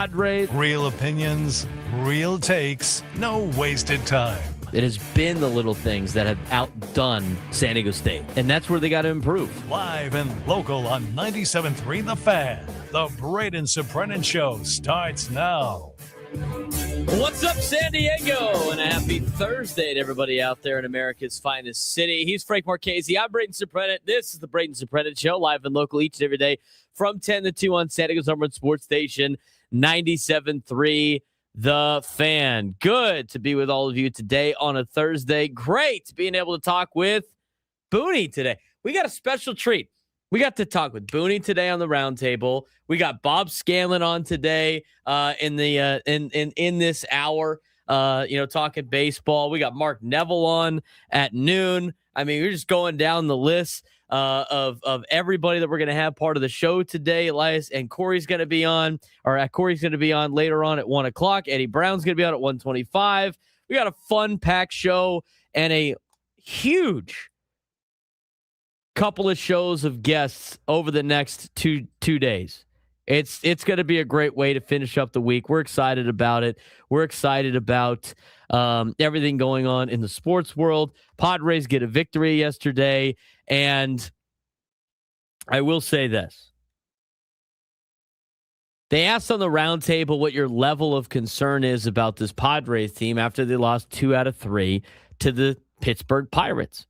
Padres. Real opinions, real takes, no wasted time. It has been the little things that have outdone San Diego State, and that's where they got to improve. Live and local on 97.3 The Fan. The Braden Surprenant Show starts now. What's up, San Diego? And a happy Thursday to everybody out there in America's finest city. He's Frank Marchese. I'm Braden Surprenant. This is the Braden Surprenant Show, live and local each and every day from 10 to 2 on San Diego's number one sports station, 97.3 The Fan. Good to be with all of you today on a Thursday. Great being able to talk with Booney today. We got a special treat. We got to talk with Booney today on the roundtable. We got Bob Scanlan on today in this hour, talking baseball. We got Mark Neville on at noon. I mean, we're just going down the list of everybody that we're going to have part of the show today. Elias and Achouri's going to be on, Achouri's going to be on later on at 1 o'clock. Eddie Brown's going to be on at 1:25. We got a fun-packed show and a huge couple of shows of guests over the next two days. It's going to be a great way to finish up the week. We're excited about it. We're excited about everything going on in the sports world. Padres get a victory yesterday, and I will say this. They asked on the roundtable what your level of concern is about this Padres team after they lost 2 out of 3 to the Pittsburgh Pirates.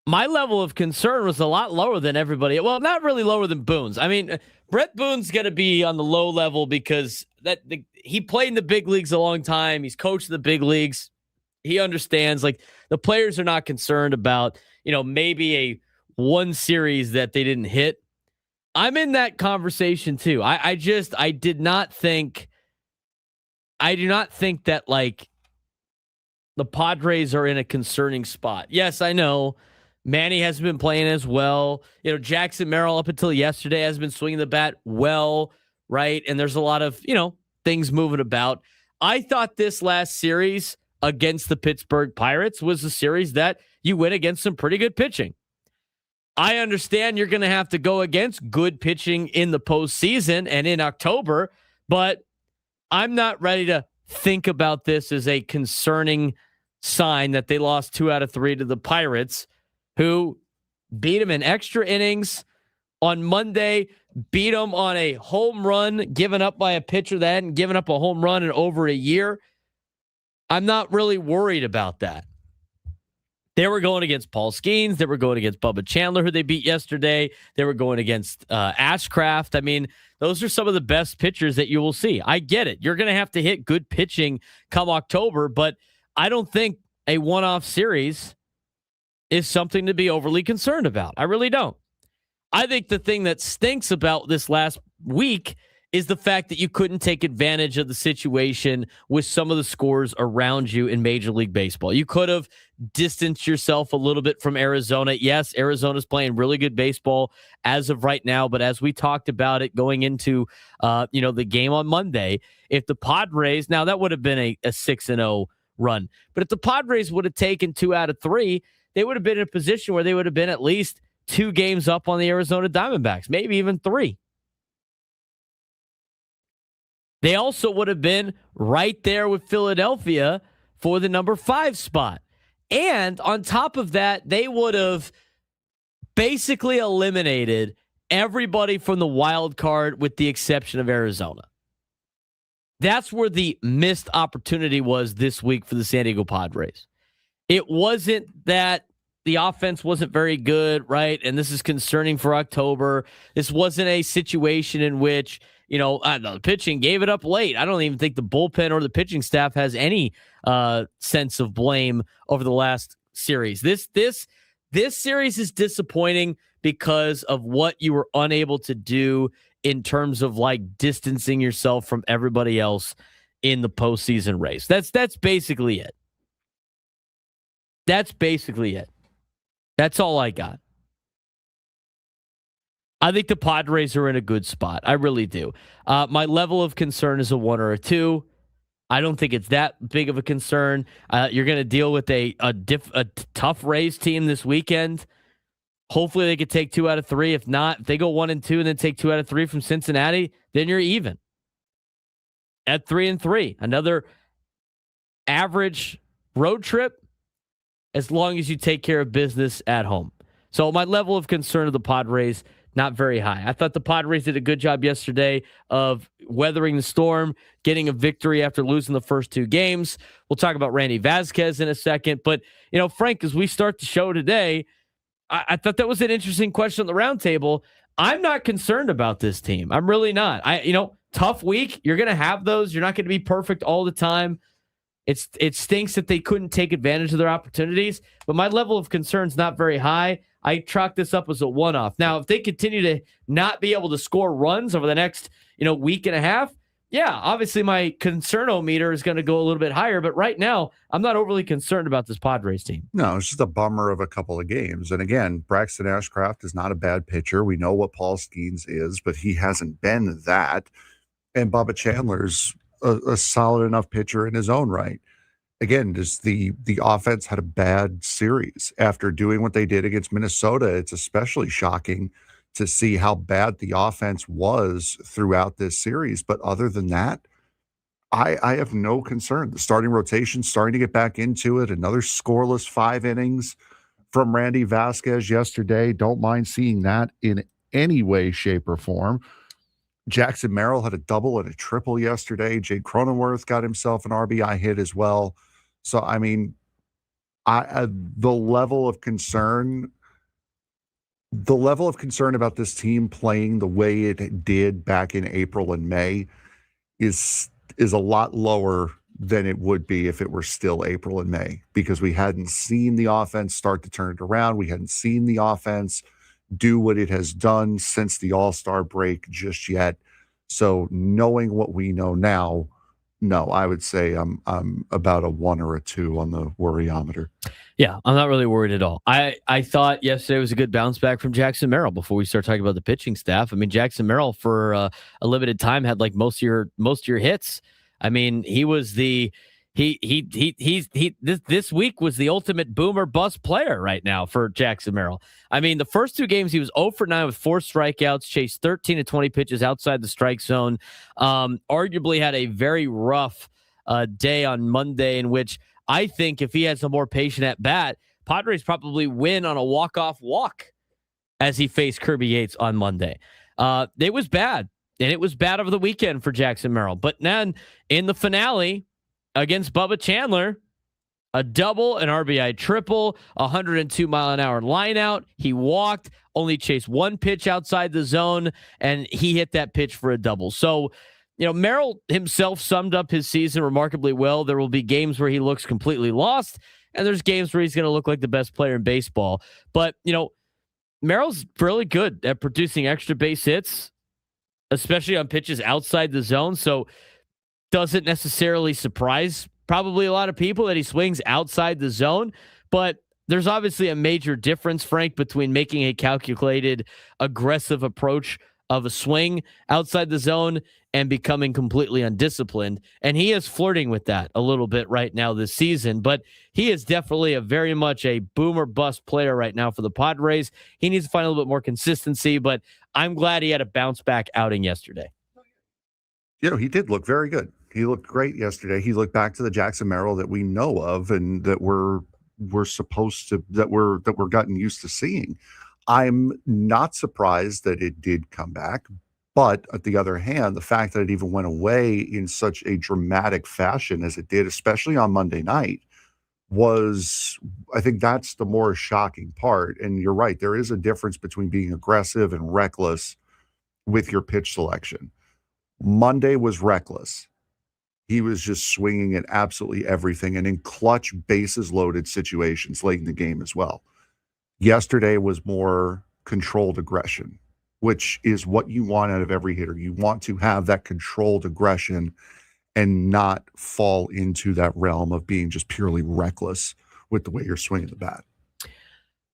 My level of concern was a lot lower than everybody. Well, not really lower than Boone's. I mean, Brett Boone's going to be on the low level because he played in the big leagues a long time. He's coached the big leagues. He understands, like, the players are not concerned about, maybe a one series that they didn't hit. I'm in that conversation too. I do not think that, like, the Padres are in a concerning spot. Yes, I know Manny hasn't been playing as well. Jackson Merrill up until yesterday has been swinging the bat well, right? And there's a lot of, things moving about. I thought this last series against the Pittsburgh Pirates was a series that you win against some pretty good pitching. I understand you're going to have to go against good pitching in the postseason and in October, but I'm not ready to think about this as a concerning sign that they lost 2 out of 3 to the Pirates, who beat them in extra innings on Monday, beat them on a home run given up by a pitcher that hadn't given up a home run in over a year. I'm not really worried about that. They were going against Paul Skeens. They were going against Bubba Chandler, who they beat yesterday. They were going against Ashcraft. I mean, those are some of the best pitchers that you will see. I get it. You're going to have to hit good pitching come October, but I don't think a one-off series is something to be overly concerned about. I really don't. I think the thing that stinks about this last week is the fact that you couldn't take advantage of the situation with some of the scores around you in Major League Baseball. You could have distanced yourself a little bit from Arizona. Yes, Arizona's playing really good baseball as of right now, but as we talked about it going into the game on Monday, if the Padres, now that would have been a 6-0 run, but if the Padres would have taken 2 out of 3, they would have been in a position where they would have been at least 2 games up on the Arizona Diamondbacks, maybe even 3. They also would have been right there with Philadelphia for the number 5 spot. And on top of that, they would have basically eliminated everybody from the wild card with the exception of Arizona. That's where the missed opportunity was this week for the San Diego Padres. It wasn't that the offense wasn't very good, right? And this is concerning for October. This wasn't a situation in which, the pitching gave it up late. I don't even think the bullpen or the pitching staff has any sense of blame over the last series. This series is disappointing because of what you were unable to do in terms of, like, distancing yourself from everybody else in the postseason race. That's basically it. That's basically it. That's all I got. I think the Padres are in a good spot. I really do. My level of concern is a 1 or a 2. I don't think it's that big of a concern. You're going to deal with a tough Rays team this weekend. Hopefully they could take 2 out of 3. If not, if they go 1-2 and then take 2 out of 3 from Cincinnati, then you're even. at 3-3. Another average road trip as long as you take care of business at home. So my level of concern of the Padres, not very high. I thought the Padres did a good job yesterday of weathering the storm, getting a victory after losing the first two games. We'll talk about Randy Vásquez in a second. But, Frank, as we start the show today, I thought that was an interesting question on the roundtable. I'm not concerned about this team. I'm really not. Tough week. You're going to have those. You're not going to be perfect all the time. It stinks that they couldn't take advantage of their opportunities, but my level of concern is not very high. I chalk this up as a one-off. Now, if they continue to not be able to score runs over the next, week and a half, yeah, obviously my concern-o-meter is going to go a little bit higher, but right now, I'm not overly concerned about this Padres team. No, it's just a bummer of a couple of games. And again, Braxton Ashcraft is not a bad pitcher. We know what Paul Skeens is, but he hasn't been that. And Bubba Chandler's a solid enough pitcher in his own right. Again, just the offense had a bad series. After doing what they did against Minnesota, it's especially shocking to see how bad the offense was throughout this series. But other than that, I have no concern. The starting rotation starting to get back into it. Another scoreless 5 innings from Randy Vásquez yesterday. Don't mind seeing that in any way, shape, or form. Jackson Merrill had a double and a triple yesterday. Jade Cronenworth got himself an RBI hit as well. So, I mean, the level of concern about this team playing the way it did back in April and May is a lot lower than it would be if it were still April and May, because we hadn't seen the offense start to turn it around. We hadn't seen the offense do what it has done since the All-Star break just yet. So knowing what we know now, no, I would say I'm about a 1 or a 2 on the worryometer. Yeah, I'm not really worried at all. I thought yesterday was a good bounce back from Jackson Merrill before we start talking about the pitching staff. I mean, Jackson Merrill for a limited time had like most of your hits. I mean, he was this week was the ultimate boomer bust player right now for Jackson Merrill. I mean, the first 2 games he was 0 for 9 with 4 strikeouts, chased 13 to 20 pitches outside the strike zone. Arguably had a very rough day on Monday, in which I think if he has a more patient at bat, Padres probably win on a walk-off walk as he faced Kirby Yates on Monday. It was bad, and it was bad over the weekend for Jackson Merrill. But then in the finale against Bubba Chandler, a double, an RBI triple, 102-mile-an-hour line out. He walked, only chased 1 pitch outside the zone, and he hit that pitch for a double. So, Merrill himself summed up his season remarkably well. There will be games where he looks completely lost, and there's games where he's going to look like the best player in baseball. But, Merrill's really good at producing extra base hits, especially on pitches outside the zone. So doesn't necessarily surprise probably a lot of people that he swings outside the zone. But there's obviously a major difference, Frank, between making a calculated, aggressive approach of a swing outside the zone and becoming completely undisciplined. And he is flirting with that a little bit right now this season, but he is definitely very much a boomer bust player right now for the Padres. He needs to find a little bit more consistency, but I'm glad he had a bounce back outing yesterday. He did look very good. He looked great yesterday. He looked back to the Jackson Merrill that we know of and that we're gotten used to seeing. I'm not surprised that it did come back, but on the other hand, the fact that it even went away in such a dramatic fashion as it did, especially on Monday night, I think that's the more shocking part. And you're right, there is a difference between being aggressive and reckless with your pitch selection. Monday was reckless. He was just swinging at absolutely everything and in clutch, bases loaded situations late in the game as well. Yesterday was more controlled aggression, which is what you want out of every hitter. You want to have that controlled aggression and not fall into that realm of being just purely reckless with the way you're swinging the bat.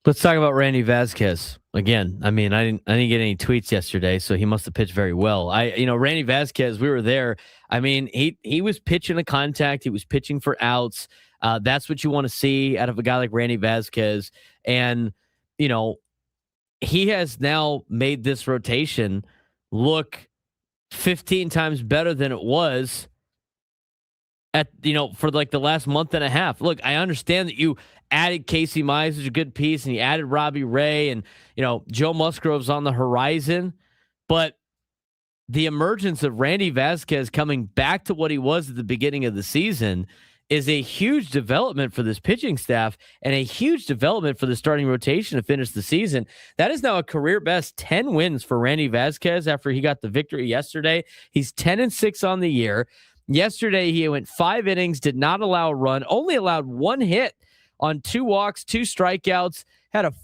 Let's talk about Randy Vásquez again. I mean, I didn't get any tweets yesterday, so he must have pitched very well. Randy Vásquez, we were there. I mean, he was pitching a contact. He was pitching for outs. That's what you want to see out of a guy like Randy Vásquez. And, he has now made this rotation look 15 times better than it was for like the last month and a half. Look, I understand that you added Casey Mize as a good piece, and you added Robbie Ray, and Joe Musgrove's on the horizon, but the emergence of Randy Vásquez coming back to what he was at the beginning of the season is a huge development for this pitching staff and a huge development for the starting rotation to finish the season. That is now a career best 10 wins for Randy Vásquez after he got the victory yesterday. He's 10-6 on the year. Yesterday, he went 5 innings, did not allow a run, only allowed 1 hit on 2 walks, 2 strikeouts.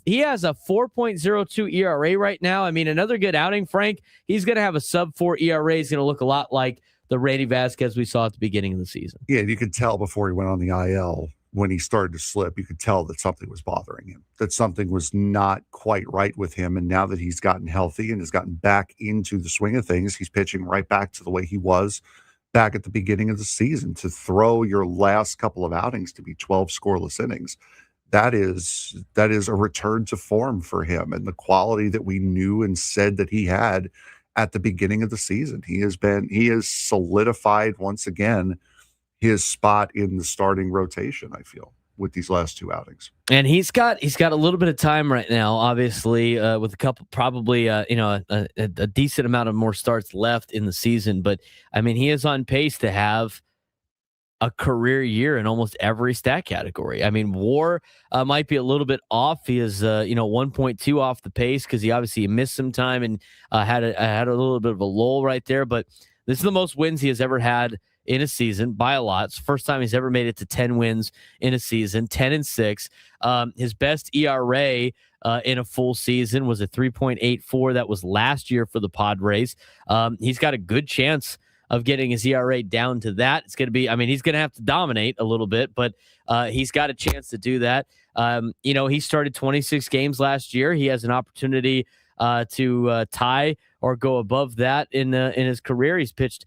He has a 4.02 ERA right now. I mean, another good outing, Frank. He's going to have a sub-4 ERA. He's going to look a lot like the Randy Vásquez we saw at the beginning of the season. Yeah, you could tell before he went on the IL, when he started to slip, you could tell that something was bothering him, that something was not quite right with him. And now that he's gotten healthy and has gotten back into the swing of things, he's pitching right back to the way he was back at the beginning of the season. To throw your last couple of outings to be 12 scoreless innings, that is a return to form for him and the quality that we knew and said that he had at the beginning of the season. He has solidified once again his spot in the starting rotation, I feel, with these last 2 outings. And he's got a little bit of time right now, obviously, with a couple, probably, a decent amount of more starts left in the season. But I mean, he is on pace to have a career year in almost every stat category. I mean, WAR might be a little bit off. He is, 1.2 off the pace because he obviously missed some time and had a little bit of a lull right there. But this is the most wins he has ever had in a season by a lot. It's the first time he's ever made it to 10 wins in a season, 10-6. His best ERA in a full season was a 3.84. That was last year for the Padres. He's got a good chance of getting his ERA down to that. It's going to be, he's going to have to dominate a little bit, but he's got a chance to do that. He started 26 games last year. He has an opportunity to tie or go above that in his career. He's pitched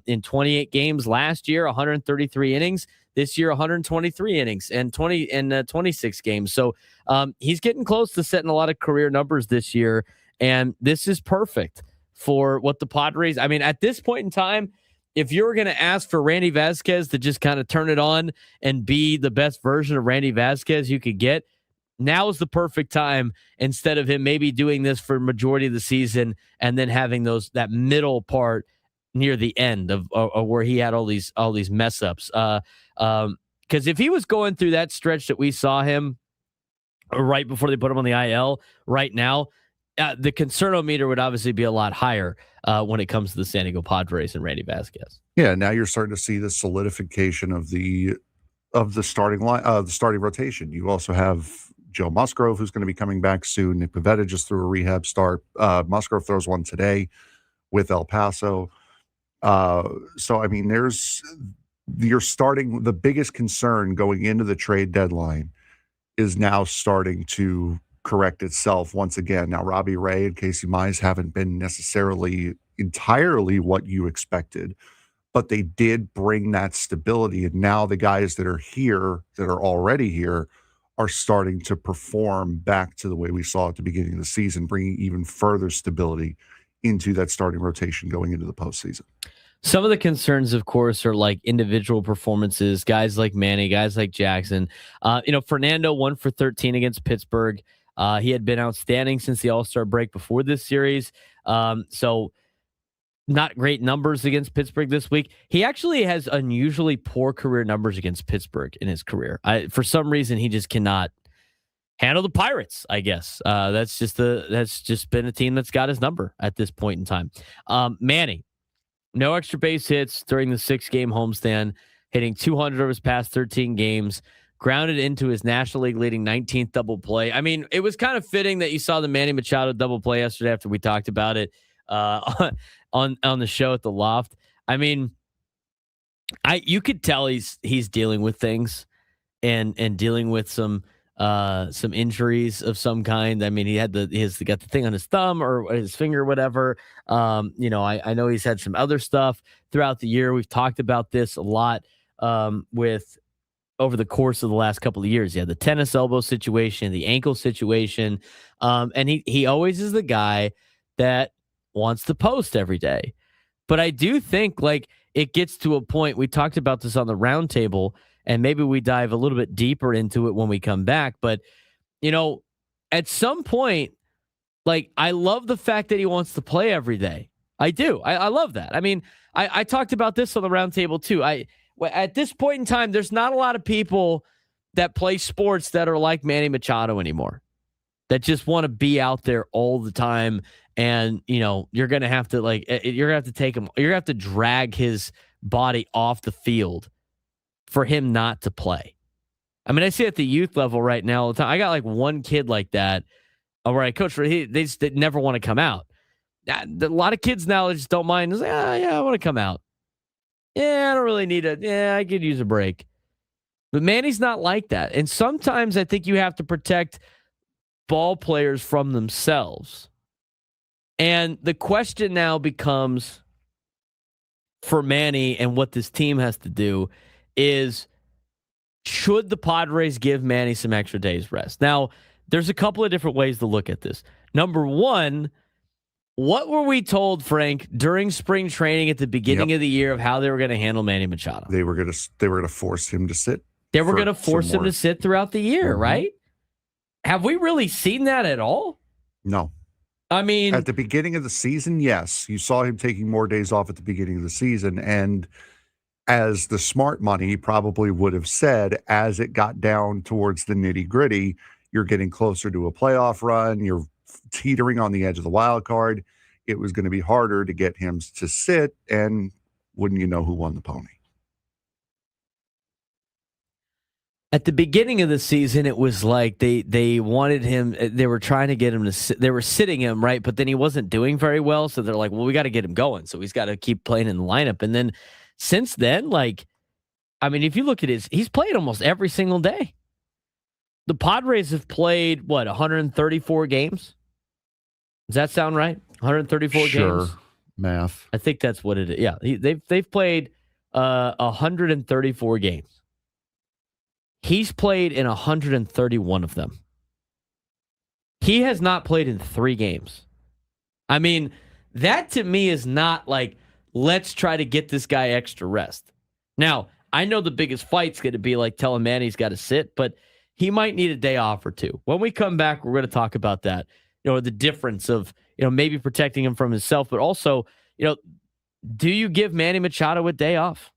in 28 games last year, 133 innings. This year, 123 innings and 26 games. So he's getting close to setting a lot of career numbers this year, and this is perfect for what the Padres. I mean, at this point in time, if you were going to ask for Randy Vásquez to just kind of turn it on and be the best version of Randy Vásquez you could get, now is the perfect time, instead of him maybe doing this for majority of the season and then having that middle part near the end of where he had all these mess ups. Because if he was going through that stretch that we saw him right before they put him on the IL right now, the concernometer would obviously be a lot higher when it comes to the San Diego Padres and Randy Vásquez. Yeah, now you're starting to see the solidification of the starting line, the starting rotation. You also have Joe Musgrove, who's going to be coming back soon. Nick Pivetta just threw a rehab start. Musgrove throws one today with El Paso. So I mean, you're starting. The biggest concern going into the trade deadline is now starting to correct itself once again. Now, Robbie Ray and Casey Mize haven't been necessarily entirely what you expected, but they did bring that stability. And now the guys that are here, that are already here, are starting to perform back to the way we saw at the beginning of the season, bringing even further stability into that starting rotation going into the postseason. Some of the concerns, of course, are like individual performances, guys like Manny, guys like Jackson. Fernando 1 for 13 against Pittsburgh. He had been outstanding since the All-Star break before this series. So not great numbers against Pittsburgh this week. He actually has unusually poor career numbers against Pittsburgh in his career. For some reason, he just cannot handle the Pirates, I guess. That's just been a team that's got his number at this point in time. Manny, no extra base hits during the 6-game homestand, hitting 200 of his past 13 games, grounded into his National League leading 19th double play. I mean, it was kind of fitting that you saw the Manny Machado double play yesterday after we talked about it on the show at the Loft. I mean, you could tell he's dealing with things and dealing with some injuries of some kind. I mean, he got the thing on his thumb or his finger or whatever. I know he's had some other stuff throughout the year. We've talked about this a lot over the course of the last couple of years. He had the tennis elbow situation, the ankle situation. And he always is the guy that wants to post every day. But I do think, like, it gets to a point, we talked about this on the roundtable, and maybe we dive a little bit deeper into it when we come back. But, at some point, like, I love the fact that he wants to play every day. I do. I love that. I mean, I talked about this on the roundtable too. At this point in time, there's not a lot of people that play sports that are like Manny Machado anymore, that just want to be out there all the time. And, you're going to have to you're going to have to take him, you're going to have to drag his body off the field for him not to play. I mean, I see at the youth level right now all the time. I got like one kid like that where I coach, they never want to come out. A lot of kids now just don't mind. It's like, yeah, I want to come out. Yeah, I don't really need it. Yeah, I could use a break. But Manny's not like that. And sometimes I think you have to protect ball players from themselves. And the question now becomes, for Manny and what this team has to do, is should the Padres give Manny some extra days rest? Now, there's a couple of different ways to look at this. Number one, what were we told, Frank, during spring training at the beginning of the year of how they were going to handle Manny Machado? They were going to force him to sit. They were going to force him to sit throughout the year, right? Have we really seen that at all? No. I mean, at the beginning of the season, yes. You saw him taking more days off at the beginning of the season. And as the smart money probably would have said, as it got down towards the nitty gritty, you're getting closer to a playoff run. You're teetering on the edge of the wild card. It was going to be harder to get him to sit. And wouldn't you know who won the pony? At the beginning of the season, it was like they wanted him. They were trying to get him to sit. They were sitting him, right? But then he wasn't doing very well. So they're like, well, we got to get him going. So he's got to keep playing in the lineup. And then since then, if you look at he's played almost every single day. The Padres have played, 134 games? Does that sound right? 134 games? Sure. Math. I think that's what it is. Yeah, they've played 134 games. He's played in 131 of them. He has not played in 3 games. I mean, that to me is not like, let's try to get this guy extra rest. Now, I know the biggest fight's going to be like telling Manny he's got to sit, but he might need a day off or two. When we come back, we're going to talk about that. The difference of, maybe protecting him from himself, but also, do you give Manny Machado a day off?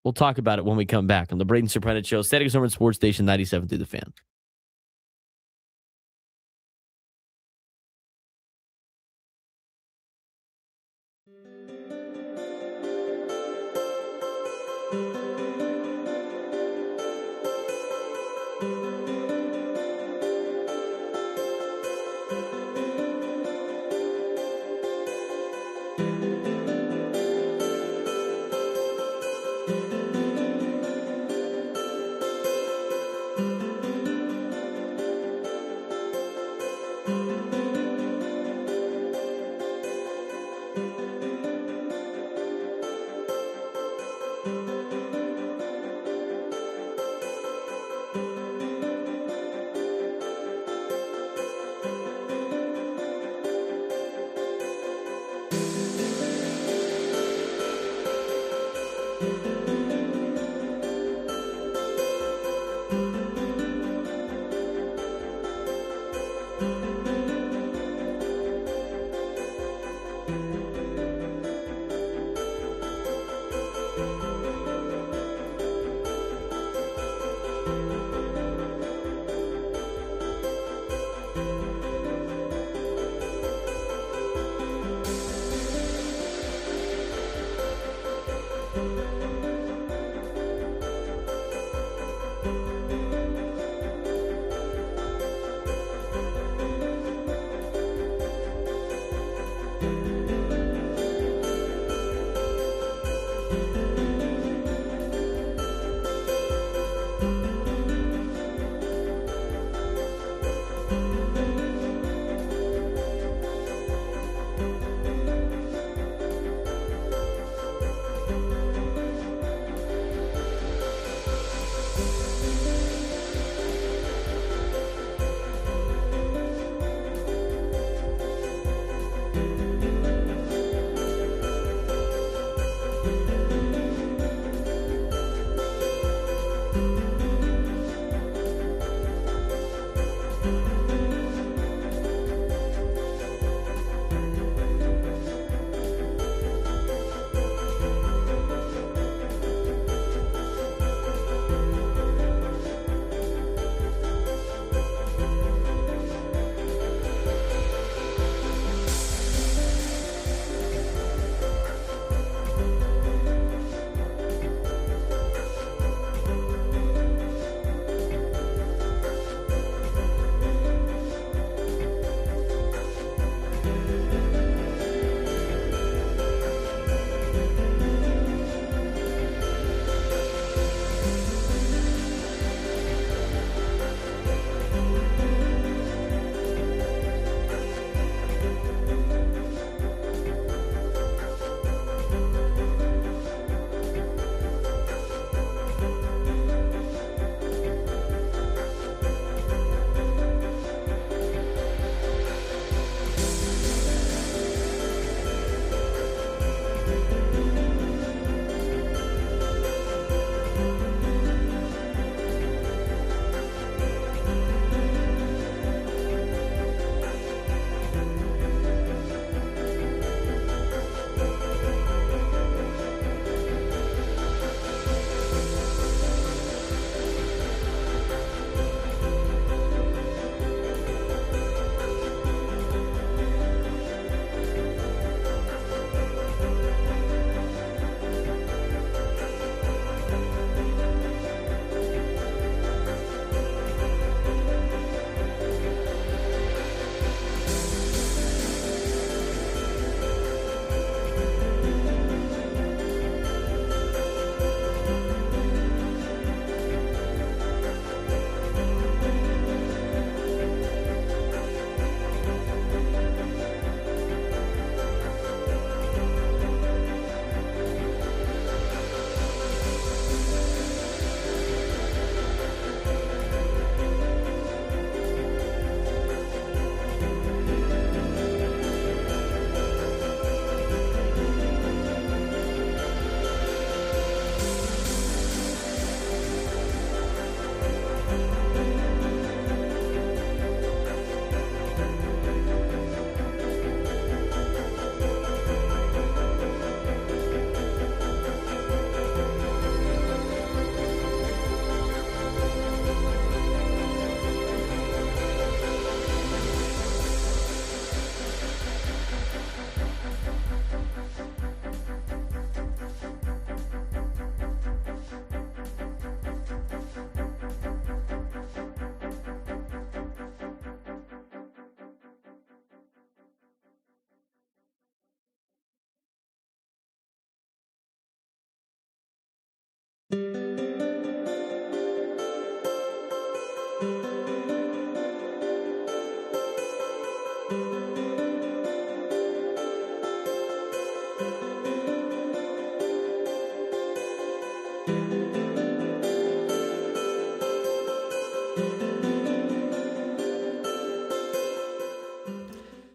We'll talk about it when we come back on the Braden Surprenant Show. Static Zone Sports Station 97 through the Fan.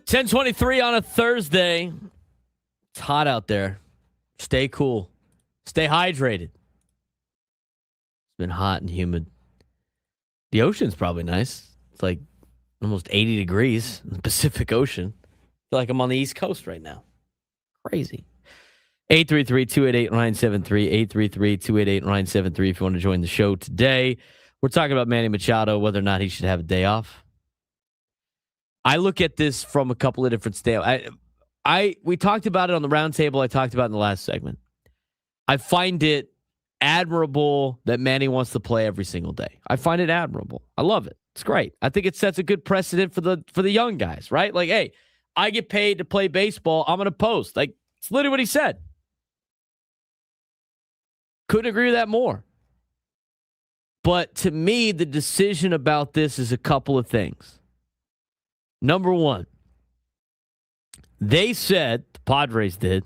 (10:23) on a Thursday. It's hot out there. Stay cool. Stay hydrated. It's been hot and humid. The ocean's probably nice. It's like almost 80 degrees in the Pacific Ocean. I feel like I'm on the East Coast right now. Crazy. 833-288-973. 833-288-973 if you want to join the show today. We're talking about Manny Machado, whether or not he should have a day off. I look at this from a couple of different standpoints. We talked about it on the roundtable. I talked about it in the last segment. I find it admirable that Manny wants to play every single day. I find it admirable. I love it. It's great. I think it sets a good precedent for the young guys, right? Like, hey, I get paid to play baseball. I'm going to post. Like, it's literally what he said. Couldn't agree with that more. But to me, the decision about this is a couple of things. Number one, they said, the Padres did,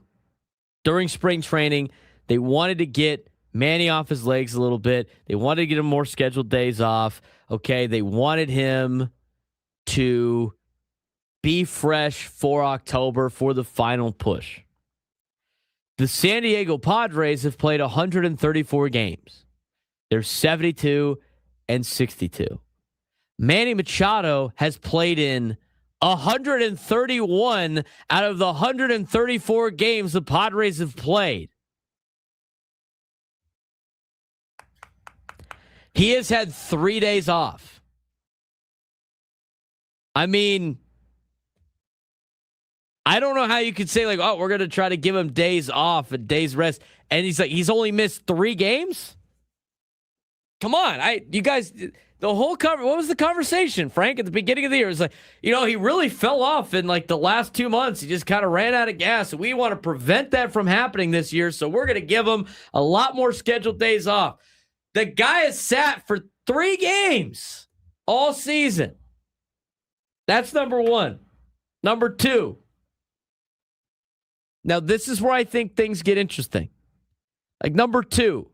during spring training, they wanted to get Manny off his legs a little bit. They wanted to get him more scheduled days off. Okay, they wanted him to be fresh for October for the final push. The San Diego Padres have played 134 games. They're 72-62. Manny Machado has played in 131 out of the 134 games the Padres have played. He has had 3 days off. I mean, I don't know how you could say, like, oh, we're going to try to give him days off and days rest. And he's only missed 3 games? Come on. You guys, the whole what was the conversation, Frank, at the beginning of the year? It was like, he really fell off in like the last 2 months. He just kind of ran out of gas. And we want to prevent that from happening this year. So we're going to give him a lot more scheduled days off. The guy has sat for 3 games all season. That's number one. Number two. Now, this is where I think things get interesting. Like, number two,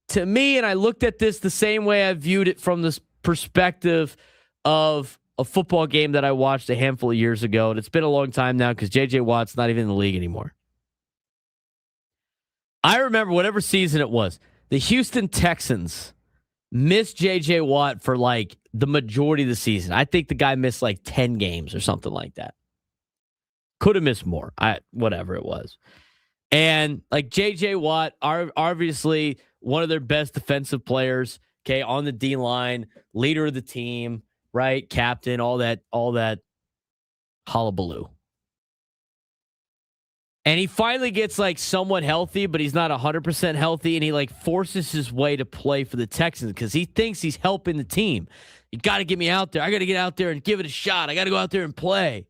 to me, and I looked at this the same way I viewed it from this perspective of a football game that I watched a handful of years ago, and it's been a long time now because J.J. Watt's not even in the league anymore. I remember whatever season it was, the Houston Texans missed J.J. Watt for like the majority of the season. I think the guy missed like 10 games or something like that. Could have missed more. Whatever it was. And like J.J. Watt, obviously one of their best defensive players, okay, on the D line, leader of the team, right? Captain, all that hullabaloo. And he finally gets like somewhat healthy, but he's not 100% healthy. And he like forces his way to play for the Texans because he thinks he's helping the team. You got to get me out there. I got to get out there and give it a shot. I got to go out there and play.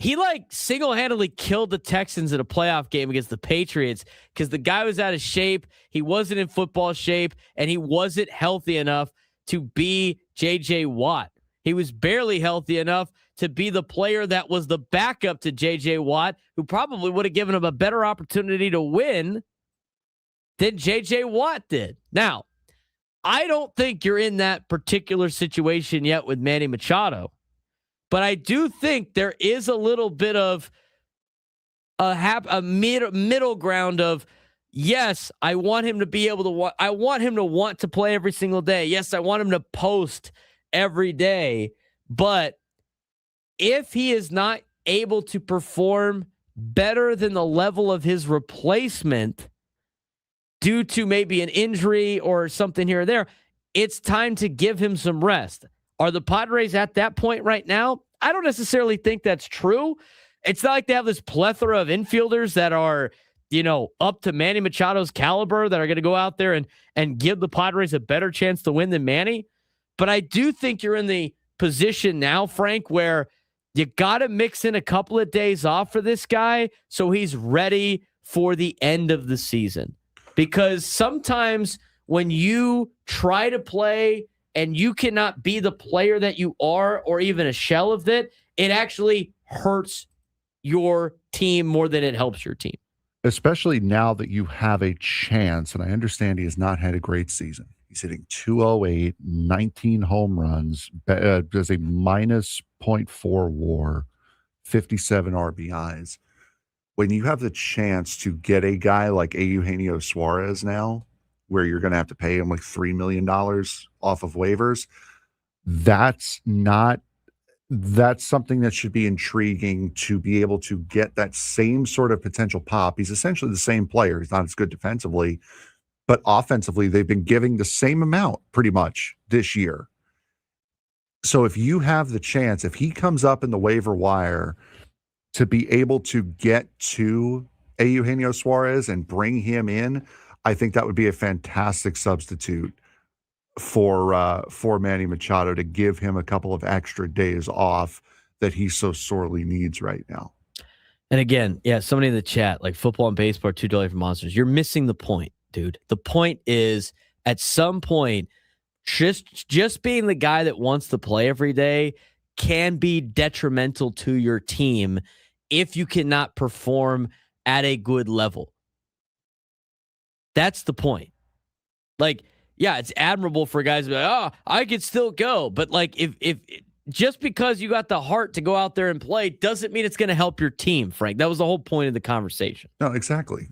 He like single-handedly killed the Texans in a playoff game against the Patriots because the guy was out of shape. He wasn't in football shape, and he wasn't healthy enough to be J.J. Watt. He was barely healthy enough to be the player that was the backup to J.J. Watt, who probably would have given him a better opportunity to win than J.J. Watt did. Now, I don't think you're in that particular situation yet with Manny Machado. But I do think there is a little bit of a middle ground of, yes, I want him to be able to I want him to want to play every single day. Yes, I want him to post every day. But if he is not able to perform better than the level of his replacement due to maybe an injury or something here or there, it's time to give him some rest. Are the Padres at that point right now? I don't necessarily think that's true. It's not like they have this plethora of infielders that are, up to Manny Machado's caliber that are going to go out there and give the Padres a better chance to win than Manny. But I do think you're in the position now, Frank, where you got to mix in a couple of days off for this guy so he's ready for the end of the season. Because sometimes when you try to play and you cannot be the player that you are or even a shell of it, it actually hurts your team more than it helps your team. especially now that you have a chance, and I understand he has not had a great season. He's hitting 208, 19 home runs, does a minus .4 WAR, 57 RBIs. When you have the chance to get a guy like Eugenio Suarez now, where you're going to have to pay him like $3 million off of waivers, that's something that should be intriguing to be able to get that same sort of potential pop. He's essentially the same player. He's not as good defensively, but offensively, they've been giving the same amount pretty much this year. So if you have the chance, if he comes up in the waiver wire to be able to get to Eugenio Suarez and bring him in, I think that would be a fantastic substitute for Manny Machado, to give him a couple of extra days off that he so sorely needs right now. And again, yeah, somebody in the chat, like football and baseball are too delayed for monsters. You're missing the point, dude. The point is, at some point, just being the guy that wants to play every day can be detrimental to your team if you cannot perform at a good level. That's the point. Like, yeah, it's admirable for guys to be like, oh, I could still go. But like, if just because you got the heart to go out there and play doesn't mean it's going to help your team, Frank. That was the whole point of the conversation. No, exactly.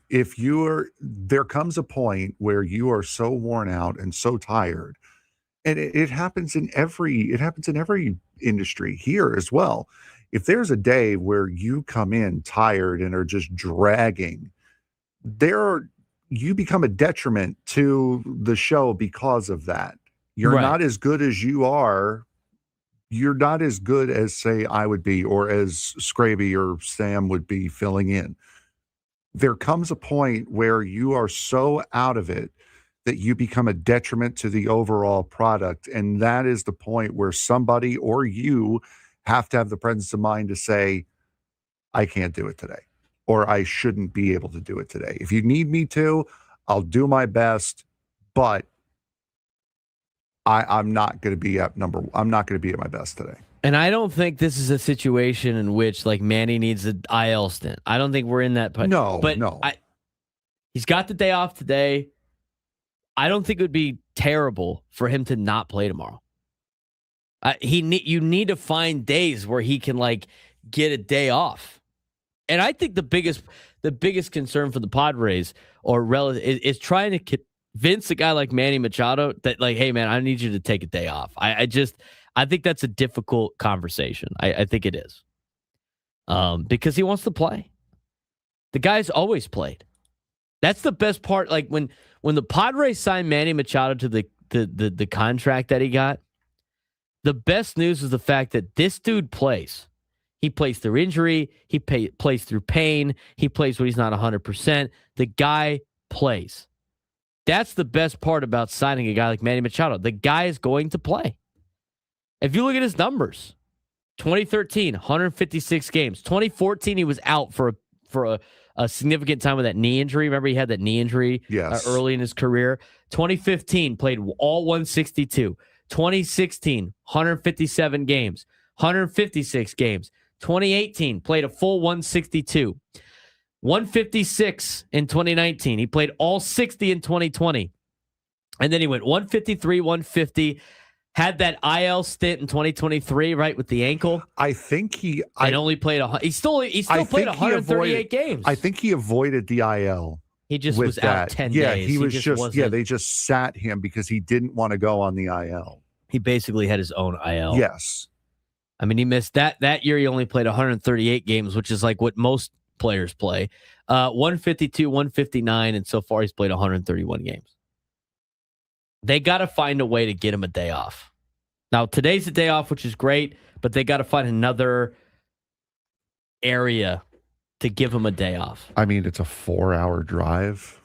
There comes a point where you are so worn out and so tired, and it happens in every industry here as well. If there's a day where you come in tired and are just dragging, you become a detriment to the show because of that. You're not as good as you are. You're not as good as, say, I would be, or as Scraby or Sam would be filling in. There comes a point where you are so out of it that you become a detriment to the overall product. And that is the point where somebody or you have to have the presence of mind to say, I can't do it today, or I shouldn't be able to do it today. If you need me to, I'll do my best, but I'm not going to be at my best today. And I don't think this is a situation in which like Manny needs an IL stint. I don't think we're in that. No. He's got the day off today. I don't think it would be terrible for him to not play tomorrow. You need to find days where he can like get a day off. And I think the biggest concern for the Padres is trying to convince a guy like Manny Machado that, like, hey man, I need you to take a day off. I think that's a difficult conversation. I think it is. Because he wants to play. The guy's always played. That's the best part. Like when the Padres signed Manny Machado to the contract that he got, the best news is the fact that this dude plays. He plays through injury. He plays through pain. He plays when he's not 100%. The guy plays. That's the best part about signing a guy like Manny Machado. The guy is going to play. If you look at his numbers, 2013, 156 games. 2014, he was out for a significant time with that knee injury. Remember, he had that knee injury early in his career. 2015, played all 162. 2016, 157 games. 156 games. 2018, played a full 162. 156 in 2019. He played all 60 in 2020. And then he went 153, 150. Had that IL stint in 2023, right, with the ankle. I think he only played he still played 138 games. I think he avoided the IL. He just was out 10 days. He was just they just sat him because he didn't want to go on the IL. He basically had his own IL. Yes. I mean, he missed that year. He only played 138 games, which is like what most players play. 152, 159, and so far he's played 131 games. They got to find a way to get him a day off. Now, today's a day off, which is great, but they got to find another area to give him a day off. I mean, it's a 4-hour drive.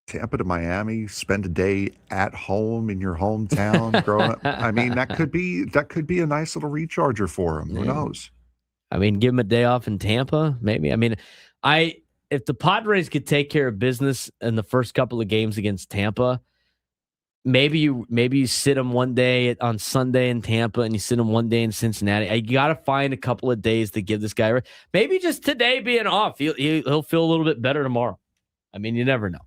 Tampa to Miami, spend a day at home in your hometown growing up. I mean, that could be a nice little recharger for him. Who knows? I mean, give him a day off in Tampa, maybe. I mean, if the Padres could take care of business in the first couple of games against Tampa, maybe you sit him one day on Sunday in Tampa and you sit him one day in Cincinnati. You got to find a couple of days to give this guy. Maybe just today being off, he'll feel a little bit better tomorrow. I mean, you never know.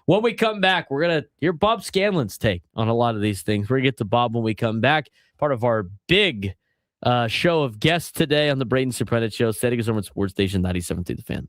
When we come back, we're going to hear Bob Scanlan's take on a lot of these things. We're going to get to Bob when we come back. Part of our big show of guests today on the Braden Surprenant Show. Setting us over at Sports Station 97.3 The Fan.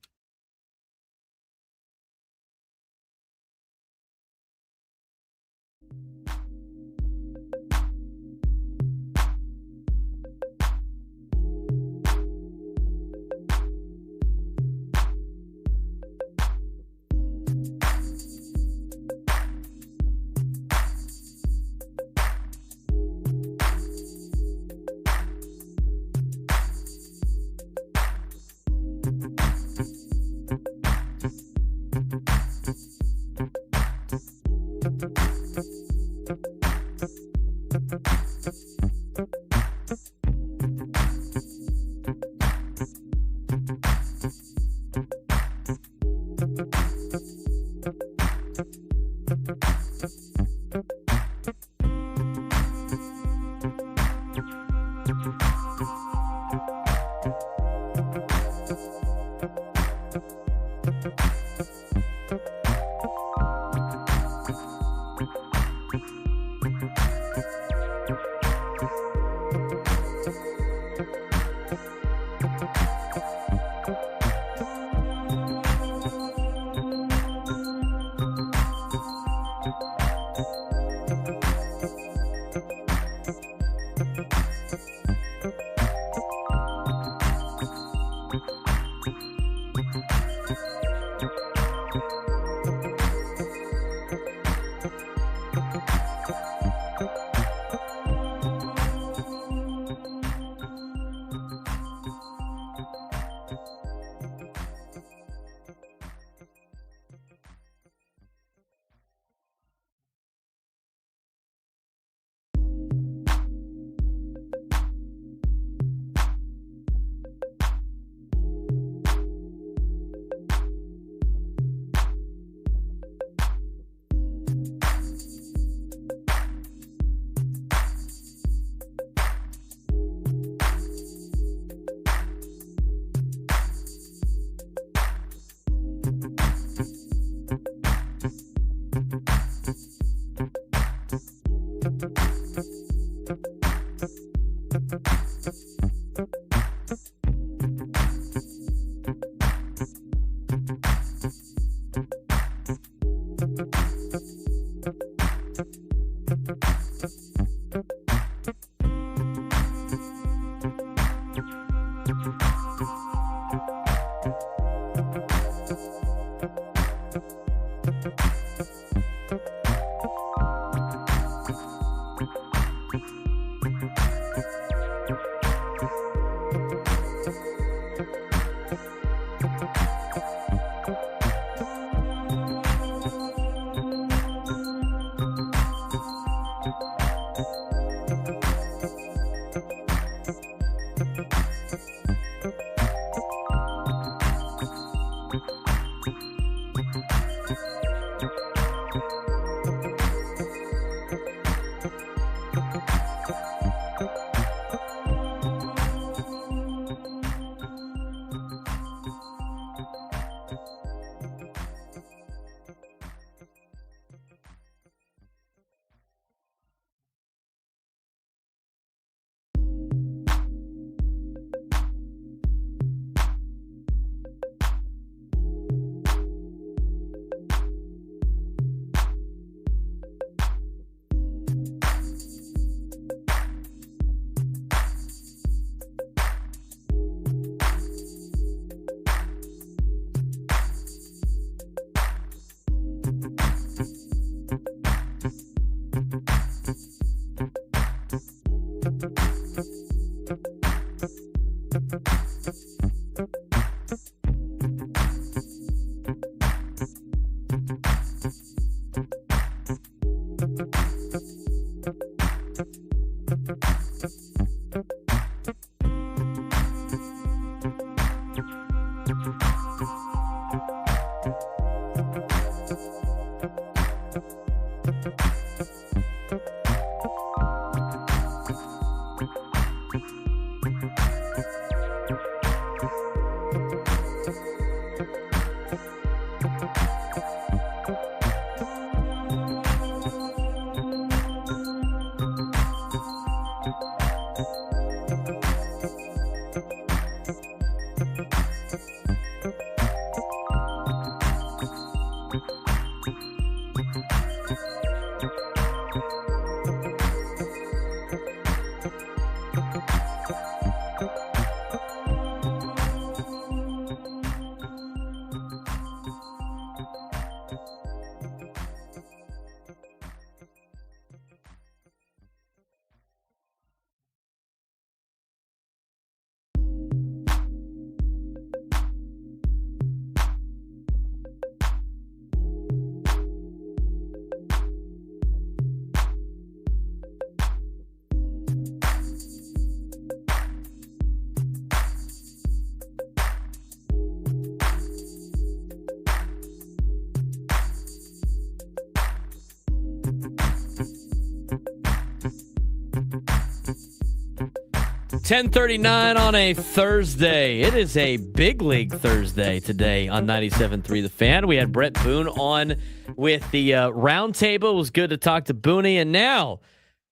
$10:39 on a Thursday. It is a big league Thursday today on 97.3 The Fan. We had Brett Boone on with the roundtable. It was good to talk to Booney, and now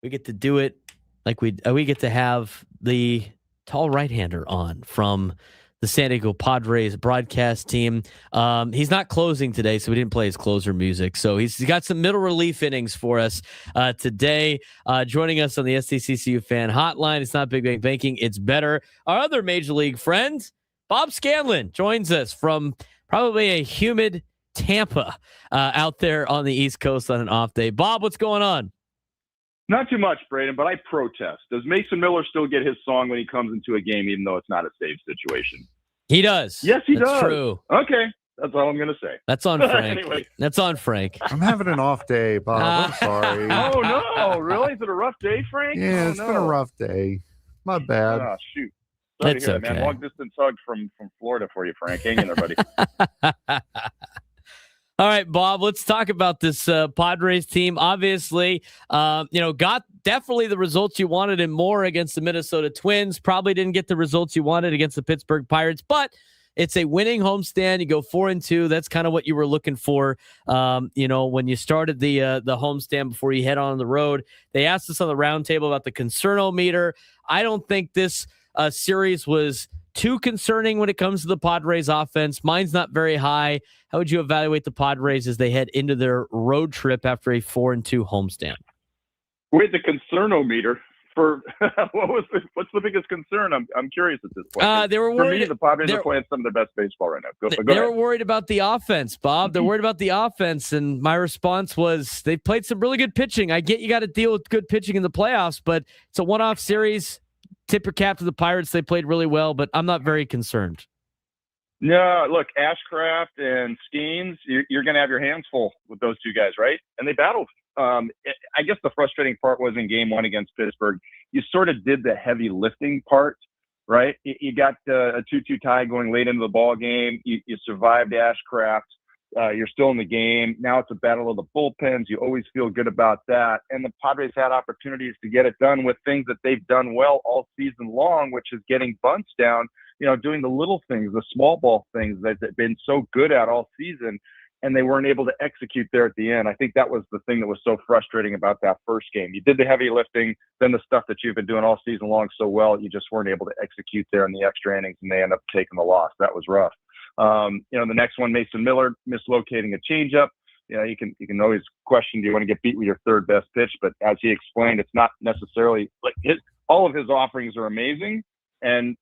we get to do it like we get to have the tall right-hander on from the San Diego Padres broadcast team. He's not closing today, so we didn't play his closer music. So he's got some middle relief innings for us today. Joining us on the SDCCU fan hotline. It's not Big Bang Banking. It's better. Our other major league friend, Bob Scanlan, joins us from probably a humid Tampa out there on the East Coast on an off day. Bob, what's going on? Not too much, Braden, but I protest. Does Mason Miller still get his song when he comes into a game, even though it's not a save situation? He does. Yes, he That's does. True. Okay, that's all I'm going to say. That's on Frank. Anyway. That's on Frank. I'm having an off day, Bob. I'm sorry. Oh, no. Really? Is it a rough day, Frank? Yeah, it's been a rough day. My bad. Oh, shoot. Sorry It's to hear that, okay. man. Long distance hug from Florida for you, Frank. Hang in there, buddy. All right, Bob, let's talk about this Padres team. Obviously, got definitely the results you wanted and more against the Minnesota Twins. Probably didn't get the results you wanted against the Pittsburgh Pirates, but it's a winning homestand. You go 4-2. That's kind of what you were looking for. When you started the homestand before you head on the road. They asked us on the roundtable about the concernometer. I don't think this series was too concerning when it comes to the Padres offense. Mine's not very high. How would you evaluate the Padres as they head into their road trip after a 4-2 homestand? Wait, the concernometer for what's the biggest concern? I'm curious at this point. They were worried. For me, the Padres are playing some of their best baseball right now. Go They ahead. were worried about the offense, Bob. They're worried about the offense, and my response was they played some really good pitching. I get you got to deal with good pitching in the playoffs, but it's a one-off series. Tip your cap to the Pirates. They played really well, but I'm not very concerned. No, look, Ashcraft and Skeens, you're going to have your hands full with those two guys, right? And they battled. I guess the frustrating part was in game one against Pittsburgh. You sort of did the heavy lifting part, right? You got a 2-2 tie going late into the ball game. You survived Ashcraft. You're still in the game. Now it's a battle of the bullpens. You always feel good about that. And the Padres had opportunities to get it done with things that they've done well all season long, which is getting bunts down, doing the little things, the small ball things that they've been so good at all season. And they weren't able to execute there at the end. I think that was the thing that was so frustrating about that first game. You did the heavy lifting, then the stuff that you've been doing all season long so well, you just weren't able to execute there in the extra innings, and they end up taking the loss. That was rough. The next one, Mason Miller mislocating a changeup. You can always question, do you want to get beat with your third best pitch? But as he explained, it's not necessarily like all of his offerings are amazing, and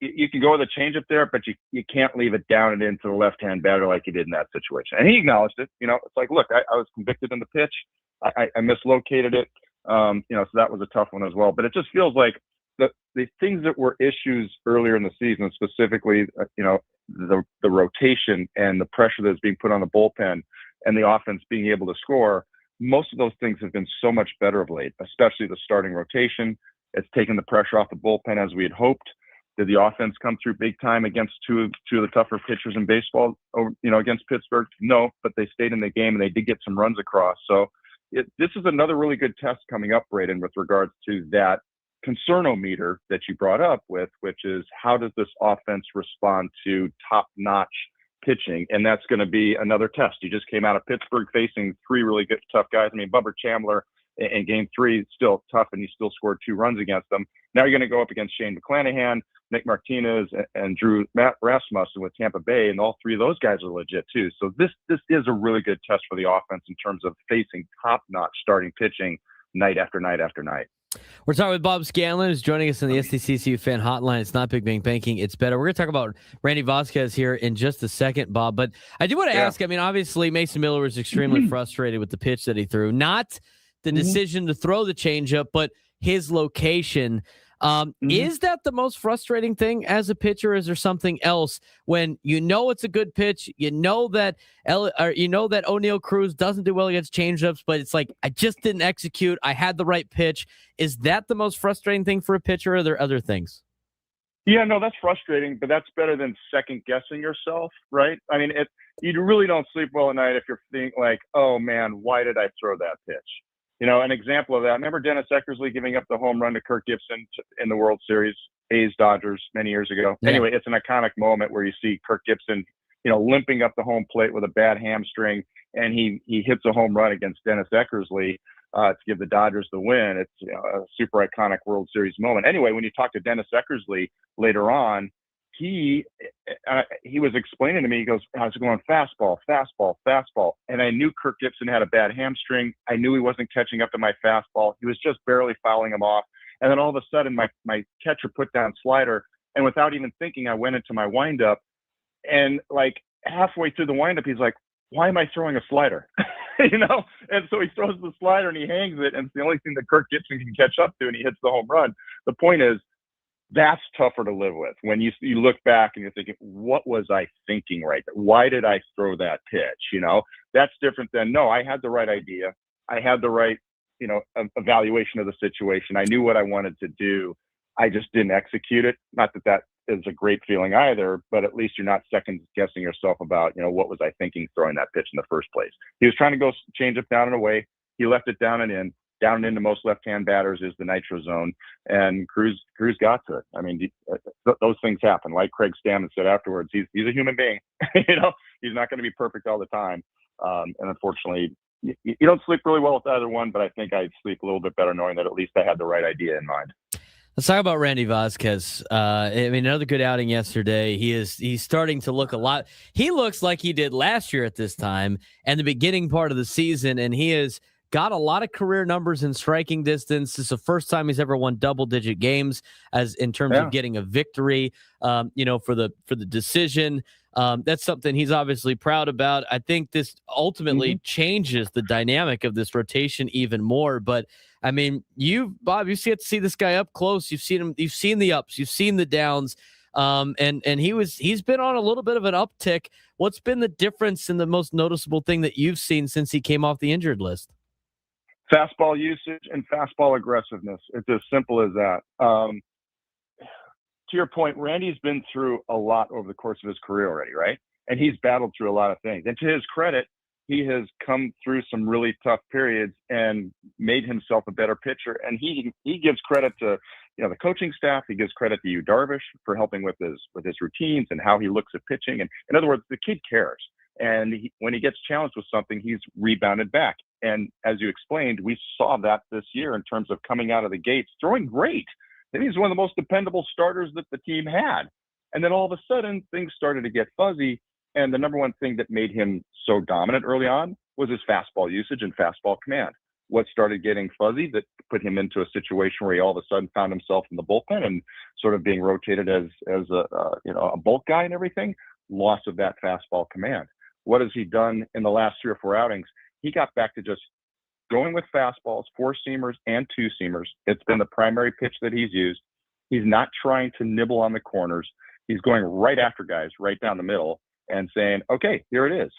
you can go with a changeup there, but you can't leave it down and into the left-hand batter like he did in that situation. And he acknowledged it. It's like, look, I was convicted in the pitch. I mislocated it. So that was a tough one as well. But it just feels like the things that were issues earlier in the season, specifically, the rotation and the pressure that's being put on the bullpen and the offense being able to score, most of those things have been so much better of late, especially the starting rotation. It's taken the pressure off the bullpen as we had hoped. Did the offense come through big time against two of the tougher pitchers in baseball, against Pittsburgh? No, but they stayed in the game and they did get some runs across. So this is another really good test coming up, Braden, with regards to that concernometer that you brought up with, which is how does this offense respond to top-notch pitching? And that's going to be another test. You just came out of Pittsburgh facing three really good, tough guys. I mean, Bubba Chandler in game three, still tough, and you still scored 2 runs against them. Now you're going to go up against Shane McClanahan, Nick Martinez and Drew Rasmussen with Tampa Bay, and all three of those guys are legit too. So this is a really good test for the offense in terms of facing top-notch starting pitching night after night after night. We're talking with Bob Scanlan, who's joining us in the SDCCU fan hotline. It's not Big Bang Banking, it's better. We're going to talk about Randy Vásquez here in just a second, Bob. But I do want to ask, I mean, obviously Mason Miller was extremely frustrated with the pitch that he threw. Not the decision to throw the changeup, but his location. Is that the most frustrating thing as a pitcher? Is there something else when you know it's a good pitch, you know that O'Neal Cruz doesn't do well against changeups, but it's like, I just didn't execute. I had the right pitch. Is that the most frustrating thing for a pitcher, or are there other things? Yeah, no, that's frustrating, but that's better than second guessing yourself, right? I mean, you really don't sleep well at night if you're thinking like, oh man, why did I throw that pitch? You know, an example of that, remember Dennis Eckersley giving up the home run to Kirk Gibson in the World Series, A's Dodgers, many years ago? Yeah. Anyway, it's an iconic moment where you see Kirk Gibson, you know, limping up the home plate with a bad hamstring, and he hits a home run against Dennis Eckersley to give the Dodgers the win. It's, you know, a super iconic World Series moment. Anyway, when you talk to Dennis Eckersley later on, he was explaining to me, he goes, I was going fastball, fastball, fastball. And I knew Kirk Gibson had a bad hamstring. I knew he wasn't catching up to my fastball. He was just barely fouling him off. And then all of a sudden, my catcher put down slider. And without even thinking, I went into my windup. And like halfway through the windup, he's like, why am I throwing a slider? You know? And so he throws the slider and he hangs it. And it's the only thing that Kirk Gibson can catch up to. And he hits the home run. The point is, that's tougher to live with when you look back and you're thinking, what was I thinking right there? Why did I throw that pitch? You know, that's different than, no, I had the right idea. I had the right, you know, evaluation of the situation. I knew what I wanted to do. I just didn't execute it. Not that that is a great feeling either, but at least you're not second guessing yourself about, you know, what was I thinking throwing that pitch in the first place? He was trying to go change it down and away. He left it down and in. Down and into most left-hand batters is the nitro zone, and Cruz got to it. I mean, those things happen. Like Craig Stammen said afterwards, he's a human being. You know, he's not going to be perfect all the time. And unfortunately, you don't sleep really well with either one, but I think I'd sleep a little bit better knowing that at least I had the right idea in mind. Let's talk about Randy Vásquez. I mean, another good outing yesterday. He's starting to look a lot. He looks like he did last year at this time and the beginning part of the season, and he is got a lot of career numbers in striking distance. This is the first time he's ever won double-digit games as in terms of getting a victory, you know, for the decision. That's something he's obviously proud about. I think this ultimately changes the dynamic of this rotation even more. But I mean, Bob, you get to see this guy up close. You've seen him. You've seen the ups. You've seen the downs. And he's been on a little bit of an uptick. What's been the difference and the most noticeable thing that you've seen since he came off the injured list? Fastball usage and fastball aggressiveness. It's as simple as that. To your point, Randy's been through a lot over the course of his career already, right? And he's battled through a lot of things. And to his credit, he has come through some really tough periods and made himself a better pitcher. And he gives credit to, you know, the coaching staff. He gives credit to Yu Darvish for helping with his routines and how he looks at pitching. And in other words, the kid cares. And when he gets challenged with something, he's rebounded back. And as you explained, we saw that this year in terms of coming out of the gates, throwing great. I think he's one of the most dependable starters that the team had. And then all of a sudden, things started to get fuzzy. And the number one thing that made him so dominant early on was his fastball usage and fastball command. What started getting fuzzy that put him into a situation where he all of a sudden found himself in the bullpen and sort of being rotated as a bulk guy and everything, loss of that fastball command. What has he done in the last 3 or 4 outings? He got back to just going with fastballs, 4-seamers and 2-seamers. It's been the primary pitch that he's used. He's not trying to nibble on the corners. He's going right after guys, right down the middle, and saying, okay, here it is.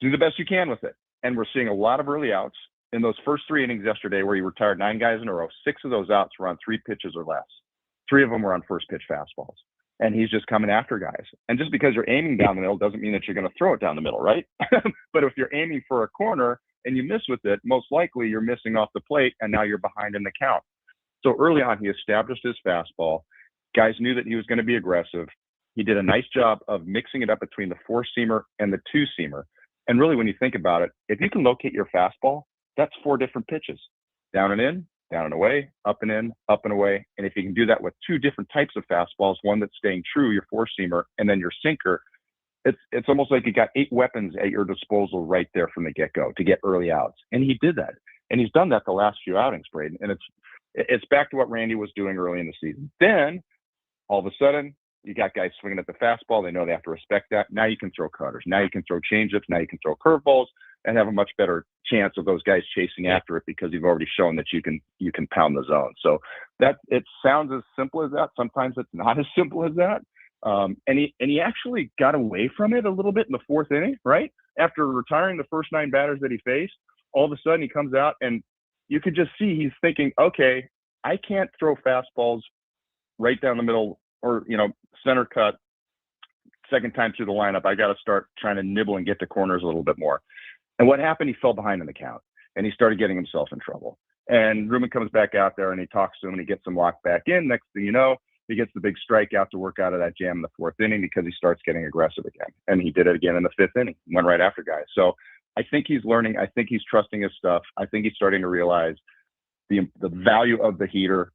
Do the best you can with it. And we're seeing a lot of early outs. In those first 3 innings yesterday where he retired 9 guys in a row, 6 of those outs were on 3 pitches or less. 3 of them were on first pitch fastballs. And he's just coming after guys. And just because you're aiming down the middle doesn't mean that you're going to throw it down the middle, right? But if you're aiming for a corner and you miss with it, most likely you're missing off the plate and now you're behind in the count. So early on, he established his fastball. Guys knew that he was going to be aggressive. He did a nice job of mixing it up between the 4-seamer and the 2-seamer. And really, when you think about it, if you can locate your fastball, that's 4 different pitches. Down and in, down and away, up and in, up and away. And if you can do that with two different types of fastballs, one that's staying true, your four-seamer, and then your sinker, it's almost like you got 8 weapons at your disposal right there from the get-go to get early outs. And he did that. And he's done that the last few outings, Braden. And it's back to what Randy was doing early in the season. Then, all of a sudden, you got guys swinging at the fastball. They know they have to respect that. Now you can throw cutters. Now you can throw changeups. Now you can throw curveballs and have a much better chance of those guys chasing after it because you've already shown that you can pound the zone. So that it sounds as simple as that. Sometimes it's not as simple as that. And he actually got away from it a little bit in the 4th inning, right? After retiring the first 9 batters that he faced, all of a sudden he comes out and you could just see he's thinking, okay, I can't throw fastballs right down the middle or, center cut second time through the lineup. I got to start trying to nibble and get to corners a little bit more. And what happened? He fell behind in the count and he started getting himself in trouble. And Ruben comes back out there and he talks to him and he gets him locked back in. Next thing you know, he gets the big strikeout to work out of that jam in the 4th inning because he starts getting aggressive again. And he did it again in the 5th inning, went right after guys. So I think he's learning. I think he's trusting his stuff. I think he's starting to realize the value of the heater,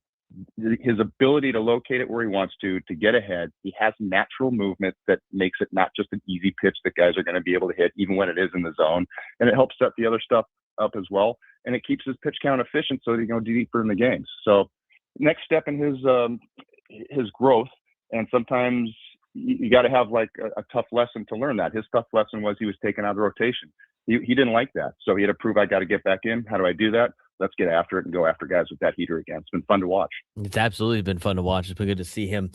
his ability to locate it where he wants to get ahead. He has natural movement that makes it not just an easy pitch that guys are going to be able to hit, even when it is in the zone. And it helps set the other stuff up as well. And it keeps his pitch count efficient so that he can go deeper in the games. So next step in his growth, and sometimes you got to have like a tough lesson to learn that. His tough lesson was he was taken out of the rotation. He didn't like that. So he had to prove, I got to get back in. How do I do that? Let's get after it and go after guys with that heater again. It's been fun to watch. It's absolutely been fun to watch. It's been good to see him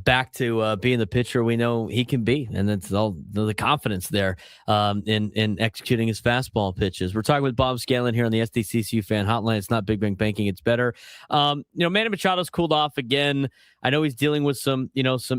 back to being the pitcher we know he can be. And it's all the confidence there in executing his fastball pitches. We're talking with Bob Scanlan here on the SDCCU Fan Hotline. It's not Big Bang Banking. It's better. Manny Machado's cooled off again. I know he's dealing with some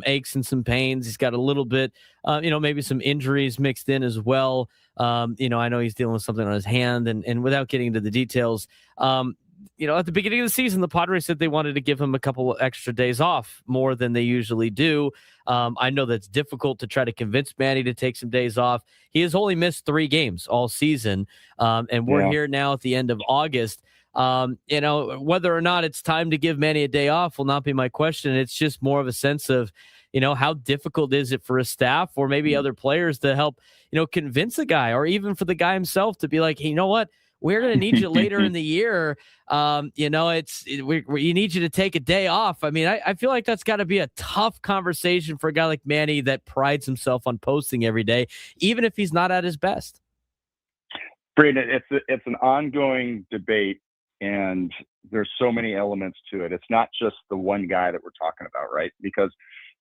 aches and some pains. He's got a little bit, maybe some injuries mixed in as well. I know he's dealing with something on his hand, and without getting into the details, at the beginning of the season, the Padres said they wanted to give him a couple of extra days off, more than they usually do. I know that's difficult to try to convince Manny to take some days off. He has only missed 3 games all season, and we're here now at the end of August. Whether or not it's time to give Manny a day off will not be my question. It's just more of a sense of, how difficult is it for a staff or maybe other players to help, convince a guy, or even for the guy himself to be like, hey, you know what? We're going to need you later in the year. We need you to take a day off. I mean, I feel like that's got to be a tough conversation for a guy like Manny that prides himself on posting every day, even if he's not at his best. Braden, it's an ongoing debate, and there's so many elements to it. It's not just the one guy that we're talking about, right? Because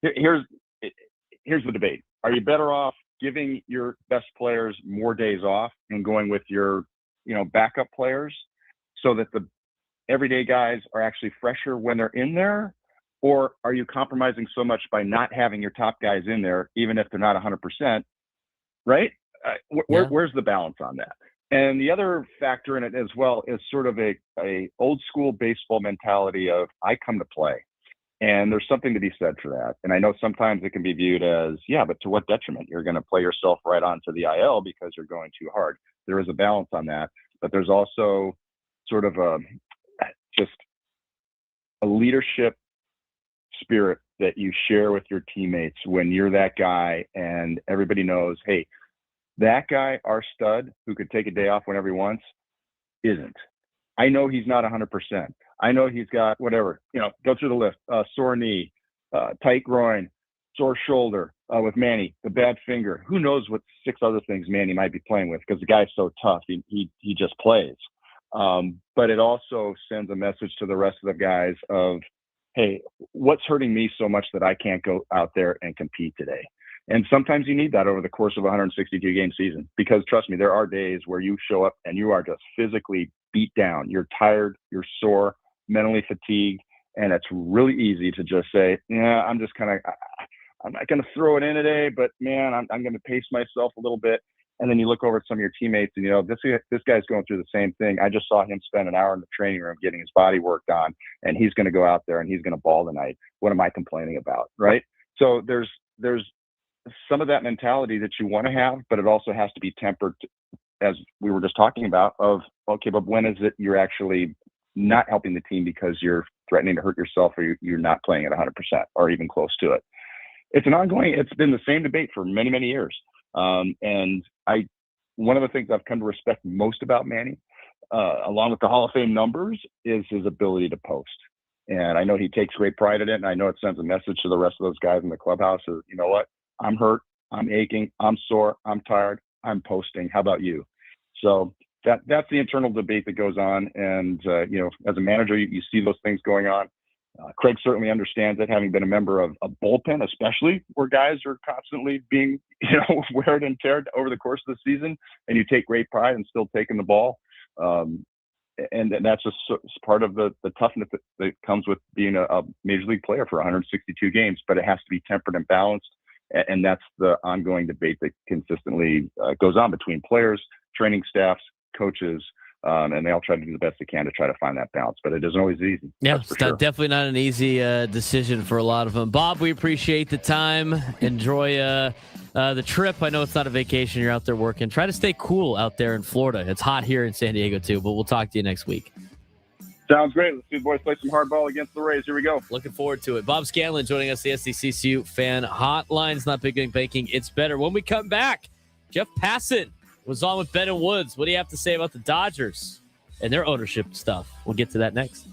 here's the debate. Are you better off giving your best players more days off and going with your backup players so that the everyday guys are actually fresher when they're in there? Or are you compromising so much by not having your top guys in there, even if they're not 100%, right? Where's the balance on that? And the other factor in it as well is sort of a old school baseball mentality of I come to play. And there's something to be said for that. And I know sometimes it can be viewed as, but to what detriment? You're going to play yourself right onto the IL because you're going too hard. There is a balance on that. But there's also sort of just a leadership spirit that you share with your teammates when you're that guy and everybody knows, hey, that guy, our stud, who could take a day off whenever he wants, isn't. I know he's not 100%. I know he's got whatever, go through the list, sore knee, tight groin, sore shoulder with Manny, the bad finger. Who knows what 6 other things Manny might be playing with because the guy's so tough. He just plays. But it also sends a message to the rest of the guys of, hey, what's hurting me so much that I can't go out there and compete today? And sometimes you need that over the course of a 162-game season because, trust me, there are days where you show up and you are just physically beat down. You're tired, you're sore, mentally fatigued, and it's really easy to just say, I'm just I'm not going to throw it in today, but, man, I'm going to pace myself a little bit. And then you look over at some of your teammates and, this guy's going through the same thing. I just saw him spend an hour in the training room getting his body worked on, and he's going to go out there and he's going to ball tonight. What am I complaining about, right? So there's some of that mentality that you want to have, but it also has to be tempered, as we were just talking about, of, okay, but when is it you're actually not helping the team because you're threatening to hurt yourself or you're not playing at 100% or even close to it. It's been the same debate for many, many years. And one of the things I've come to respect most about Manny, along with the Hall of Fame numbers, is his ability to post. And I know he takes great pride in it. And I know it sends a message to the rest of those guys in the clubhouse of, you know what, I'm hurt, I'm aching, I'm sore, I'm tired, I'm posting. How about you? So that's the internal debate that goes on. And, as a manager, you see those things going on. Craig certainly understands it, having been a member of a bullpen, especially where guys are constantly being, wear and tear over the course of the season, and you take great pride in still taking the ball. And that's just part of the toughness that comes with being a major league player for 162 games, but it has to be tempered and balanced. And that's the ongoing debate that consistently goes on between players, training staffs, coaches, and they all try to do the best they can to try to find that balance, but it isn't always easy. Yeah, it's definitely not an easy decision for a lot of them. Bob, we appreciate the time. Enjoy the trip. I know it's not a vacation. You're out there working. Try to stay cool out there in Florida. It's hot here in San Diego too, but we'll talk to you next week. Sounds great. Let's see the boys play some hardball against the Rays. Here we go. Looking forward to it. Bob Scanlan joining us, the SDCCU fan hotline. It's not big game banking. It's better. When we come back, Jeff Passan was on with Ben and Woods. What do you have to say about the Dodgers and their ownership stuff? We'll get to that next.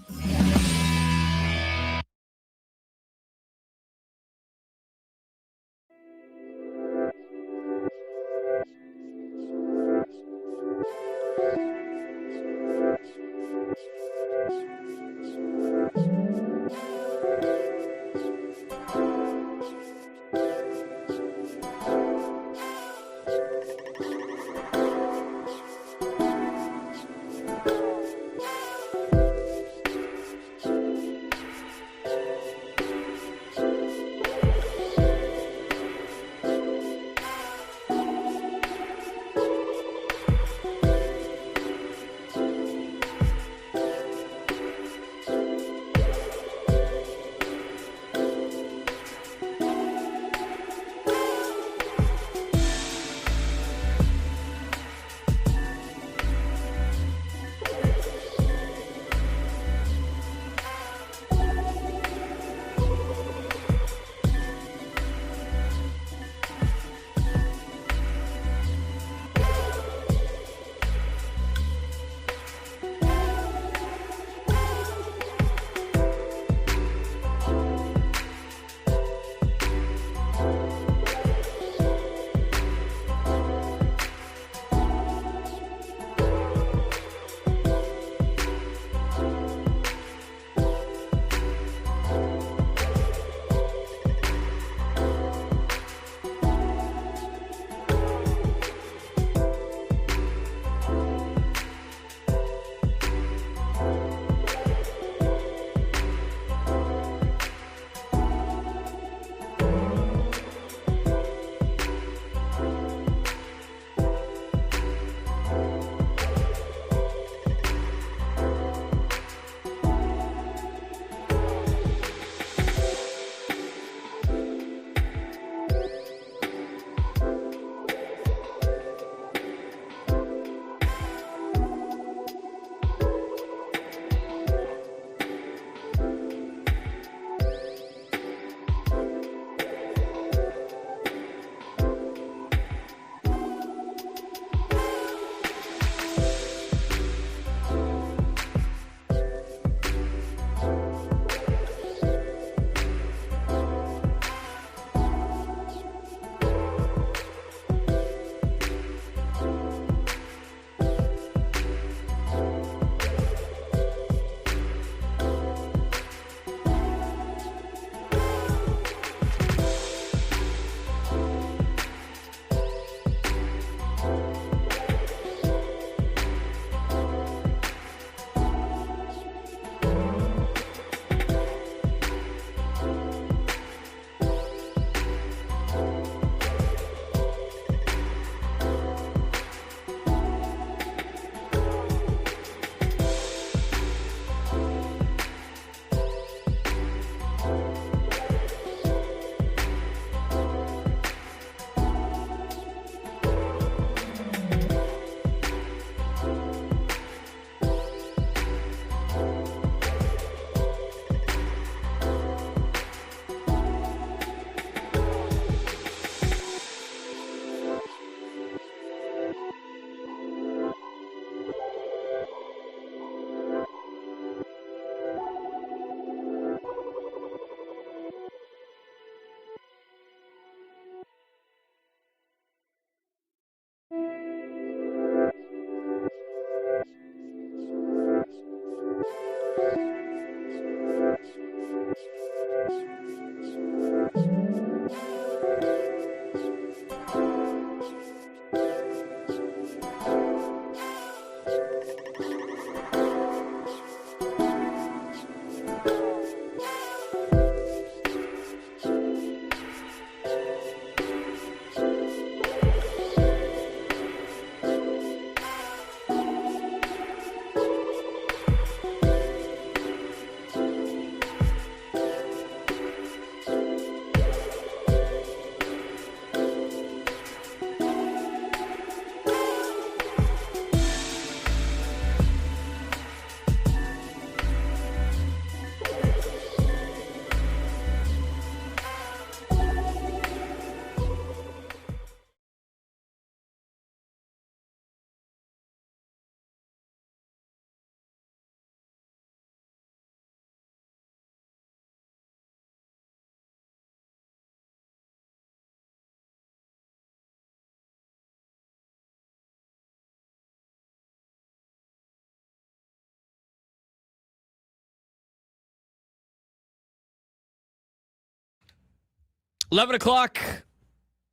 $11 o'clock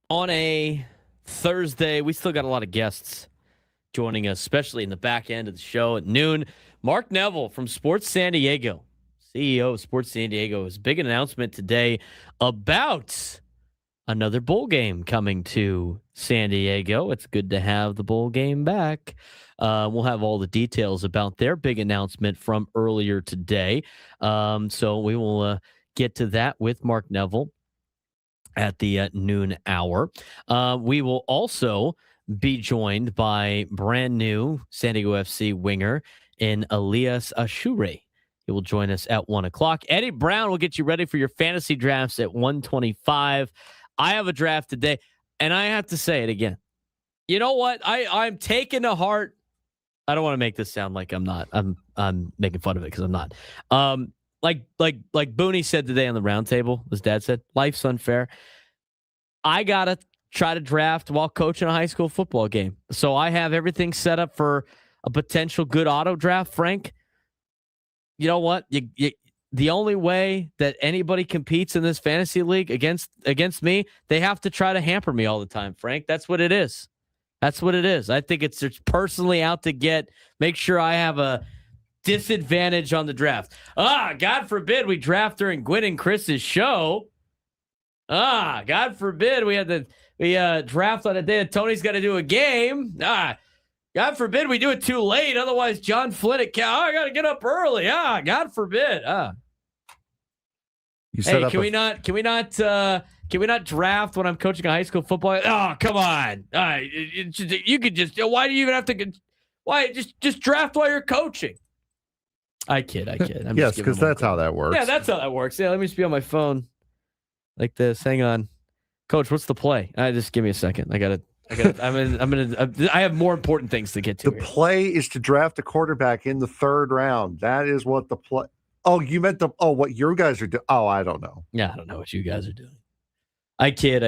on a Thursday. We still got a lot of guests joining us, especially in the back end of the show at noon. Mark Neville from Sports San Diego, CEO of Sports San Diego, his big announcement today about another bowl game coming to San Diego. It's good to have the bowl game back. We'll have all the details about their big announcement from earlier today. So we will get to that with Mark Neville at the noon hour. We will also be joined by brand new San Diego FC winger in Elias Achouri. He will join us at 1 o'clock. Eddie Brown will get you ready for your fantasy drafts at 1:25. I have a draft today, and I have to say it again. You know what? I'm taking to heart. I don't want to make this sound like I'm not. I'm making fun of it because I'm not. Like Booney said today on the roundtable, his dad said, life's unfair. I gotta try to draft while coaching a high school football game. So I have everything set up for a potential good auto draft, Frank. You know what? The only way that anybody competes in this fantasy league against me, they have to try to hamper me all the time, Frank. That's what it is. That's what it is. I think it's personally out to make sure I have a disadvantage on the draft. God forbid we draft during Gwyn and Chris's show. God forbid we draft on a day that Tony's got to do a game. God forbid we do it too late. Otherwise, John Flynn at Cal. I got to get up early. God forbid. Can we not draft when I'm coaching a high school football? Oh, come on. You could just. Why do you even have to? Why just draft while you're coaching? I kid. Yes, because that's how that works. Yeah, that's how that works. Yeah, let me just be on my phone like this. Hang on, Coach. What's the play? Just give me a second. I have more important things to get to. The play is to draft a quarterback in the third round. That is what the play. Oh, you meant what your guys are doing? Oh, I don't know. Yeah, I don't know what you guys are doing. I kid.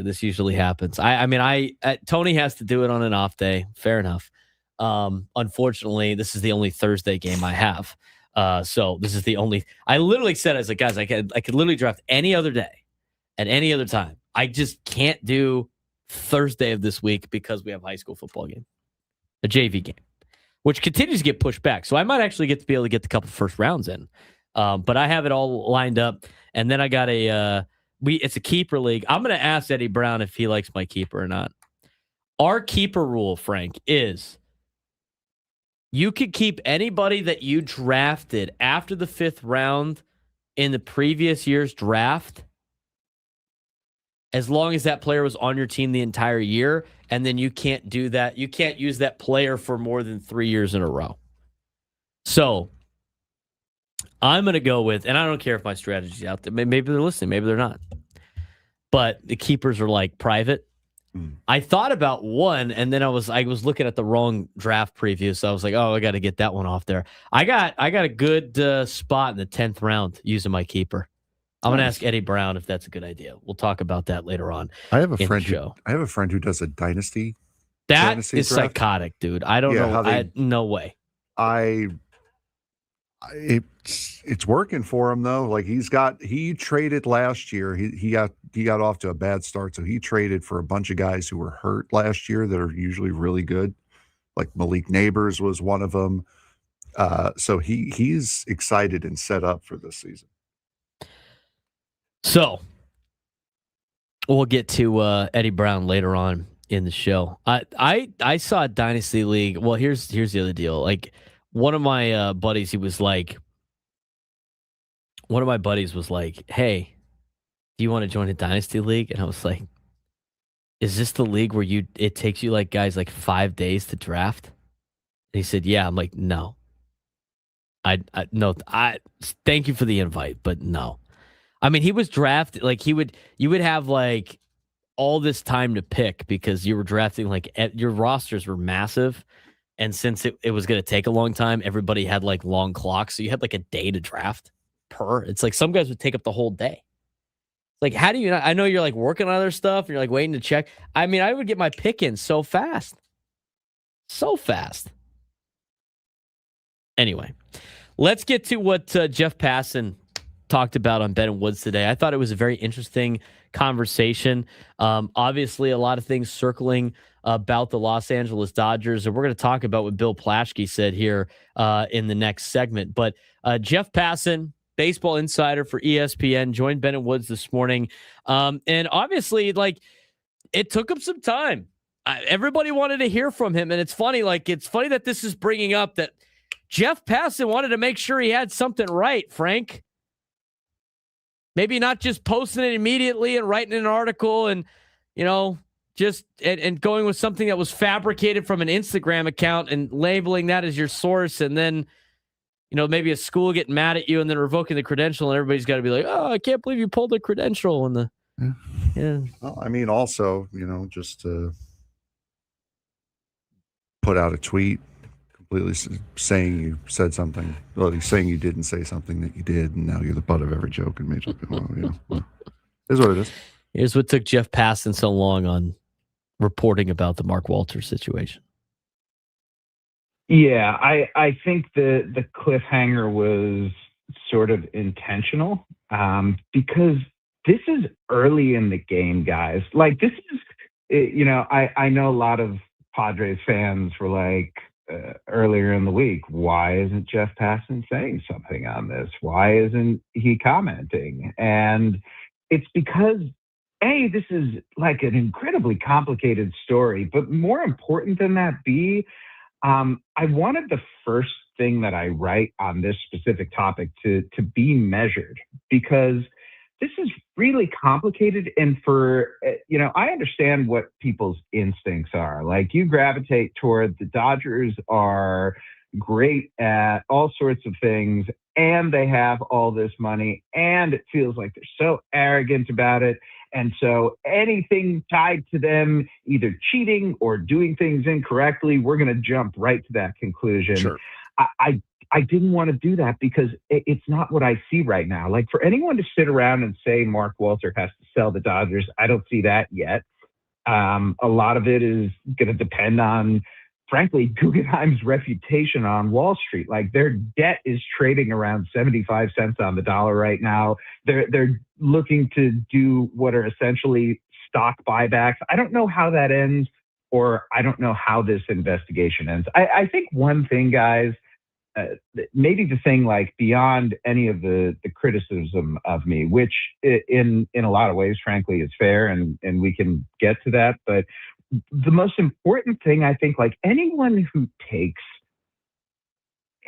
This usually happens. Tony has to do it on an off day. Fair enough. Unfortunately, this is the only Thursday game I have. So this is the only. I literally said, I was like, guys, I could literally draft any other day, at any other time. I just can't do Thursday of this week because we have a high school football game, a JV game, which continues to get pushed back. So I might actually get to be able to get the couple first rounds in. But I have it all lined up, and then I got it's a keeper league. I'm going to ask Eddie Brown if he likes my keeper or not. Our keeper rule, Frank, is you could keep anybody that you drafted after the 5th round in the previous year's draft, as long as that player was on your team the entire year, and then you can't do that. You can't use that player for more than 3 years in a row. So I'm going to go with, and I don't care if my strategy's out there. Maybe they're listening, maybe they're not. But the keepers are like private. I thought about one, and then I was looking at the wrong draft preview, so I was like, oh, I got to get that one off there. I got a good spot in the 10th round using my keeper. I'm gonna ask Eddie Brown if that's a good idea. We'll talk about that later on. I have a friend who does a dynasty. That is draft. Psychotic, dude. I don't know. No way. It's working for him though. Like he traded last year. He got off to a bad start, so he traded for a bunch of guys who were hurt last year that are usually really good. like Malik Neighbors was one of them. So he's excited and set up for this season. So we'll get to Eddie Brown later on in the show. I saw a Dynasty League. Well, here's the other deal. Like one of my buddies, one of my buddies was like, "Hey, do you want to join a Dynasty League?" And I was like, "Is this the league where it takes you like guys like 5 days to draft?" And he said, "Yeah." I'm like, "No. Thank you for the invite, but no." I mean, he was drafted like you would have like all this time to pick because you were drafting like your rosters were massive. And since it was going to take a long time, everybody had like long clocks. So you had like a day to draft per. It's like some guys would take up the whole day. Like, how do you not? I know you're like working on other stuff and you're like waiting to check. I mean, I would get my pick in so fast. So fast. Anyway, let's get to what Jeff Passan talked about on Ben and Woods today. I thought it was a very interesting conversation. Obviously, a lot of things circling about the Los Angeles Dodgers, and we're going to talk about what Bill Plaschke said here in the next segment. But Jeff Passan, baseball insider for ESPN, joined Ben and Woods this morning. And obviously, like, it took him some time. Everybody wanted to hear from him, and it's funny that this is bringing up that Jeff Passan wanted to make sure he had something right, Frank. Maybe not just posting it immediately and writing an article and, just and going with something that was fabricated from an Instagram account and labeling that as your source. And then, maybe a school getting mad at you and then revoking the credential and everybody's got to be like, "Oh, I can't believe you pulled the credential." And yeah. Well, I mean, also, just to put out a tweet completely saying you said something. Well, he's saying you didn't say something that you did, and now you're the butt of every joke and major league. Well, is what it is. Here's what took Jeff Passan so long on reporting about the Mark Walters situation. Yeah, I think the cliffhanger was sort of intentional because this is early in the game, guys. Like, this is, I know a lot of Padres fans were like, earlier in the week, why isn't Jeff Passan saying something on this? Why isn't he commenting? And it's because, A, this is like an incredibly complicated story, but more important than that, B, I wanted the first thing that I write on this specific topic to be measured, because this is really complicated. And for, I understand what people's instincts are. Like, you gravitate toward the Dodgers are great at all sorts of things, and they have all this money, and it feels like they're so arrogant about it. And so anything tied to them either cheating or doing things incorrectly, we're going to jump right to that conclusion. Sure. I didn't want to do that because it's not what I see right now. Like, for anyone to sit around and say Mark Walter has to sell the Dodgers, I don't see that yet. A lot of it is going to depend on, frankly, Guggenheim's reputation on Wall Street. Like, their debt is trading around 75 cents on the dollar right now. They're looking to do what are essentially stock buybacks. I don't know how that ends, or I don't know how this investigation ends. I think one thing, guys, maybe the thing, like, beyond any of the criticism of me, which in a lot of ways, frankly, is fair, and we can get to that. But the most important thing, I think, like, anyone who takes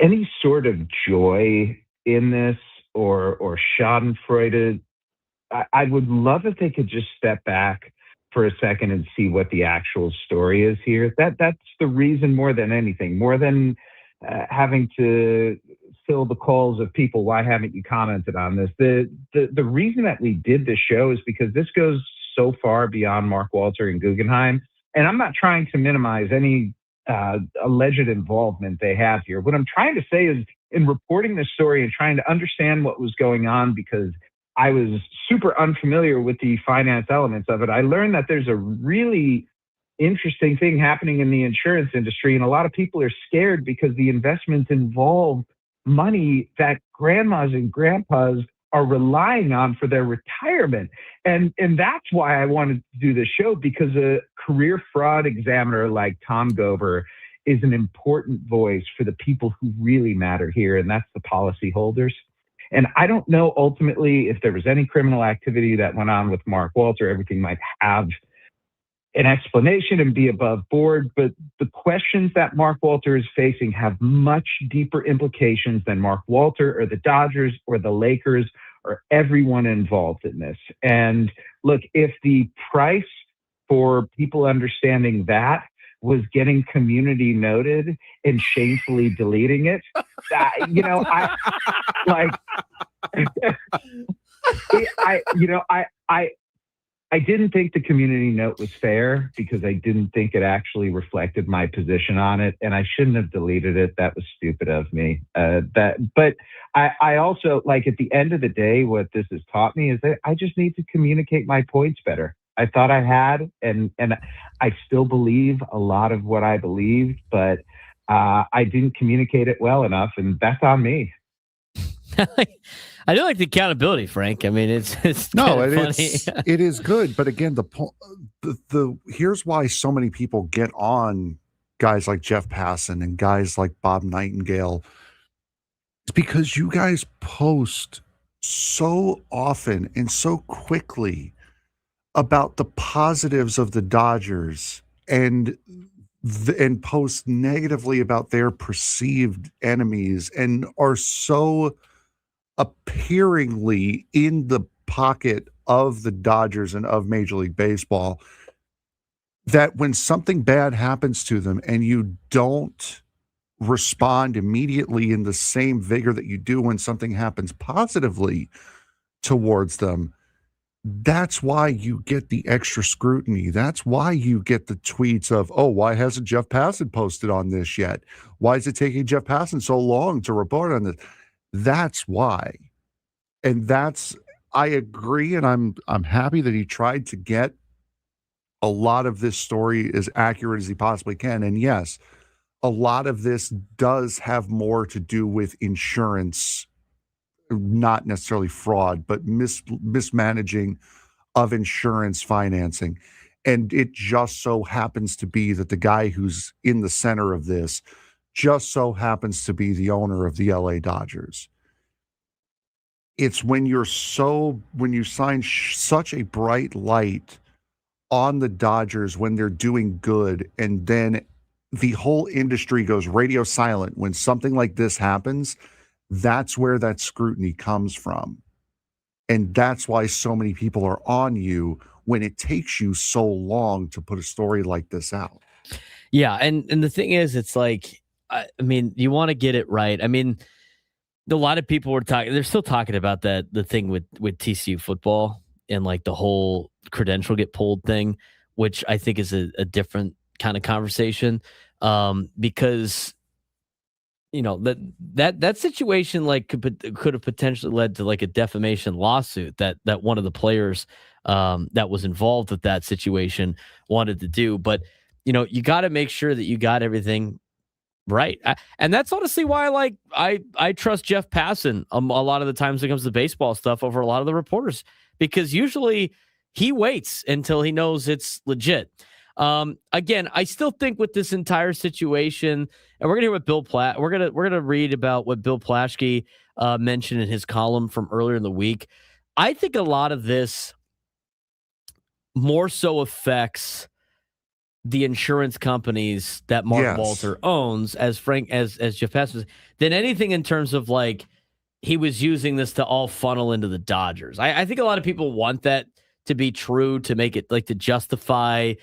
any sort of joy in this or schadenfreude, I would love if they could just step back for a second and see what the actual story is here. That's the reason, more than anything, more than having to fill the calls of people, why haven't you commented on this? The reason that we did this show is because this goes so far beyond Mark Walter and Guggenheim. And I'm not trying to minimize any alleged involvement they have here. What I'm trying to say is, in reporting this story and trying to understand what was going on, because I was super unfamiliar with the finance elements of it, I learned that there's a really interesting thing happening in the insurance industry. And a lot of people are scared because the investments involve money that grandmas and grandpas are relying on for their retirement. And that's why I wanted to do this show, because a career fraud examiner like Tom Gover is an important voice for the people who really matter here, and that's the policyholders. And I don't know ultimately if there was any criminal activity that went on with Mark Walter. Everything might have an explanation and be above board, but the questions that Mark Walter is facing have much deeper implications than Mark Walter or the Dodgers or the Lakers or everyone involved in this. And look, if the price for people understanding that was getting community noted and shamefully deleting it, I didn't think the community note was fair because I didn't think it actually reflected my position on it, and I shouldn't have deleted it. That was stupid of me. But I also, like, at the end of the day, what this has taught me is that I just need to communicate my points better. I thought I had, and I still believe a lot of what I believed, but I didn't communicate it well enough, and that's on me. I do like the accountability, Frank. I mean, it's funny. It is good, but again, the here's why so many people get on guys like Jeff Passan and guys like Bob Nightingale. It's because you guys post so often and so quickly about the positives of the Dodgers and post negatively about their perceived enemies and are so appearingly in the pocket of the Dodgers and of Major League Baseball that when something bad happens to them and you don't respond immediately in the same vigor that you do when something happens positively towards them, that's why you get the extra scrutiny. That's why you get the tweets of, oh, why hasn't Jeff Passan posted on this yet? Why is it taking Jeff Passan so long to report on this? That's why. And I agree, and I'm happy that he tried to get a lot of this story as accurate as he possibly can. And yes, a lot of this does have more to do with insurance, not necessarily fraud, but mismanaging of insurance financing. And it just so happens to be that the guy who's in the center of this just so happens to be the owner of the LA Dodgers. It's when you shine such a bright light on the Dodgers when they're doing good, and then the whole industry goes radio silent when something like this happens. That's where that scrutiny comes from. And that's why so many people are on you when it takes you so long to put a story like this out. Yeah. And the thing is, it's like, I mean, you want to get it right. I mean, a lot of people they're still talking about the thing with TCU football and like the whole credential get pulled thing, which I think is a different kind of conversation. Because that situation like could have potentially led to like a defamation lawsuit that one of the players that was involved with that situation wanted to do. But you got to make sure that you got everything right. And that's honestly why I trust Jeff Passan a lot of the times when it comes to baseball stuff over a lot of the reporters, because usually he waits until he knows it's legit. Again, I still think with this entire situation, and we're gonna hear what we're gonna read about what Bill Plaschke mentioned in his column from earlier in the week. I think a lot of this more so affects the insurance companies that Mark Walter owns, as Jeff Passan, than anything in terms of like he was using this to all funnel into the Dodgers. I think a lot of people want that to be true to make it like to justify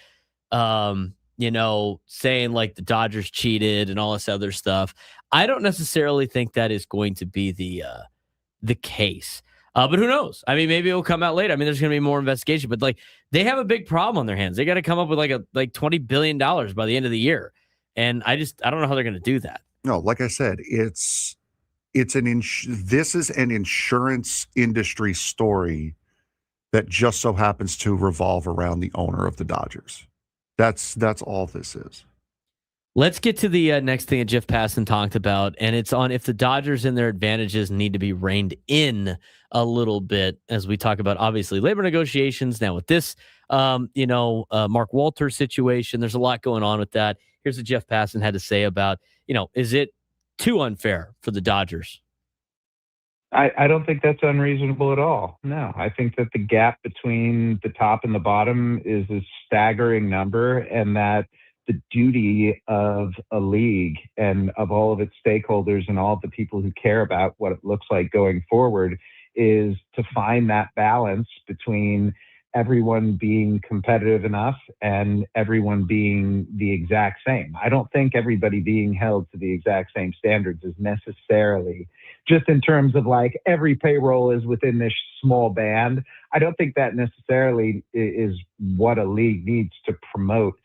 saying like the Dodgers cheated and all this other stuff. I don't necessarily think that is going to be the case. But who knows? I mean, maybe it'll come out later. I mean, there's going to be more investigation, but like they have a big problem on their hands. They got to come up with like $20 billion by the end of the year. And I don't know how they're going to do that. No, like I said, this is an insurance industry story that just so happens to revolve around the owner of the Dodgers. That's all this is. Let's get to the next thing that Jeff Passan talked about, and it's on if the Dodgers and their advantages need to be reined in a little bit, as we talk about, obviously, labor negotiations. Now with this, Mark Walter situation, there's a lot going on with that. Here's what Jeff Passan had to say about, is it too unfair for the Dodgers? I don't think that's unreasonable at all. No, I think that the gap between the top and the bottom is a staggering number, and that the duty of a league and of all of its stakeholders and all of the people who care about what it looks like going forward is to find that balance between everyone being competitive enough and everyone being the exact same. I don't think everybody being held to the exact same standards is necessarily, just in terms of like every payroll is within this small band. I don't think that necessarily is what a league needs to promote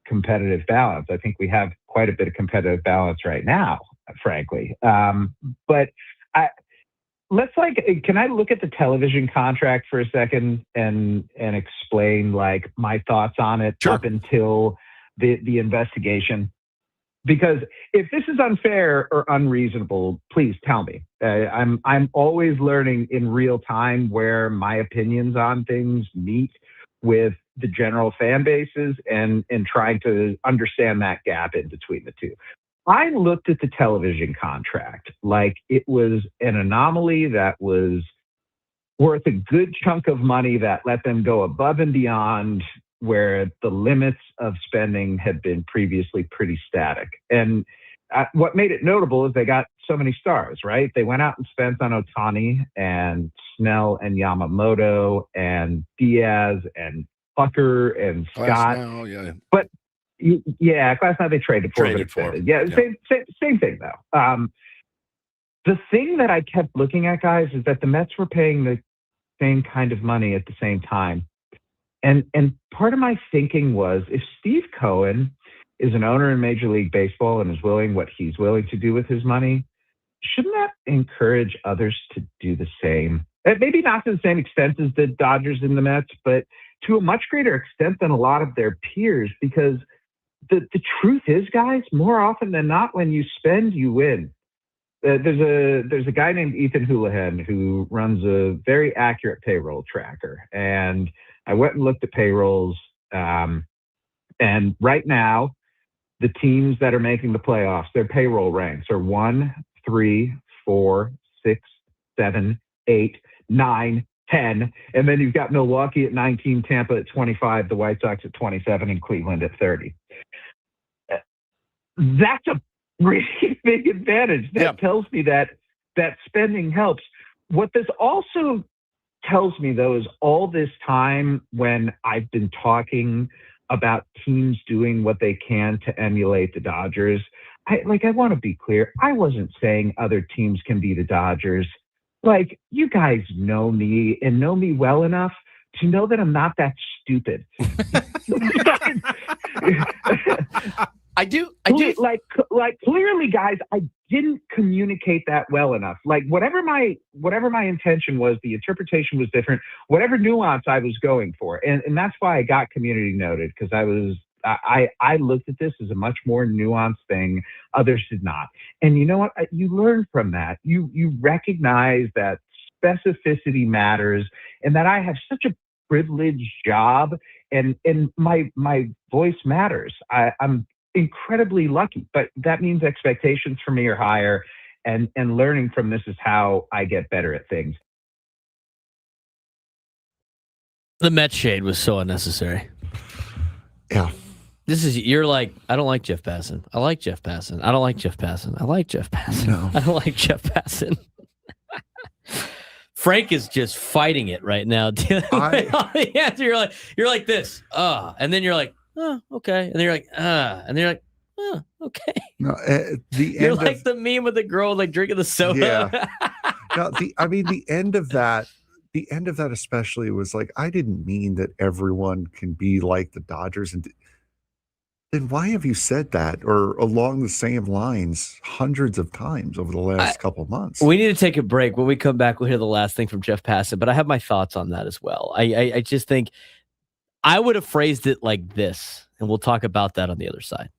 competitive balance. I think we have quite a bit of competitive balance right now, frankly. But can I look at the television contract for a second and explain like my thoughts on it up until the investigation? Because if this is unfair or unreasonable, please tell me. I'm always learning in real time where my opinions on things meet with the general fan bases and trying to understand that gap in between the two. I looked at the television contract like it was an anomaly that was worth a good chunk of money that let them go above and beyond where the limits of spending had been previously pretty static. And what made it notable is they got so many stars, right? They went out and spent on Ohtani and Snell and Yamamoto and Diaz and Tucker and Scott. Now, yeah. But yeah, last night they traded for. Yeah, same thing though. The thing that I kept looking at, guys, is that the Mets were paying the same kind of money at the same time. And part of my thinking was, if Steve Cohen is an owner in Major League Baseball and is willing what he's willing to do with his money, shouldn't that encourage others to do the same? Maybe not to the same extent as the Dodgers and the Mets, but to a much greater extent than a lot of their peers, because the truth is, guys, more often than not, when you spend, you win. There's a guy named Ethan Houlihan who runs a very accurate payroll tracker, and I went and looked at payrolls, and right now, the teams that are making the playoffs, their payroll ranks are 1, 3, 4, 6, 7, 8, 9, 10, and then you've got Milwaukee at 19, Tampa at 25, the White Sox at 27, and Cleveland at 30. That's a really big advantage. That tells me that spending helps. What this also tells me, though, is all this time when I've been talking about teams doing what they can to emulate the Dodgers, I want to be clear. I wasn't saying other teams can be the Dodgers. Like, you guys know me and know me well enough to know that I'm not that stupid. I do. Like clearly, guys, I didn't communicate that well enough. Like, whatever my intention was, the interpretation was different. Whatever nuance I was going for, and that's why I got community noted, because I looked at this as a much more nuanced thing. Others did not. And you know what? You learn from that. You recognize that specificity matters, and that I have such a privileged job, and my voice matters. I'm incredibly lucky, but that means expectations for me are higher, and learning from this is how I get better at things. The Met shade was so unnecessary. Yeah. You're like, I don't like Jeff Passan. I like Jeff Passan. I don't like Jeff Passan. I like Jeff Passan. No. I don't like Jeff Passan. Frank is just fighting it right now. You're like this, and then you're like, oh, okay, and then you're like, and then you're like, oh, okay. No, you're like the meme with the girl like drinking the soda. Yeah. No, the end of that. The end of that especially was like, I didn't mean that everyone can be like the Dodgers. And then why have you said that or along the same lines hundreds of times over the last couple of months? We need to take a break. When we come back, we'll hear the last thing from Jeff Passan, but I have my thoughts on that as well. I just think I would have phrased it like this, and we'll talk about that on the other side.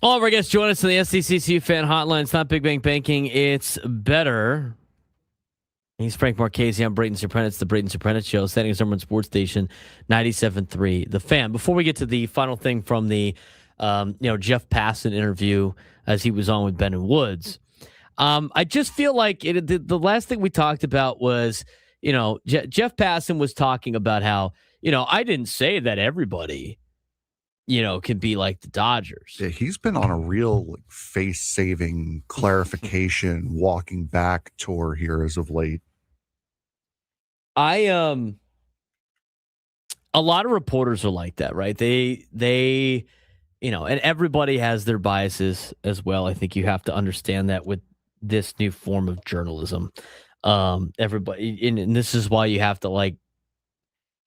All of our guests join us on the SDCCU fan hotline. It's not Big Bang Banking, it's better. He's Frank Marchese. I'm Braden Surprenant. It's the Braden Surprenant Show, standing as number one sports station, 97.3 The Fan. Before we get to the final thing from the Jeff Passan interview as he was on with Ben and Woods, I just feel like the last thing we talked about was, Jeff Passan was talking about how, I didn't say that everybody, can be like the Dodgers. Yeah, he's been on a real face-saving clarification, walking back tour here as of late. A lot of reporters are like that, right? They, and everybody has their biases as well. I think you have to understand that with this new form of journalism. Everybody, and this is why you have to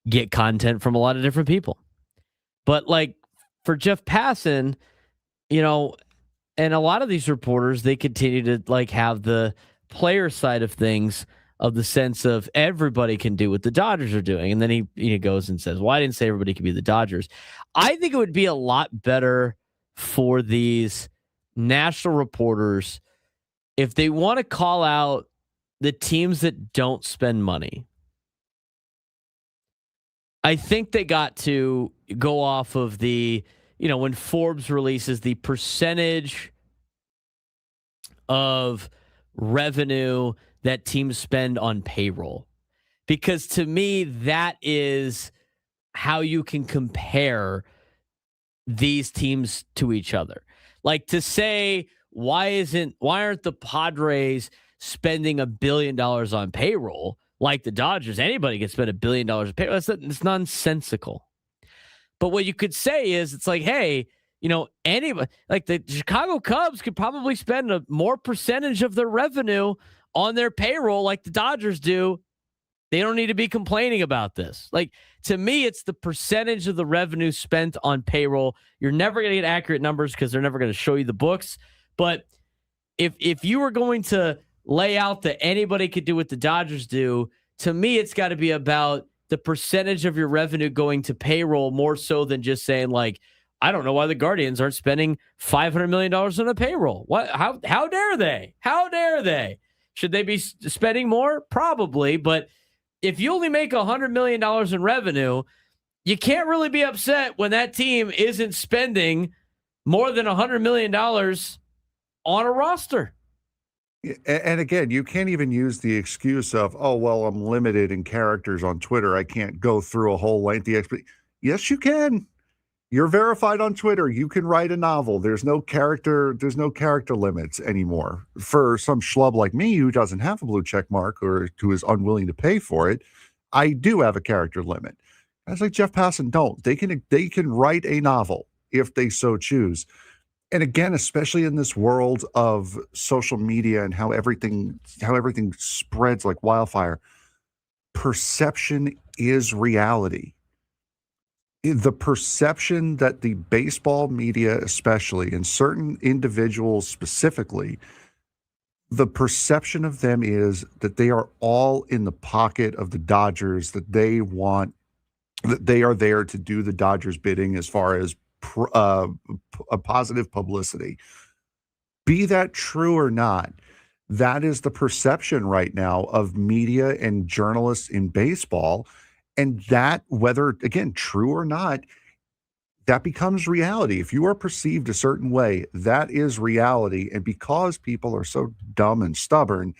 get content from a lot of different people. But for Jeff Passan, and a lot of these reporters, they continue to have the player side of things, of the sense of everybody can do what the Dodgers are doing. And then he goes and says, well, I didn't say everybody could be the Dodgers. I think it would be a lot better for these national reporters if they want to call out the teams that don't spend money. I think they got to go off of the, when Forbes releases the percentage of revenue that teams spend on payroll. Because to me, that is how you can compare these teams to each other. To say, why aren't the Padres spending $1 billion on payroll like the Dodgers? Anybody can spend $1 billion on payroll. It's nonsensical. But what you could say is, it's hey, anybody, the Chicago Cubs could probably spend a more percentage of their revenue on their payroll like the Dodgers do. They don't need to be complaining about this. To me, it's the percentage of the revenue spent on payroll. You're never going to get accurate numbers because they're never going to show you the books. But if you were going to lay out that anybody could do what the Dodgers do, to me, it's got to be about the percentage of your revenue going to payroll, more so than just saying I don't know why the Guardians aren't spending $500 million on a payroll. What? How dare they? How dare they? Should they be spending more? Probably. But if you only make $100 million in revenue, you can't really be upset when that team isn't spending more than $100 million on a roster. And again, you can't even use the excuse of, oh, well, I'm limited in characters on Twitter. I can't go through a whole lengthy explanation. Yes, you can. You're verified on Twitter. You can write a novel. There's no character limits anymore. For some schlub like me who doesn't have a blue check mark or who is unwilling to pay for it, I do have a character limit. Guys like Jeff Passan don't. They can write a novel if they so choose. And again, especially in this world of social media and how everything spreads like wildfire, perception is reality. The perception that the baseball media, especially, and certain individuals specifically, the perception of them is that they are all in the pocket of the Dodgers, that they are there to do the Dodgers bidding as far as a positive publicity. Be that true or not, that is the perception right now of media and journalists in baseball. And that, whether, again, true or not, that becomes reality. If you are perceived a certain way, that is reality. And because people are so dumb and stubborn,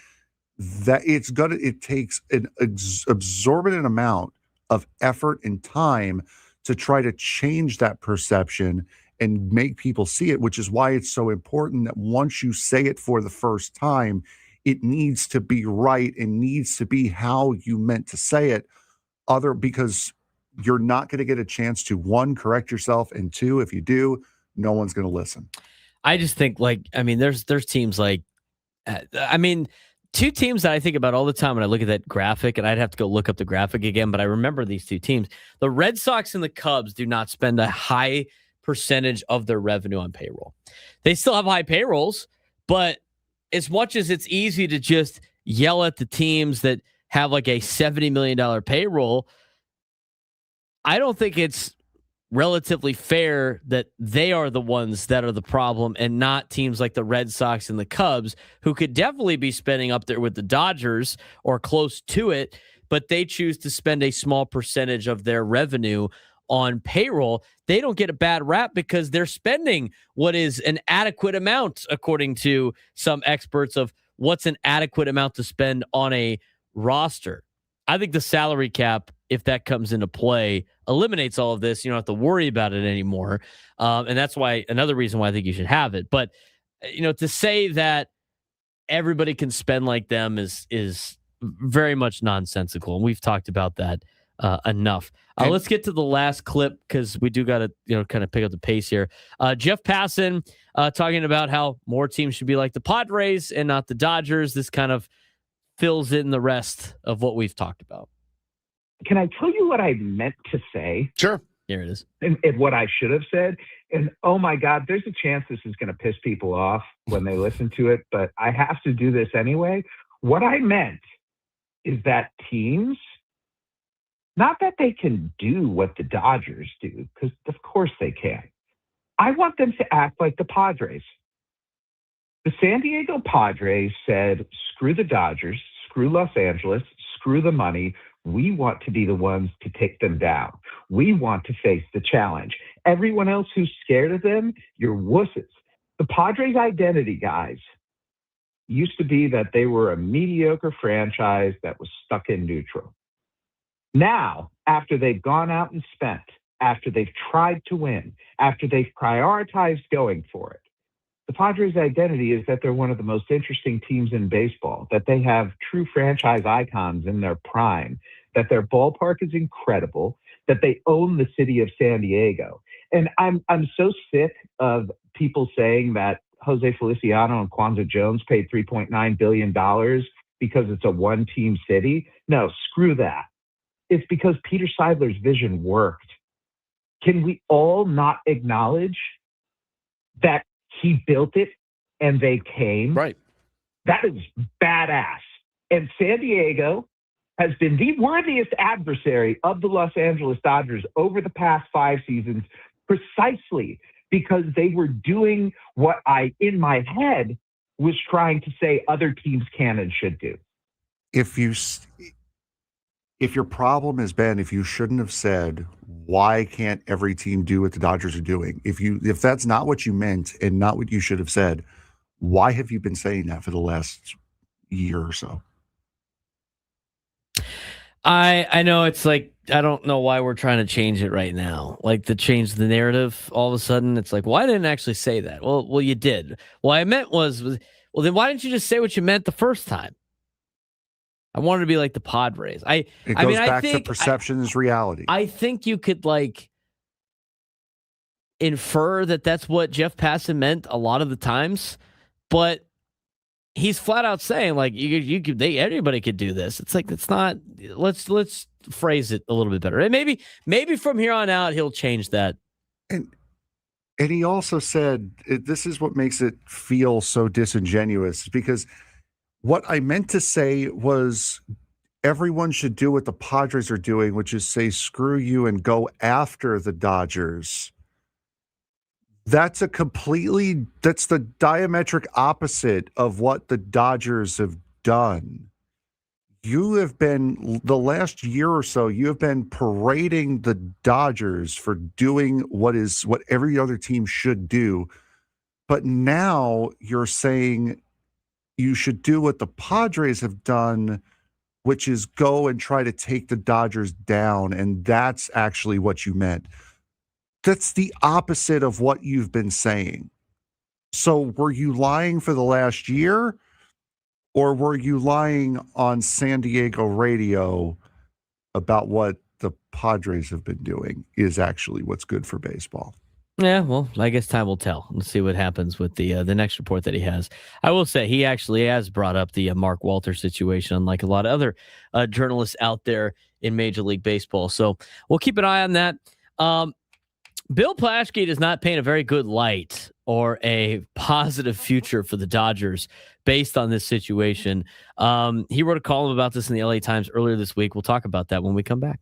that it takes an exorbitant amount of effort and time to try to change that perception and make people see it, which is why it's so important that once you say it for the first time, it needs to be right and needs to be how you meant to say it. Because you're not going to get a chance to, one, correct yourself, and two, if you do, no one's going to listen. I just think there's teams two teams that I think about all the time when I look at that graphic, and I'd have to go look up the graphic again, but I remember these two teams. The Red Sox and the Cubs do not spend a high percentage of their revenue on payroll. They still have high payrolls, but as much as it's easy to just yell at the teams that have a $70 million payroll, I don't think it's relatively fair that they are the ones that are the problem and not teams like the Red Sox and the Cubs, who could definitely be spending up there with the Dodgers or close to it, but they choose to spend a small percentage of their revenue on payroll. They don't get a bad rap because they're spending what is an adequate amount, according to some experts, of what's an adequate amount to spend on a roster. I think the salary cap, if that comes into play, eliminates all of this. You don't have to worry about it anymore. And that's why another reason why I think you should have it. But, to say that everybody can spend like them is very much nonsensical. And we've talked about that enough. Let's get to the last clip because we do got to, kind of pick up the pace here. Jeff Passan talking about how more teams should be like the Padres and not the Dodgers. This kind of fills in the rest of what we've talked about. Can I tell you what I meant to say? Sure. Here it is. And what I should have said. And oh my God, there's a chance this is going to piss people off when they listen to it, but I have to do this anyway. What I meant is that teams, not that they can do what the Dodgers do, because of course they can. I want them to act like the Padres. The San Diego Padres said, screw the Dodgers, screw Los Angeles, screw the money. We want to be the ones to take them down. We want to face the challenge. Everyone else who's scared of them, you're wusses. The Padres' identity, guys, used to be that they were a mediocre franchise that was stuck in neutral. Now, after they've gone out and spent, after they've tried to win, after they've prioritized going for it, the Padres' identity is that they're one of the most interesting teams in baseball, that they have true franchise icons in their prime, that their ballpark is incredible, that they own the city of San Diego. And I'm so sick of people saying that Jose Feliciano and Kwanzaa Jones paid $3.9 billion because it's a one-team city. No, screw that. It's because Peter Seidler's vision worked. Can we all not acknowledge that he built it and they came? Right. That is badass. And San Diego has been the worthiest adversary of the Los Angeles Dodgers over the past 5 seasons, precisely because they were doing what I, in my head, was trying to say other teams can and should do. If your problem has been, if you shouldn't have said, why can't every team do what the Dodgers are doing? If that's not what you meant and not what you should have said, why have you been saying that for the last year or so? I know it's like, I don't know why we're trying to change it right now. Like to change the narrative all of a sudden. It's like, well, I didn't actually say that. Well, you did. What I meant was, well, then why didn't you just say what you meant the first time? I wanted to be like the Padres. It goes back to perception is reality. I think you could infer that that's what Jeff Passan meant a lot of the times, but he's flat out saying anybody could do this. It's like, it's not. Let's phrase it a little bit better. And maybe from here on out he'll change that. And he also said this is what makes it feel so disingenuous, because what I meant to say was everyone should do what the Padres are doing, which is say, screw you and go after the Dodgers. That's the diametric opposite of what the Dodgers have done. You have been, the last year or so, you have been parading the Dodgers for doing what every other team should do. But now you're saying you should do what the Padres have done, which is go and try to take the Dodgers down. And that's actually what you meant. That's the opposite of what you've been saying. So were you lying for the last year, or were you lying on San Diego radio about what the Padres have been doing is actually what's good for baseball? Yeah, well, I guess time will tell. Let's see what happens with the next report that he has. I will say he actually has brought up the Mark Walter situation, unlike a lot of other journalists out there in Major League Baseball. So we'll keep an eye on that. Bill Plaschke does not paint a very good light or a positive future for the Dodgers based on this situation. He wrote a column about this in the LA Times earlier this week. We'll talk about that when we come back.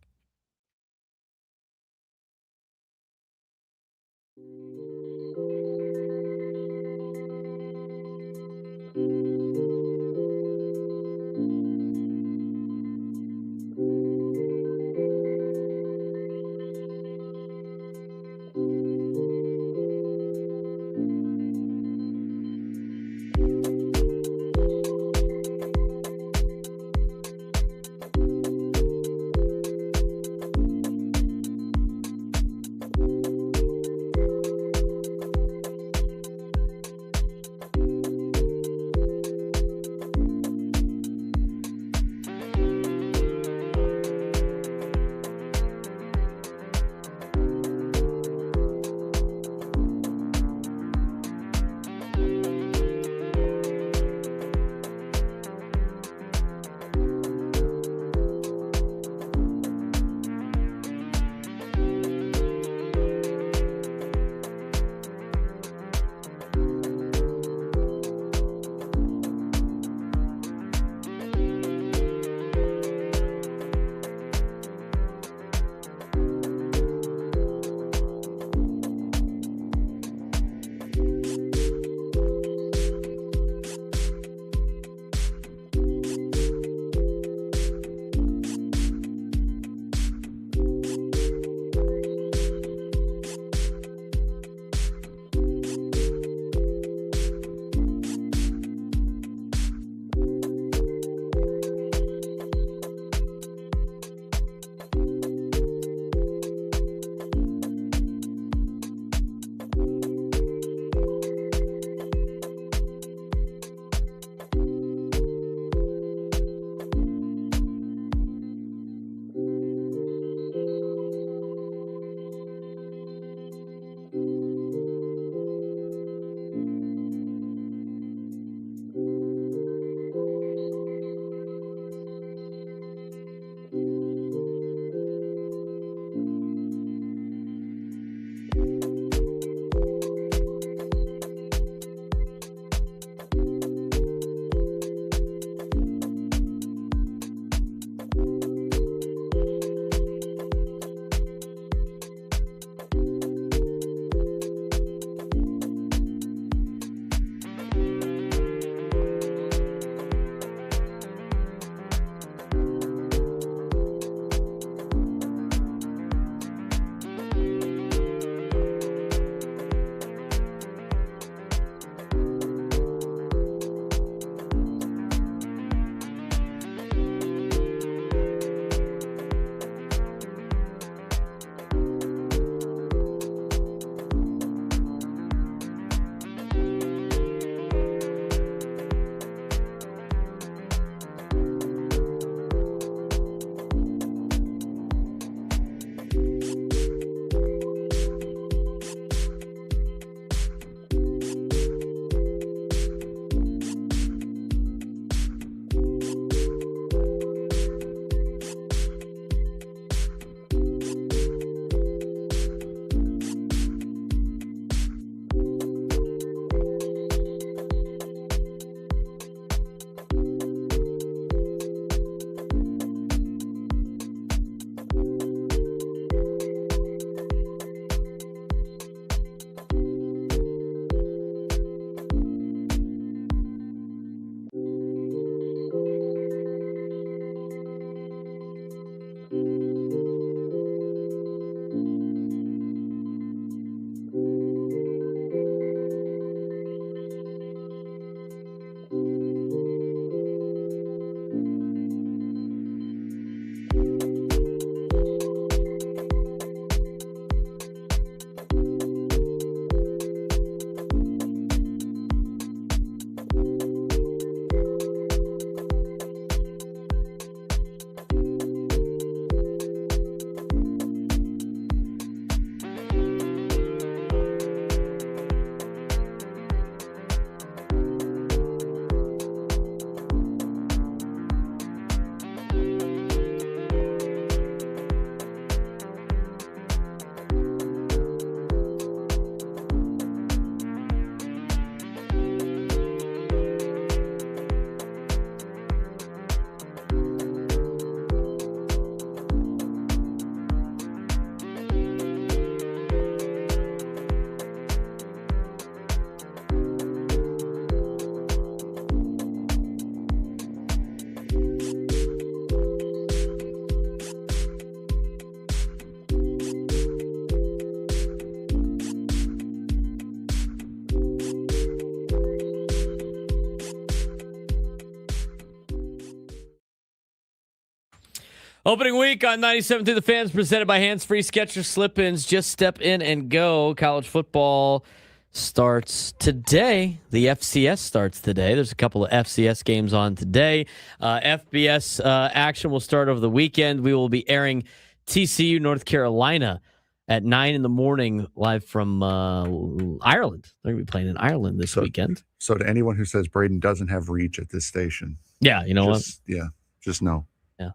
Opening week on 97 through the Fans, presented by Hands Free Skechers Slip-ins. Just step in and go. College football starts today. The FCS starts today. There's a couple of FCS games on today. FBS action will start over the weekend. We will be airing TCU, North Carolina at 9 in the morning, live from Ireland. They're going to be playing in Ireland this weekend. So to anyone who says Braden doesn't have reach at this station. Yeah, you know what? Yeah, just know. Yeah.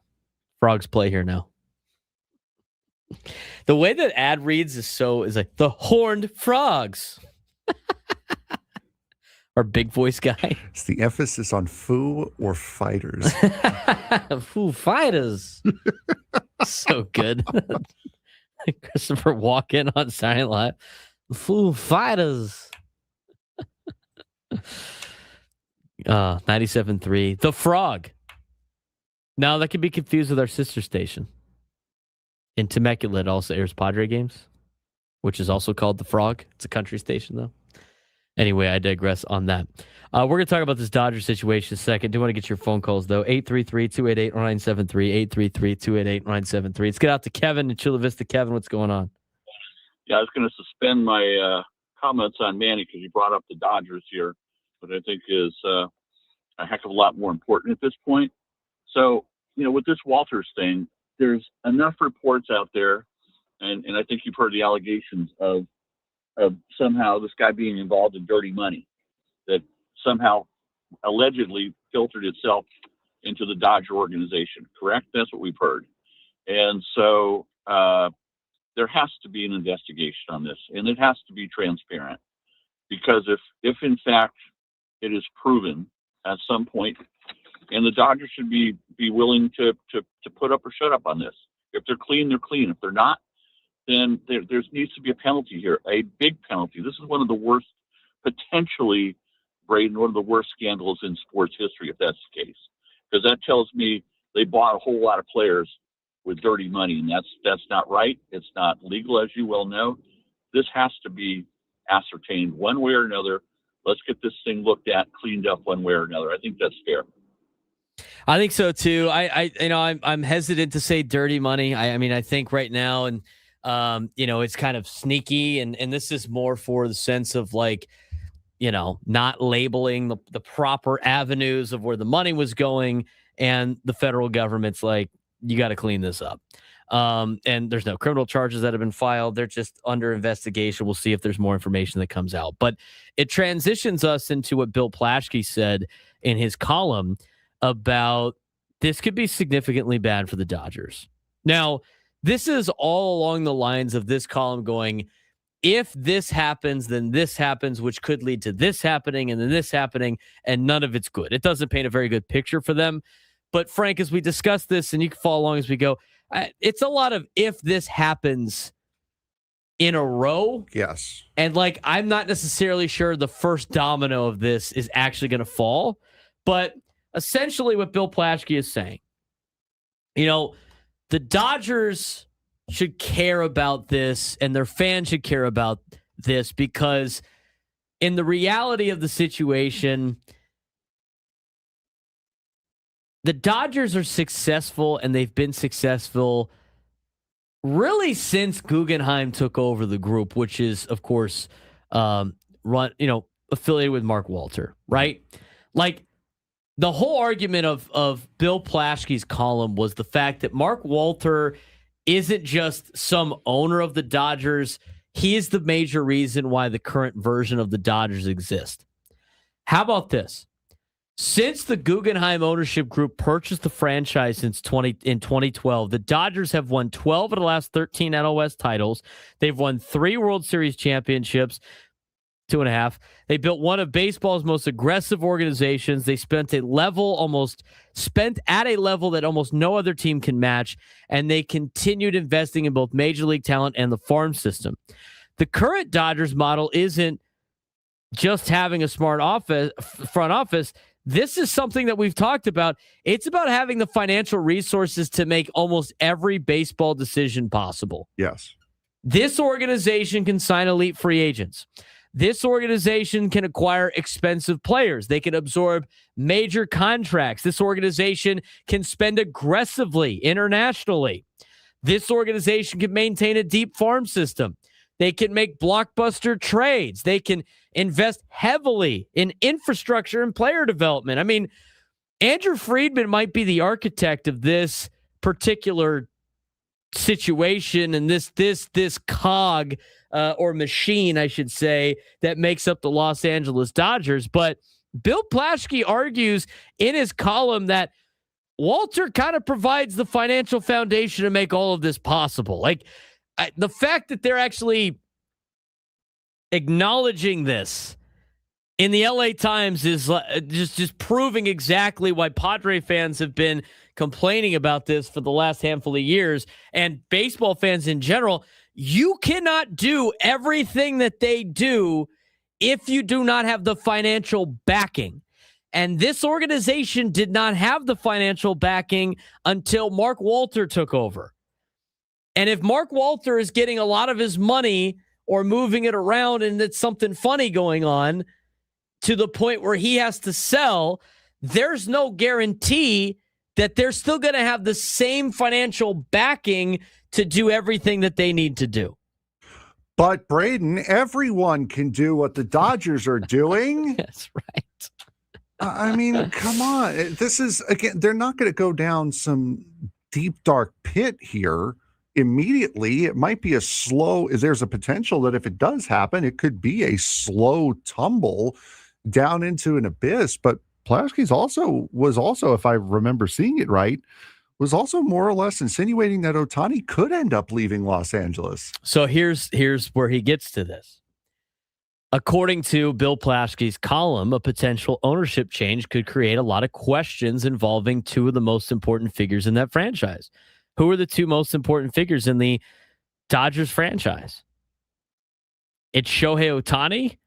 Frogs play here now. The way that ad reads is like the Horned Frogs. Our big voice guy. It's the emphasis on foo or fighters. Foo Fighters. So good. Christopher Walken on Silent Live. Foo Fighters. 97.3. The Frog. Now that could be confused with our sister station. In Temecula, it also airs Padre games, which is also called The Frog. It's a country station, though. Anyway, I digress on that. We're going to talk about this Dodger situation in a second. Do want to get your phone calls, though. 833-288-0973, 833-288-0973. Let's get out to Kevin in Chula Vista. Kevin, what's going on? Yeah, I was going to suspend my comments on Manny because you brought up the Dodgers here, but I think is a heck of a lot more important at this point. So, with this Walters thing, there's enough reports out there, and I think you've heard the allegations of somehow this guy being involved in dirty money that somehow allegedly filtered itself into the Dodger organization, correct? That's what we've heard. And so there has to be an investigation on this, and it has to be transparent, because if in fact it is proven at some point, and the Dodgers should be willing to put up or shut up on this. If they're clean, they're clean. If they're not, then there needs to be a penalty here, a big penalty. This is one of the worst, potentially, Braden, one of the worst scandals in sports history, if that's the case. Because that tells me they bought a whole lot of players with dirty money, and that's not right. It's not legal, as you well know. This has to be ascertained one way or another. Let's get this thing looked at, cleaned up one way or another. I think that's fair. I think so too. I'm hesitant to say dirty money. I think right now, and it's kind of sneaky, and this is more for the sense of not labeling the proper avenues of where the money was going, and the federal government's like, you got to clean this up. And there's no criminal charges that have been filed. They're just under investigation. We'll see if there's more information that comes out. But it transitions us into what Bill Plaschke said in his column about this could be significantly bad for the Dodgers. Now, this is all along the lines of this column going, if this happens, then this happens, which could lead to this happening and then this happening, and none of it's good. It doesn't paint a very good picture for them. But Frank, as we discuss this, and you can follow along as we go, it's a lot of if this happens in a row. Yes. And I'm not necessarily sure the first domino of this is actually going to fall. But essentially what Bill Plaschke is saying, the Dodgers should care about this, and their fans should care about this, because in the reality of the situation, the Dodgers are successful, and they've been successful really since Guggenheim took over the group, which is, of course, affiliated with Mark Walter, right? The whole argument of Bill Plaschke's column was the fact that Mark Walter isn't just some owner of the Dodgers. He is the major reason why the current version of the Dodgers exist. How about this? Since the Guggenheim ownership group purchased the franchise in 2012, the Dodgers have won 12 of the last 13 NL West titles. They've won 3 World Series championships, 2.5. They built one of baseball's most aggressive organizations. They spent at a level that almost no other team can match, and they continued investing in both major league talent and the farm system. The current Dodgers model isn't just having a smart front office. This is something that we've talked about. It's about having the financial resources to make almost every baseball decision possible. Yes. This organization can sign elite free agents. this organization can acquire expensive players. They can absorb major contracts. This organization can spend aggressively internationally. This organization can maintain a deep farm system. They can make blockbuster trades. They can invest heavily in infrastructure and player development. I mean, Andrew Friedman might be the architect of this particular situation and this cog or machine, I should say, that makes up the Los Angeles Dodgers. But Bill Plaschke argues in his column that Walter kind of provides the financial foundation to make all of this possible. Like the fact that they're actually acknowledging this in the LA Times is just proving exactly why Padre fans have been complaining about this for the last handful of years, and baseball fans in general. You cannot do everything that they do if you do not have the financial backing. And this organization did not have the financial backing until Mark Walter took over. And if Mark Walter is getting a lot of his money or moving it around and it's something funny going on to the point where he has to sell, there's no guarantee that they're still going to have the same financial backing to do everything that they need to do. But Braden, everyone can do what the Dodgers are doing. That's right. I mean, come on. This is, again, they're not going to go down some deep, dark pit here immediately. It might be there's a potential that if it does happen, it could be a slow tumble down into an abyss. But Plaschke's was also, if I remember seeing it right, was also more or less insinuating that Ohtani could end up leaving Los Angeles. So here's where he gets to this. According to Bill Plaschke's column, a potential ownership change could create a lot of questions involving two of the most important figures in that franchise. Who are the two most important figures in the Dodgers franchise? It's Shohei Ohtani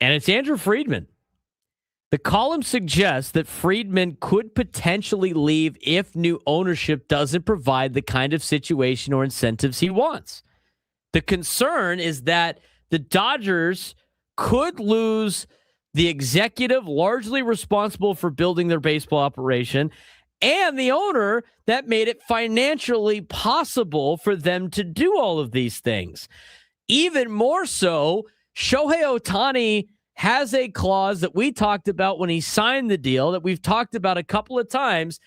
and it's Andrew Friedman. The column suggests that Friedman could potentially leave if new ownership doesn't provide the kind of situation or incentives he wants. The concern is that the Dodgers could lose the executive largely responsible for building their baseball operation and the owner that made it financially possible for them to do all of these things. Even more so, Shohei Ohtani has a clause that we talked about when he signed the deal that we've talked about a couple of times.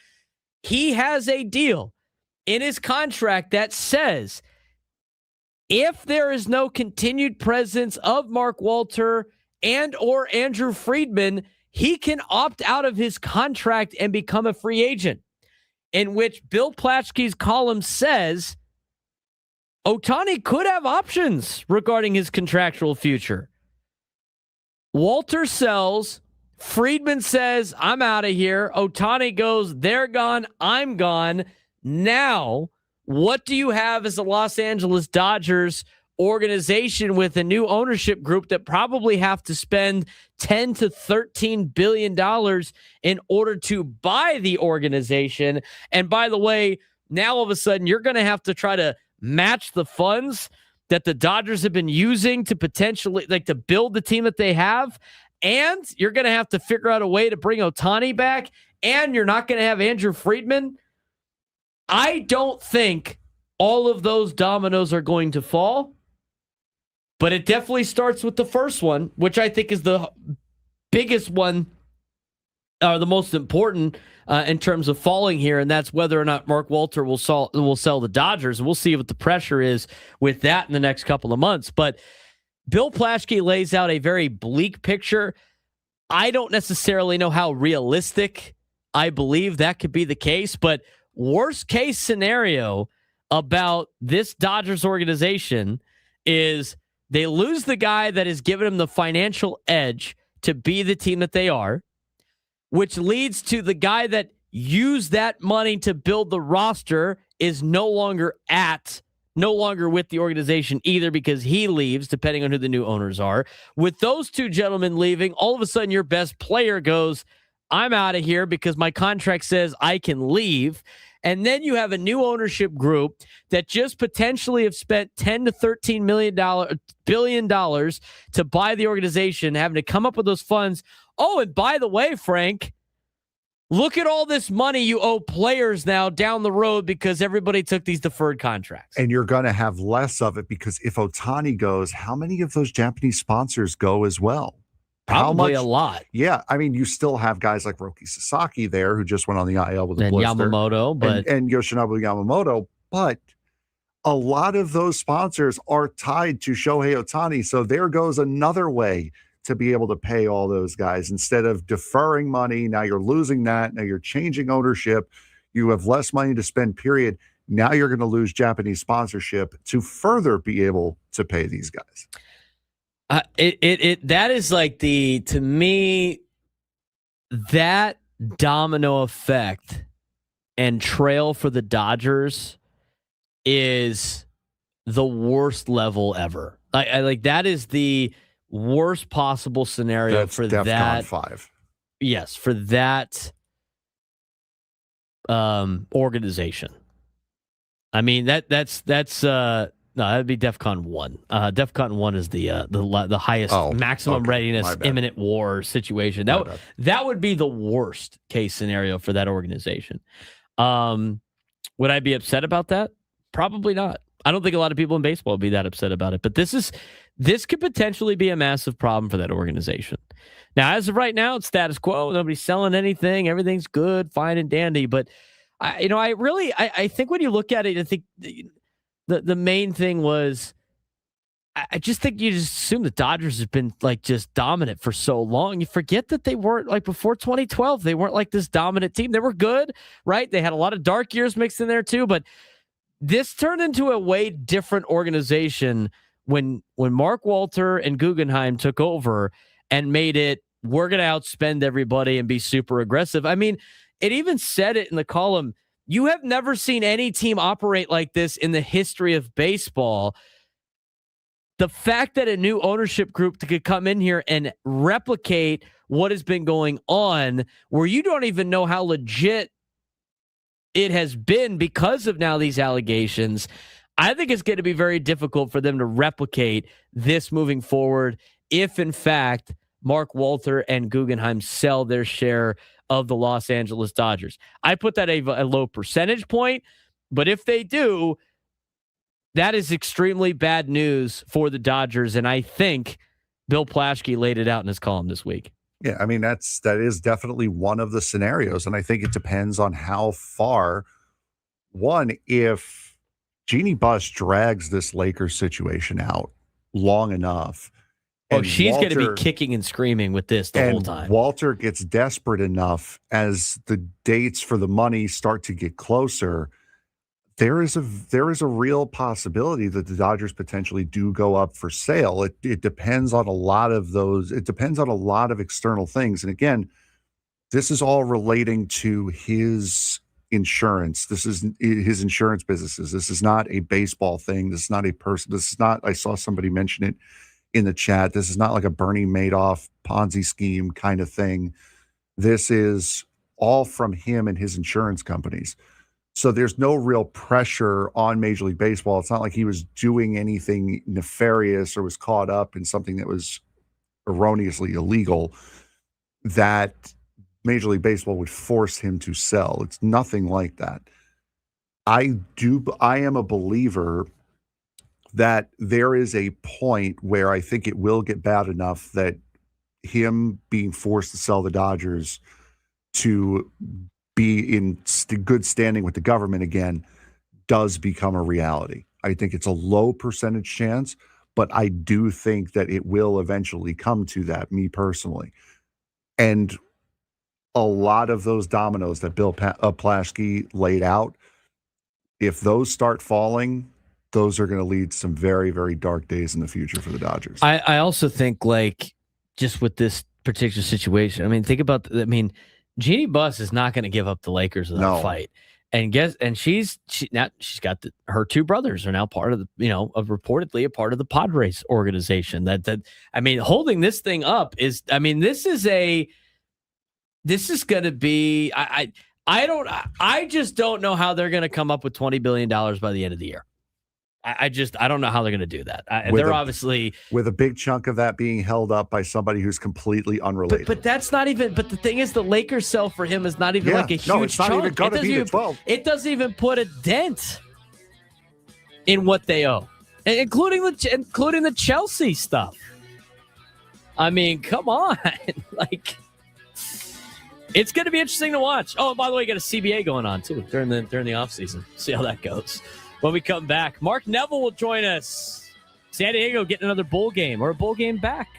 He has a deal in his contract that says if there is no continued presence of Mark Walter and or Andrew Friedman, he can opt out of his contract and become a free agent, in which Bill Plaschke's column says Ohtani could have options regarding his contractual future. Walter sells. Friedman says, I'm out of here. Ohtani goes, they're gone. I'm gone. Now, what do you have as a Los Angeles Dodgers organization with a new ownership group that probably have to spend $10 to $13 billion in order to buy the organization? And by the way, now all of a sudden you're going to have to try to match the funds that the Dodgers have been using to potentially to build the team that they have. And you're going to have to figure out a way to bring Ohtani back. And you're not going to have Andrew Friedman. I don't think all of those dominoes are going to fall, but it definitely starts with the first one, which I think is the biggest one, or the most important in terms of falling here, and that's whether or not Mark Walter will sell the Dodgers. We'll see what the pressure is with that in the next couple of months. But Bill Plaschke lays out a very bleak picture. I don't necessarily know how realistic I believe that could be the case, but worst case scenario about this Dodgers organization is they lose the guy that has given them the financial edge to be the team that they are, which leads to the guy that used that money to build the roster is no longer with the organization either, because he leaves, depending on who the new owners are. With those two gentlemen leaving, all of a sudden your best player goes, I'm out of here because my contract says I can leave. And then you have a new ownership group that just potentially have spent $10 to $13 billion to buy the organization, having to come up with those funds. Oh, and by the way, Frank, look at all this money you owe players now down the road because everybody took these deferred contracts. And you're going to have less of it because if Ohtani goes, how many of those Japanese sponsors go as well? Probably a lot. Yeah. I mean, you still have guys like Roki Sasaki there who just went on the IL with a blister. Yamamoto, and Yoshinobu Yamamoto. But a lot of those sponsors are tied to Shohei Ohtani. So there goes another way to be able to pay all those guys. Instead of deferring money, now you're losing that. Now you're changing ownership. You have less money to spend, period. Now you're going to lose Japanese sponsorship to further be able to pay these guys. That is like to me, that domino effect and trail for the Dodgers is the worst level ever. Like that is the worst possible scenario. That's for DEFCON that 5. Yes, for that organization. I mean that's no, that'd be DEFCON 1. DEFCON 1 is the highest maximum readiness, imminent war situation. That would be the worst case scenario for that organization. Would I be upset about that? Probably not. I don't think a lot of people in baseball would be that upset about it. But this could potentially be a massive problem for that organization. Now, as of right now, it's status quo. Nobody's selling anything. Everything's good, fine, and dandy. But I think when you look at it, I think the main thing was, I just think you just assume the Dodgers have been like just dominant for so long. You forget that they weren't like before 2012. They weren't like this dominant team. They were good, right? They had a lot of dark years mixed in there too. But this turned into a way different organization when Mark Walter and Guggenheim took over and made it, we're going to outspend everybody and be super aggressive. I mean, it even said it in the column. You have never seen any team operate like this in the history of baseball. The fact that a new ownership group could come in here and replicate what has been going on, where you don't even know how legit it has been because of now these allegations, I think it's going to be very difficult for them to replicate this moving forward if, in fact, Mark Walter and Guggenheim sell their share of the Los Angeles Dodgers. I put that a low percentage point, but if they do, that is extremely bad news for the Dodgers, and I think Bill Plaschke laid it out in his column this week. Yeah, I mean, that is definitely one of the scenarios, and I think it depends on how far. One, if Jeannie Buss drags this Lakers situation out long enough, she's going to be kicking and screaming with this the whole time. Walter gets desperate enough as the dates for the money start to get closer. There is a real possibility that the Dodgers potentially do go up for sale. It depends on a lot of those. It depends on a lot of external things. And again, this is all relating to his insurance. This is his insurance businesses. This is not a baseball thing. This is not a person. This is not, I saw somebody mention it in the chat. This is not like a Bernie Madoff Ponzi scheme kind of thing. This is all from him and his insurance companies. So there's no real pressure on Major League Baseball. It's not like he was doing anything nefarious or was caught up in something that was erroneously illegal that Major League Baseball would force him to sell. It's nothing like that. I am a believer that there is a point where I think it will get bad enough that him being forced to sell the Dodgers to be in good standing with the government again does become a reality. I think it's a low percentage chance, but I do think that it will eventually come to that, me personally. And a lot of those dominoes that Bill Plaschke laid out, if those start falling, those are going to lead to some very, very dark days in the future for the Dodgers. I also think, like, just with this particular situation, I mean, think about, Jeannie Buss is not going to give up the Lakers without a fight. And she's got her two brothers are now part of the, reportedly a part of the Padres organization. Holding this thing up is, this is this is going to be. I just don't know how they're going to come up with $20 billion by the end of the year. I don't know how they're going to do that. They're obviously with a big chunk of that being held up by somebody who's completely unrelated. But that's not even. But the thing is, the Lakers sell for him is not even like a huge chunk. No, it's not even going to be the 12. It doesn't even put a dent in what they owe, including the Chelsea stuff. I mean, come on, like it's going to be interesting to watch. Oh, and by the way, you got a CBA going on too during the offseason. See how that goes. When we come back, Mark Neville will join us. San Diego getting another bowl game or a bowl game back.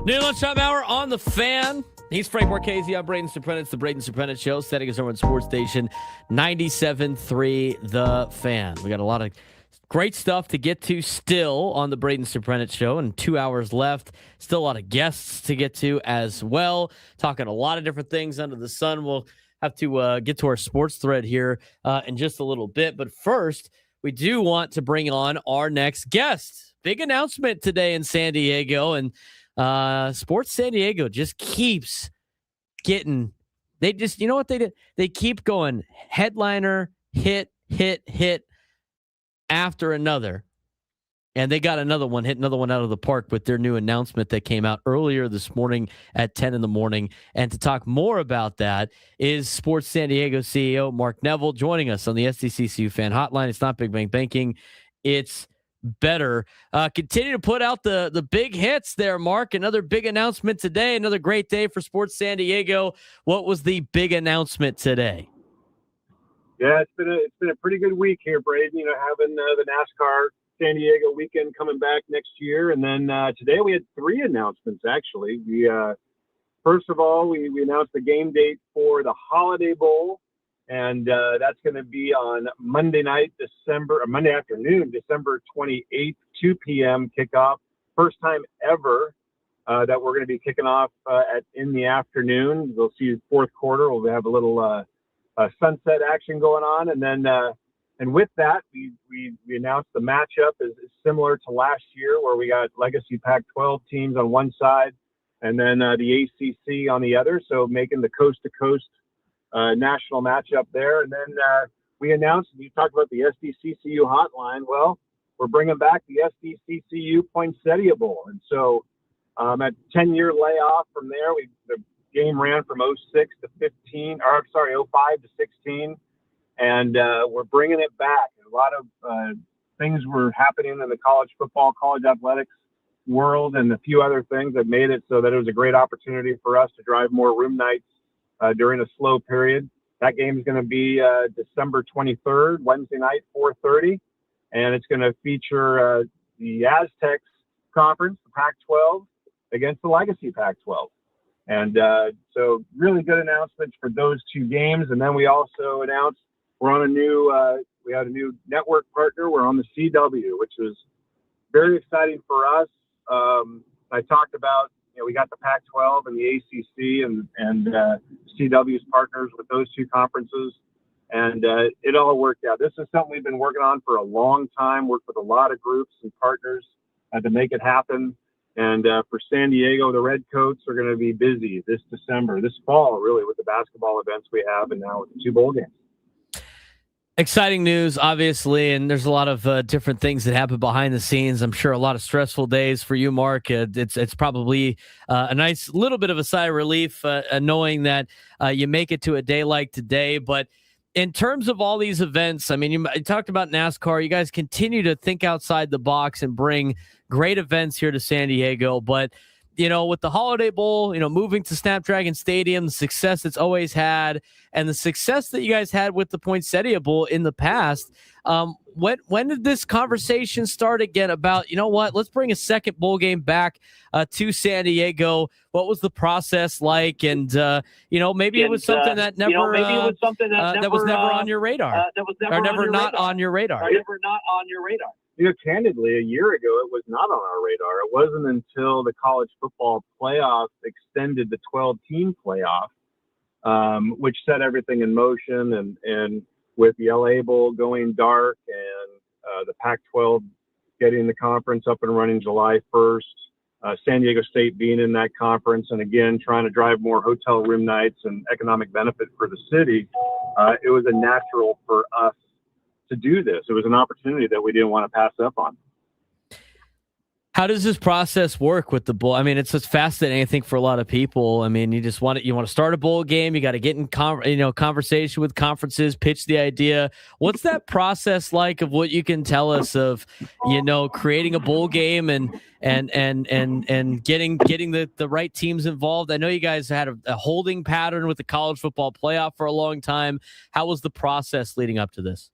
New lunchtime hour on the Fan. He's Frank Marchese. I'm Braden Surprenant. It's the Braden Surprenant Show, setting us over on Sports Station 97.3 The Fan. We got a lot of great stuff to get to still on the Braden Surprenant Show, and 2 hours left. Still a lot of guests to get to as well. Talking a lot of different things under the sun. We'll have to get to our sports thread here in just a little bit. But first, we do want to bring on our next guest. Big announcement today in San Diego, and Sports San Diego just keeps getting, they just, you know what they did? They keep going headliner, hit after another. And they got another one, hit another one out of the park with their new announcement that came out earlier this morning at 10 in the morning. And to talk more about that is Sports San Diego CEO Mark Neville joining us on the SDCCU Fan Hotline. It's not Big Bang Banking. It's better. Continue to put out the big hits there, Mark. Another big announcement today. Another great day for Sports San Diego. What was the big announcement today? Yeah, it's been a pretty good week here, Braden. You know, having the NASCAR San Diego weekend coming back next year, and then today we had three announcements. Actually, we first of all we announced the game date for the Holiday Bowl, and that's going to be on Monday afternoon, December 28th, 2 p.m. kickoff. First time ever that we're going to be kicking off in the afternoon. We'll see the fourth quarter. We'll have a little sunset action going on, and then and with that, we announced the matchup is similar to last year, where we got legacy Pac-12 teams on one side, and then the ACC on the other. So making the coast-to-coast national matchup there. And then we announced, you talked about the SDCCU hotline. Well, we're bringing back the SDCCU Poinsettia Bowl. And so at 10-year layoff from there, the game ran from 05 to 16. And we're bringing it back. A lot of things were happening in the college football, college athletics world, and a few other things that made it so that it was a great opportunity for us to drive more room nights during a slow period. That game is going to be December 23rd, Wednesday night, 4:30, and it's going to feature the Aztecs Conference, the Pac-12, against the legacy Pac-12. And so really good announcements for those two games. And then we also announced we're on we had a new network partner. We're on the CW, which was very exciting for us. I talked about, we got the Pac-12 and the ACC and CW's partners with those two conferences, and it all worked out. This is something we've been working on for a long time, worked with a lot of groups and partners to make it happen. And for San Diego, the Redcoats are going to be busy this fall, really, with the basketball events we have, and now with the two bowl games. Exciting news, obviously, and there's a lot of different things that happen behind the scenes. I'm sure a lot of stressful days for you, Mark. It's probably a nice little bit of a sigh of relief knowing that you make it to a day like today. But in terms of all these events, I mean, you talked about NASCAR. You guys continue to think outside the box and bring great events here to San Diego. But, with the Holiday Bowl, moving to Snapdragon Stadium, the success it's always had, and the success that you guys had with the Poinsettia Bowl in the past, when did this conversation start again about, let's bring a second bowl game back to San Diego? What was the process like? And, maybe it was something that never, that was never on your radar. On your radar. Candidly, a year ago, it was not on our radar. It wasn't until the college football playoff extended the 12-team playoff, which set everything in motion. And with the LA Bowl going dark and the Pac-12 getting the conference up and running July 1st, San Diego State being in that conference, and again, trying to drive more hotel room nights and economic benefit for the city, it was a natural for us to do this. It was an opportunity that we didn't want to pass up on. How does this process work with the bowl? I mean, it's just fascinating, I think, for a lot of people. I mean, you want to start a bowl game. You got to get in conversation with conferences, pitch the idea. What's that process like of what you can tell us of, creating a bowl game and getting the right teams involved? I know you guys had a holding pattern with the college football playoff for a long time. How was the process leading up to this?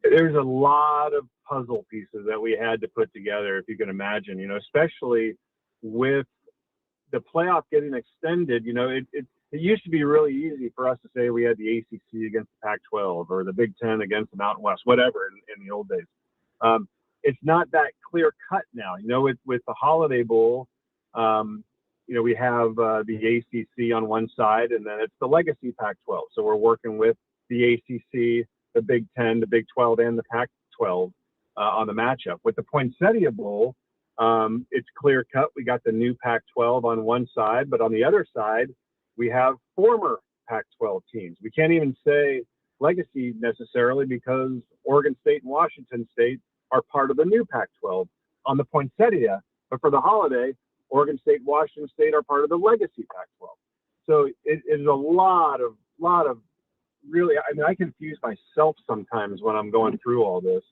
There's a lot of puzzle pieces that we had to put together, if you can imagine, especially with the playoff getting extended, it used to be really easy for us to say we had the ACC against the Pac-12 or the Big Ten against the Mountain West, whatever in the old days. It's not that clear cut now. With the Holiday Bowl, we have the ACC on one side, and then it's the legacy Pac-12. So we're working with the ACC, the Big Ten, the Big 12, and the Pac-12 on the matchup. With the Poinsettia Bowl, it's clear cut. We got the new Pac-12 on one side, but on the other side, we have former Pac-12 teams. We can't even say legacy necessarily because Oregon State and Washington State are part of the new Pac-12 on the Poinsettia. But for the Holiday, Oregon State, Washington State are part of the legacy Pac-12. So it is a lot of really, I confuse myself sometimes when I'm going through all this.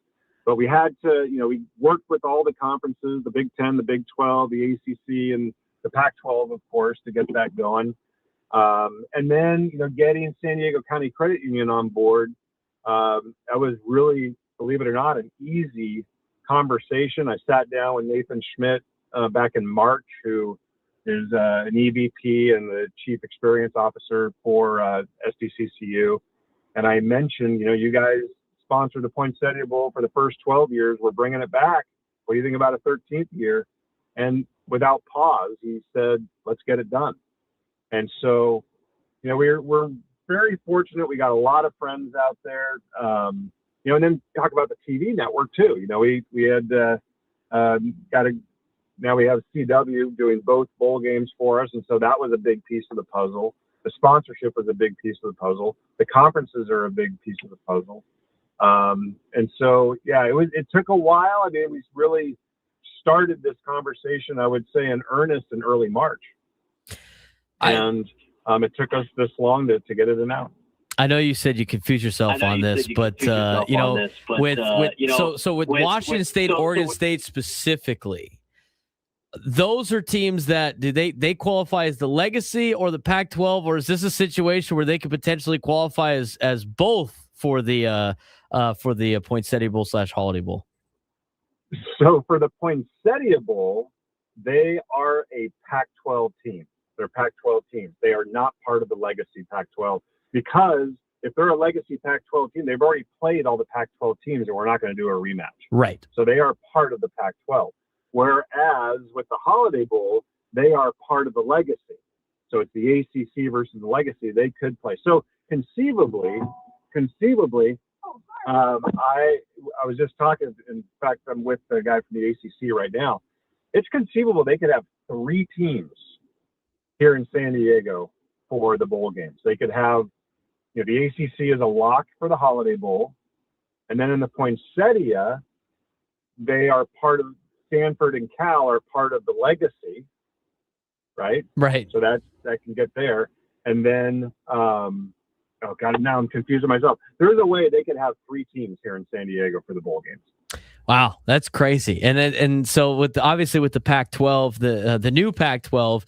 But we had to, we worked with all the conferences, the Big 10, the Big 12, the ACC, and the Pac-12, of course, to get that going. And then, getting San Diego County Credit Union on board, that was really, believe it or not, an easy conversation. I sat down with Nathan Schmidt back in March, who is an EVP and the Chief Experience Officer for SDCCU. And I mentioned, you guys sponsored the Poinsettia Bowl for the first 12 years. We're bringing it back. What do you think about a 13th year? And without pause, he said, let's get it done. And so, we're very fortunate. We got a lot of friends out there, and then talk about the TV network too. We had now we have CW doing both bowl games for us. And so that was a big piece of the puzzle. The sponsorship was a big piece of the puzzle. The conferences are a big piece of the puzzle. And so, it took a while. I mean, we really started this conversation, I would say, in earnest in early March. And it took us this long to get it announced. I know you said you confuse yourself on this, but with Washington State, Oregon State specifically, those are teams that do they qualify as the legacy or the Pac-12, or is this a situation where they could potentially qualify as both for the Poinsettia Bowl / Holiday Bowl? So for the Poinsettia Bowl, they are a Pac-12 team. They're Pac-12 teams. They are not part of the legacy Pac-12 because if they're a legacy Pac-12 team, they've already played all the Pac-12 teams and we're not going to do a rematch. Right. So they are part of the Pac-12. Whereas with the Holiday Bowl, they are part of the legacy. So it's the ACC versus the legacy. They could play. So conceivably, I was just talking. In fact, I'm with the guy from the ACC right now. It's conceivable they could have 3 teams here in San Diego for the bowl games. They could have, the ACC is a lock for the Holiday Bowl, and then in the Poinsettia, they are part of Stanford and Cal are part of the legacy, right? Right. So that can get there, and then now I'm confusing myself. There is a way they could have 3 teams here in San Diego for the bowl games. Wow, that's crazy. And so with the Pac-12, the new Pac-12,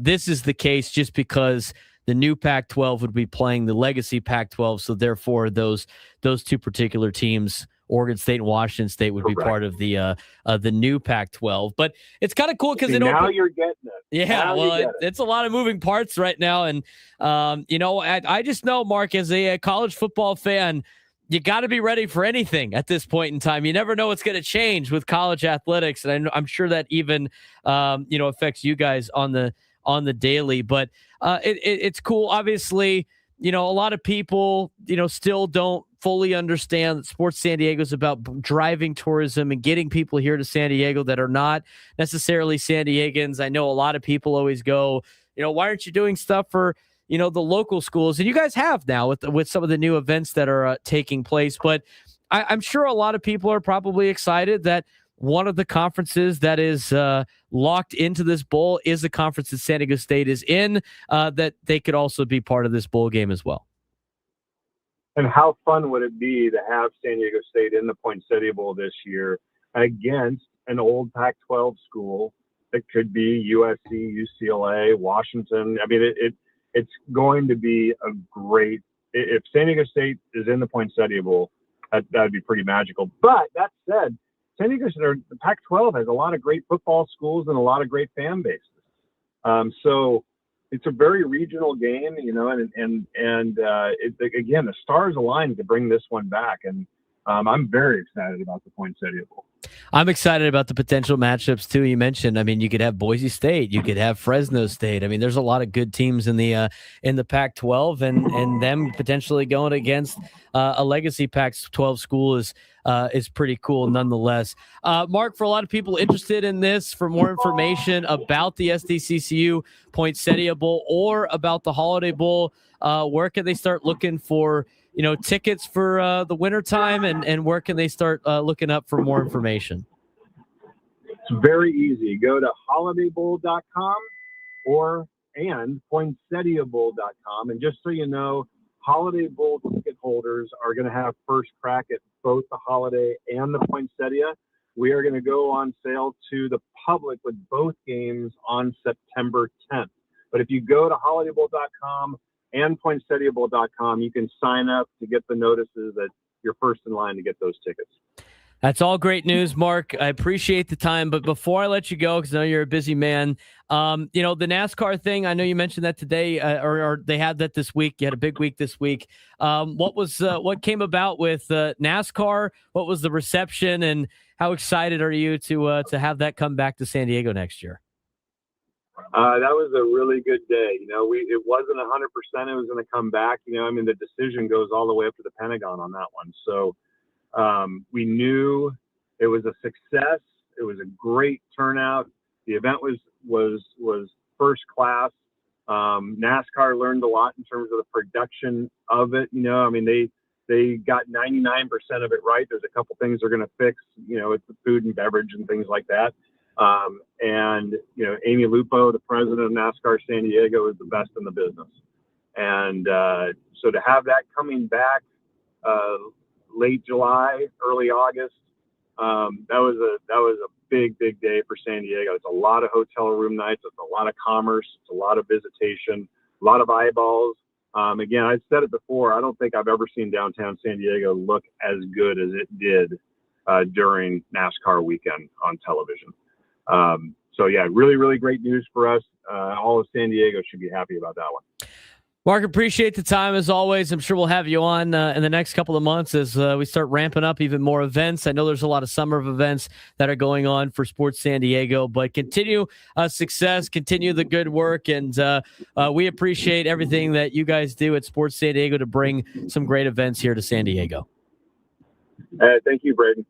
this is the case just because the new Pac-12 would be playing the legacy Pac-12, so therefore those 2 particular teams, Oregon State and Washington State, would Correct. be part of the new Pac-12. But it's kind of cool because now you're getting it. Yeah, it's a lot of moving parts right now, and I just know, Mark, as a college football fan, you got to be ready for anything at this point in time. You never know what's going to change with college athletics, and I'm sure that even affects you guys on the daily. But it's cool. Obviously, a lot of people still don't fully understand that Sports San Diego is about driving tourism and getting people here to San Diego that are not necessarily San Diegans. I know a lot of people always go, why aren't you doing stuff for the local schools? And you guys have now with some of the new events that are taking place. But I'm sure a lot of people are probably excited that one of the conferences that is locked into this bowl is the conference that San Diego State is in, that they could also be part of this bowl game as well. And how fun would it be to have San Diego State in the Poinsettia Bowl this year against an old Pac-12 school that could be USC, UCLA, Washington? I mean, it's going to be a great – if San Diego State is in the Poinsettia Bowl, that would be pretty magical. But that said, San Diego, the Pac-12 has a lot of great football schools and a lot of great fan bases. So it's a very regional game, you know, and again, the stars aligned to bring this one back. And I'm very excited about the Poinsettia Bowl. I'm excited about the potential matchups too. You mentioned, I mean, you could have Boise State, you could have Fresno State. I mean, there's a lot of good teams in the Pac-12, and them potentially going against a legacy Pac-12 school is pretty cool nonetheless. Mark, for a lot of people interested in this, for more information about the SDCCU Poinsettia Bowl or about the Holiday Bowl, where can they start looking for, you know, tickets for the wintertime, and where can they start looking up for more information? It's very easy. Go to holidaybowl.com and poinsettiabowl.com. And just so you know, Holiday Bowl ticket holders are going to have first crack at both the Holiday and the Poinsettia. We are going to go on sale to the public with both games on September 10th. But if you go to holidaybowl.com and poinsettiabowl.com, you can sign up to get the notices that you're first in line to get those tickets. That's all great news, Mark. I appreciate the time. But before I let you go, because I know you're a busy man, you know, the NASCAR thing, I know you mentioned that today, or they had that this week. You had a big week this week. What came about with NASCAR? What was the reception, and how excited are you to have that come back to San Diego next year? That was a really good day. You know, it wasn't 100% it was going to come back. You know, I mean, the decision goes all the way up to the Pentagon on that one. So we knew it was a success. It was a great turnout. The event was first class. NASCAR learned a lot in terms of the production of it. You know, I mean, they got 99% of it right. There's a couple things they're going to fix, you know, it's the food and beverage and things like that. And, you know, Amy Lupo, the president of NASCAR San Diego, is the best in the business. And so to have that coming back late July, early August, that was a big day for San Diego. It's a lot of hotel room nights. It's a lot of commerce. It's a lot of visitation, a lot of eyeballs. Again, I've said it before. I don't think I've ever seen downtown San Diego look as good as it did during NASCAR weekend on television. So yeah, really great news for us. All of San Diego should be happy about that one. Mark, appreciate the time as always. I'm sure we'll have you on in the next couple of months as we start ramping up even more events. I know there's a lot of summer of events that are going on for Sports San Diego, but continue success, continue the good work, and we appreciate everything that you guys do at Sports San Diego to bring some great events here to San Diego. Thank you, Braden.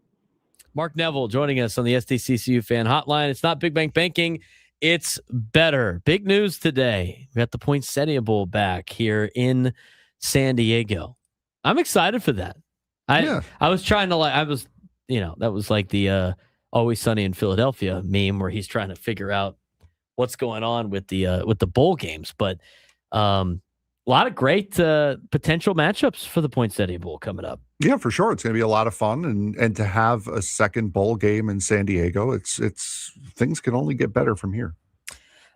Mark Neville joining us on the SDCCU Fan Hotline. It's not Big Bank Banking. It's better. Big news today. We got the Poinsettia Bowl back here in San Diego. I'm excited for that. I was trying to that was like the Always Sunny in Philadelphia meme where he's trying to figure out what's going on with the bowl games. But a lot of great potential matchups for the Poinsettia Bowl coming up. Yeah, for sure. It's going to be a lot of fun, and to have a second bowl game in San Diego, it's things can only get better from here.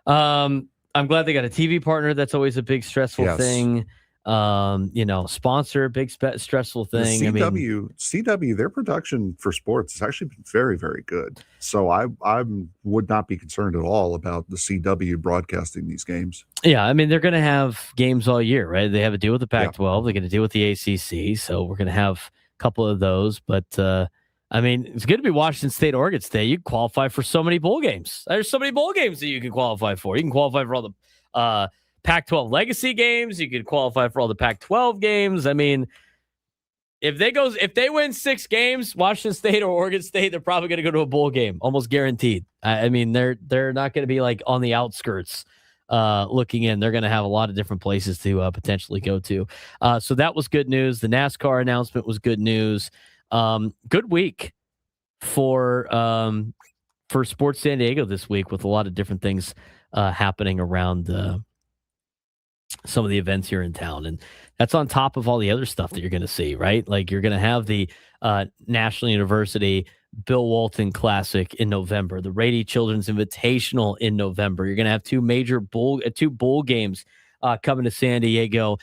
I'm glad they got a TV partner. That's always a big stressful thing. Sponsor, big stressful thing. CW, their production for sports has actually been very, very good. So I would not be concerned at all about the CW broadcasting these games. Yeah, I mean, they're going to have games all year, right? They have a deal with the Pac-12. They're going to deal with the ACC. So we're going to have a couple of those. But, I mean, it's good to be Washington State, Oregon State. You can qualify for so many bowl games. There's so many bowl games that you can qualify for. You can qualify for all the Pac-12 legacy games. You could qualify for all the Pac-12 games. I mean, if they win 6 games, Washington State or Oregon State, they're probably going to go to a bowl game, almost guaranteed. I mean, they're not going to be like on the outskirts looking in. They're going to have a lot of different places to potentially go to. So that was good news. The NASCAR announcement was good news. Good week for Sports San Diego this week with a lot of different things happening around some of the events here in town. And that's on top of all the other stuff that you're going to see, right? Like you're going to have the National University Bill Walton Classic in November, the Rady Children's Invitational in November. You're going to have two bowl games coming to San Diego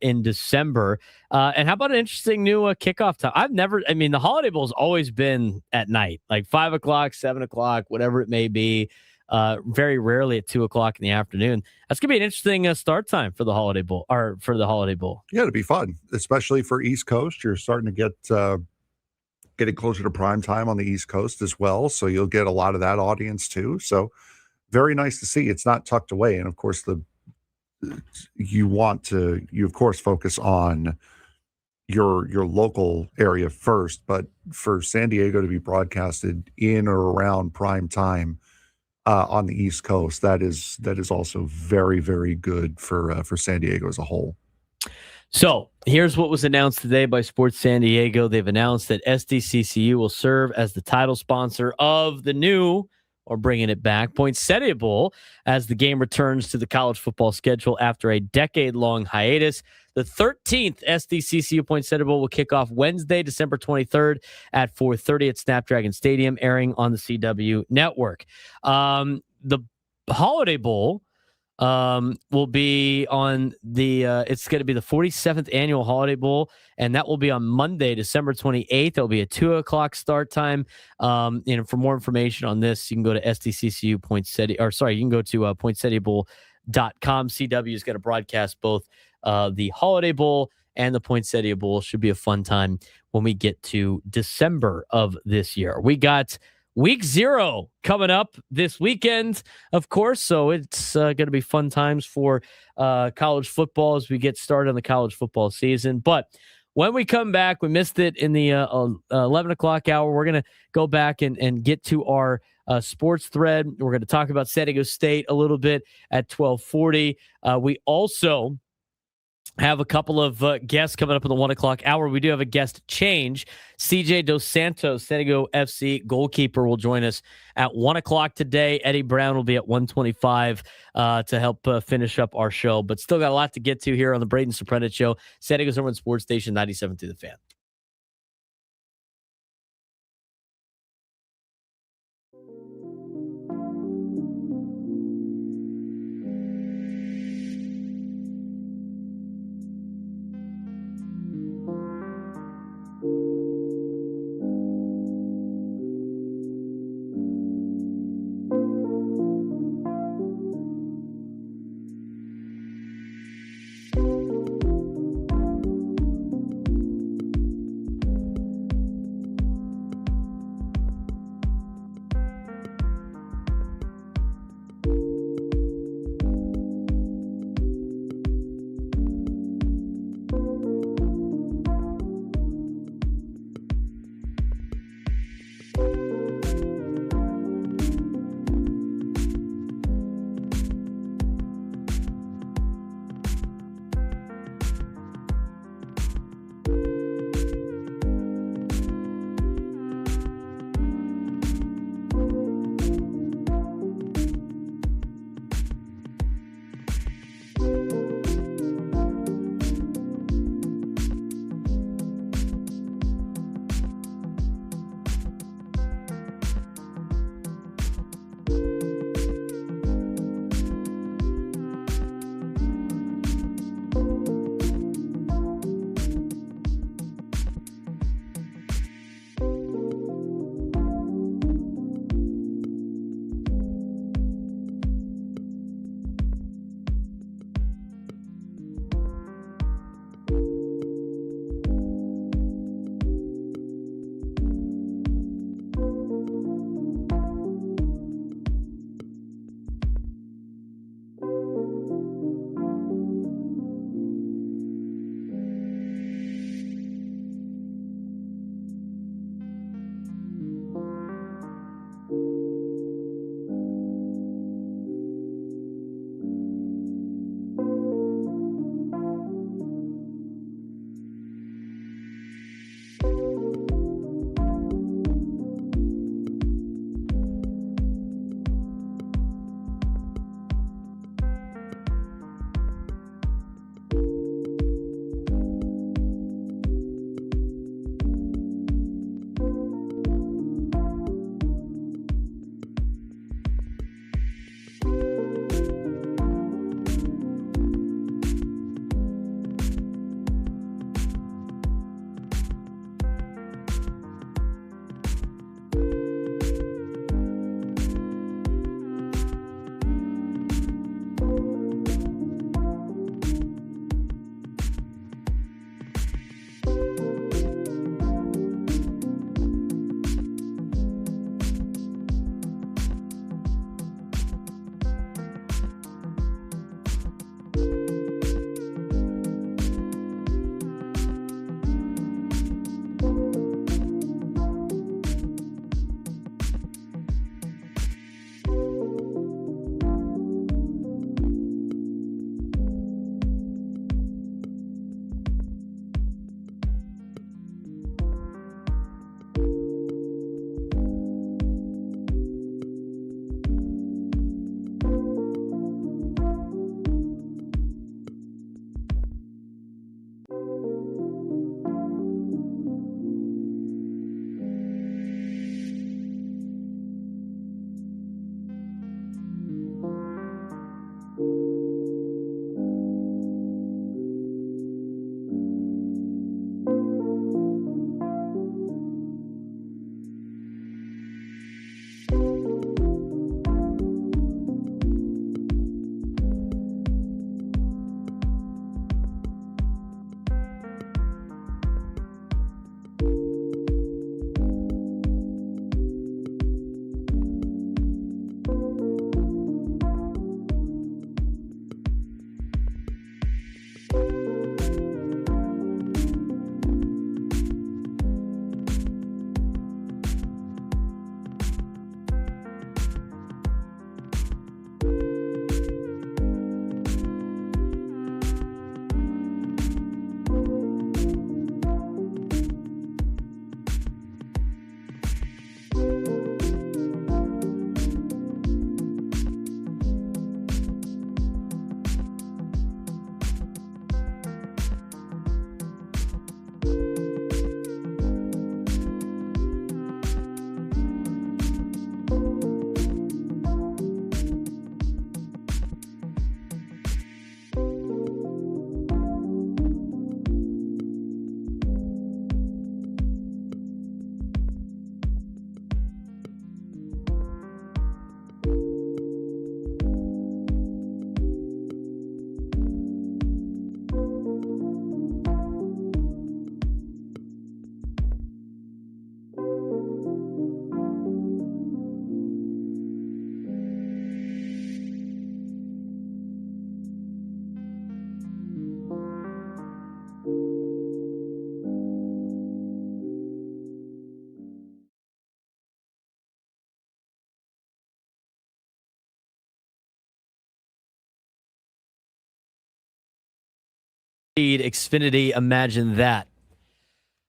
in December. And how about an interesting new kickoff time? The Holiday Bowl's always been at night, like 5 o'clock, 7 o'clock, whatever it may be. Very rarely at 2 o'clock in the afternoon. That's gonna be an interesting start time for the Holiday Bowl. Yeah, it'd be fun, especially for East Coast. You're starting to get getting closer to prime time on the East Coast as well, so you'll get a lot of that audience too. So very nice to see. It's not tucked away, and of course you of course focus on your local area first, but for San Diego to be broadcasted in or around prime time on the East Coast, that is also very, very good for San Diego as a whole. So here's what was announced today by Sports San Diego. They've announced that SDCCU will serve as the title sponsor of the new, or bringing it back, Poinsettia Bowl, as the game returns to the college football schedule after a decade-long hiatus. The 13th SDCCU Poinsettia Bowl will kick off Wednesday, December 23rd at 4:30 at Snapdragon Stadium, airing on the CW network. The Holiday Bowl will be on it's going to be the 47th annual Holiday Bowl, and that will be on Monday, December 28th. It'll be a 2 o'clock start time. And for more information on this, you can go to SDCCU you can go to poinsettiabowl.com. CW is going to broadcast both the Holiday Bowl and the Poinsettia Bowl. Should be a fun time when we get to December of this year. We got Week 0 coming up this weekend, of course, so it's going to be fun times for college football as we get started on the college football season. But when we come back, we missed it in the 11 o'clock hour. We're going to go back and get to our sports thread. We're going to talk about San Diego State a little bit at 12:40. We also have a couple of guests coming up in the 1 o'clock hour. We do have a guest change. CJ Dos Santos, San Diego FC goalkeeper, will join us at 1 o'clock today. Eddie Brown will be at 1:25 to help finish up our show. But still got a lot to get to here on the Braden Surprenant Show. San Diego's number one sports station, 97 through the Fan. Xfinity, imagine that.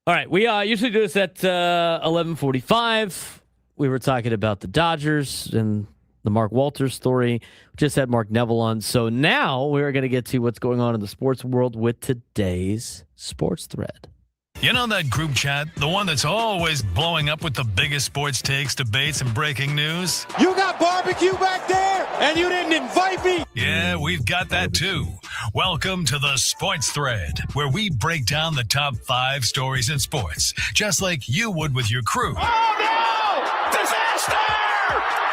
All right, we usually do this at 11:45. We were talking about the Dodgers and the Mark Walters story. We just had Mark Neville on. So now we're going to get to what's going on in the sports world with today's sports thread. You know that group chat? The one that's always blowing up with the biggest sports takes, debates, and breaking news? You got barbecue back there, and you didn't invite me? Yeah, we've got that too. Welcome to the Sports Thread, where we break down the top 5 stories in sports, just like you would with your crew. Oh, no! Disaster!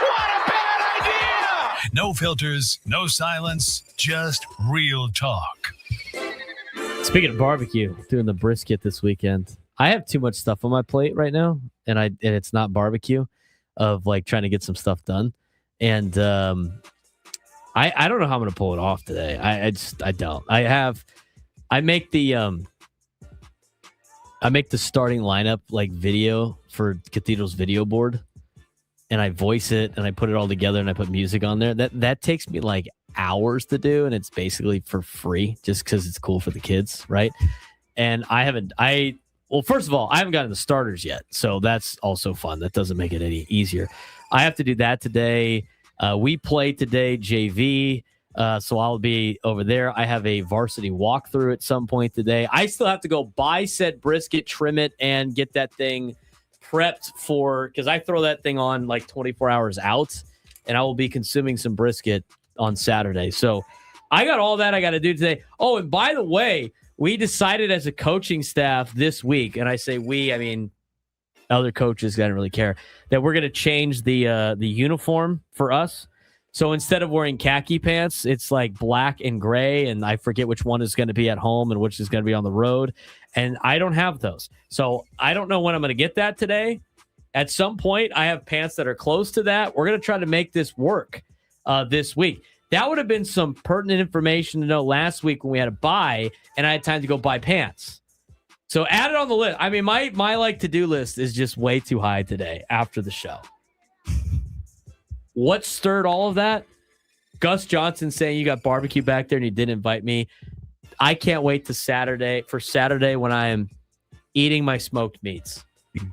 What a bad idea! No filters, no silence, just real talk. Speaking of barbecue, doing the brisket this weekend. I have too much stuff on my plate right now, and it's not barbecue, of like trying to get some stuff done. And I don't know how I'm gonna pull it off today. I don't. I make the starting lineup like video for Cathedral's video board, and I voice it and I put it all together and I put music on there. That takes me like hours to do, and it's basically for free just because it's cool for the kids, right? And first of all, I haven't gotten the starters yet, so that's also fun. That doesn't make it any easier. I have to do that today. We play today JV, so I'll be over there. I have a varsity walkthrough at some point today. I still have to go buy said brisket, trim it, and get that thing prepped because I throw that thing on like 24 hours out, and I will be consuming some brisket on Saturday. So I got all that I got to do today. Oh, and by the way, we decided as a coaching staff this week, and I say we, I mean other coaches, I don't really care, that we're going to change the uniform for us. So instead of wearing khaki pants, it's like black and gray, and I forget which one is going to be at home and which is going to be on the road. And I don't have those. So I don't know when I'm going to get that today. At some point, I have pants that are close to that. We're going to try to make this work this week. That would have been some pertinent information to know last week when we had a bye and I had time to go buy pants. So add it on the list. I mean, my like to-do list is just way too high today after the show. What stirred all of that? Gus Johnson saying you got barbecue back there and you didn't invite me. I can't wait to Saturday when I am eating my smoked meats.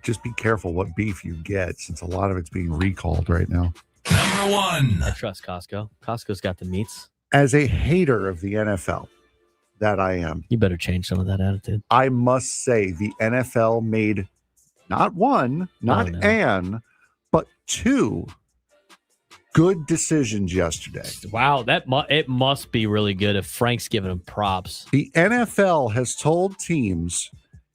Just be careful what beef you get, since a lot of it's being recalled right now. Number 1. I trust Costco. Costco's got the meats. As a hater of the NFL, that I am, you better change some of that attitude. I must say the NFL made not one, but 2 good decisions yesterday. Wow, it must be really good if Frank's giving him props. The NFL has told teams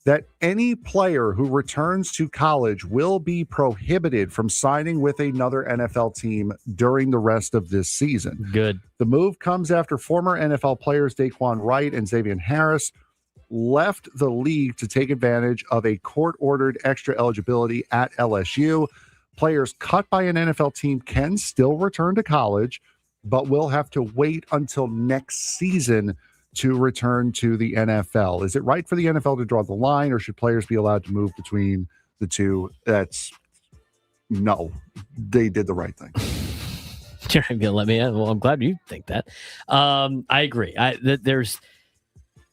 that any player who returns to college will be prohibited from signing with another NFL team during the rest of this season. Good. The move comes after former NFL players Daquan Wright and Xavier Harris left the league to take advantage of a court-ordered extra eligibility at LSU. Players cut by an NFL team can still return to college, but will have to wait until next season to return to the NFL. Is it right for the NFL to draw the line, or should players be allowed to move between the two? No, they did the right thing. You're going to let me in? Well, I'm glad you think that. I agree. The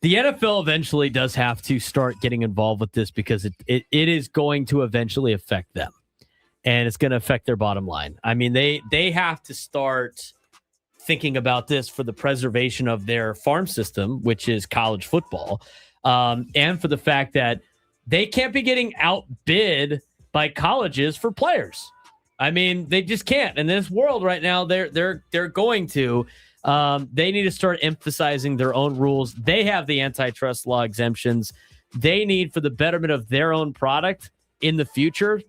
NFL eventually does have to start getting involved with this because it is going to eventually affect them, and it's going to affect their bottom line. I mean, they have to start thinking about this for the preservation of their farm system, which is college football, and for the fact that they can't be getting outbid by colleges for players. I mean, they just can't. In this world right now, they're going to. They need to start emphasizing their own rules. They have the antitrust law exemptions. They need, for the betterment of their own product in the future,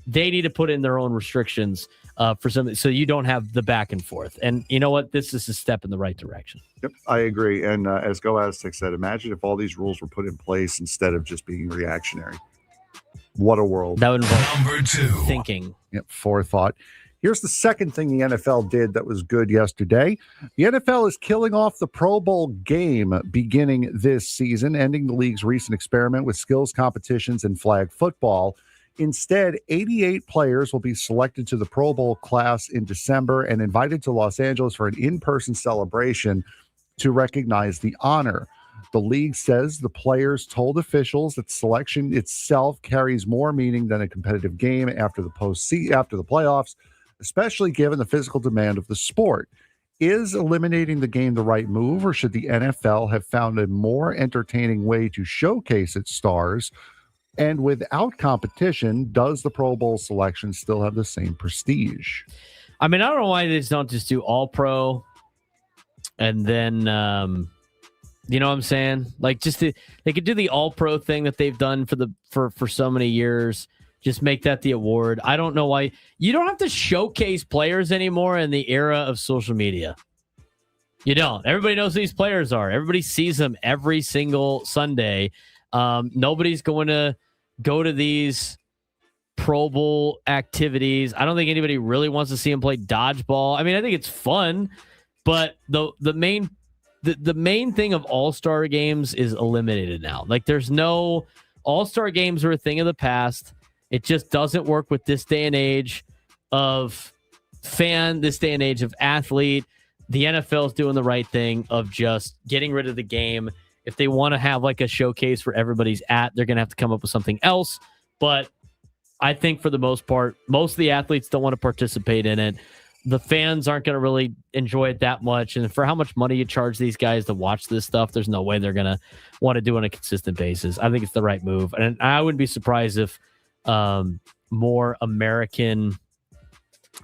they need to put in their own restrictions for something, so you don't have the back and forth. And you know what? This is a step in the right direction. Yep, I agree. And as Go Aztec said, imagine if all these rules were put in place instead of just being reactionary. What a world. That would involve Number 2. thinking. Yep, forethought. Here's the second thing the NFL did that was good yesterday. The NFL is killing off the Pro Bowl game beginning this season, ending the league's recent experiment with skills competitions and flag football. Instead, 88 players will be selected to the Pro Bowl class in December and invited to Los Angeles for an in-person celebration to recognize the honor. The league says the players told officials that selection itself carries more meaning than a competitive game after the playoffs, especially given the physical demand of the sport. Is eliminating the game the right move, or should the NFL have found a more entertaining way to showcase its stars? And without competition, does the Pro Bowl selection still have the same prestige? I mean, I don't know why they don't just do all pro and then, you know what I'm saying? Like, they could do the all pro thing that they've done for so many years. Just make that the award. I don't know why you don't have to showcase players anymore in the era of social media. You don't. Everybody knows who these players are. Everybody sees them every single Sunday. Nobody's going to go to these Pro Bowl activities. I don't think anybody really wants to see him play dodgeball. I mean, I think it's fun, but the main thing of all-star games is eliminated now. Like, there's no all-star games are a thing of the past. It just doesn't work with this day and age of fan, this day and age of athlete. The NFL is doing the right thing of just getting rid of the game. If they want to have like a showcase where everybody's at, they're going to have to come up with something else. But I think for the most part, most of the athletes don't want to participate in it. The fans aren't going to really enjoy it that much. And for how much money you charge these guys to watch this stuff, there's no way they're going to want to do it on a consistent basis. I think it's the right move. And I wouldn't be surprised if more American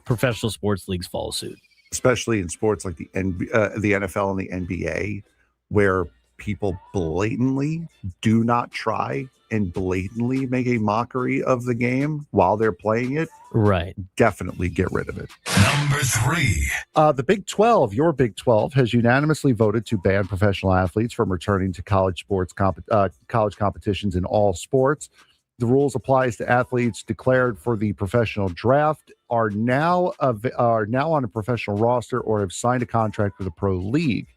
professional sports leagues follow suit. Especially in sports like the NFL and the NBA, where people blatantly do not try and blatantly make a mockery of the game while they're playing it. Right. Definitely get rid of it. Number 3. The Big 12, your Big 12, has unanimously voted to ban professional athletes from returning to college competitions in all sports. The rules applies to athletes declared for the professional draft, are now on a professional roster, or have signed a contract with a pro league.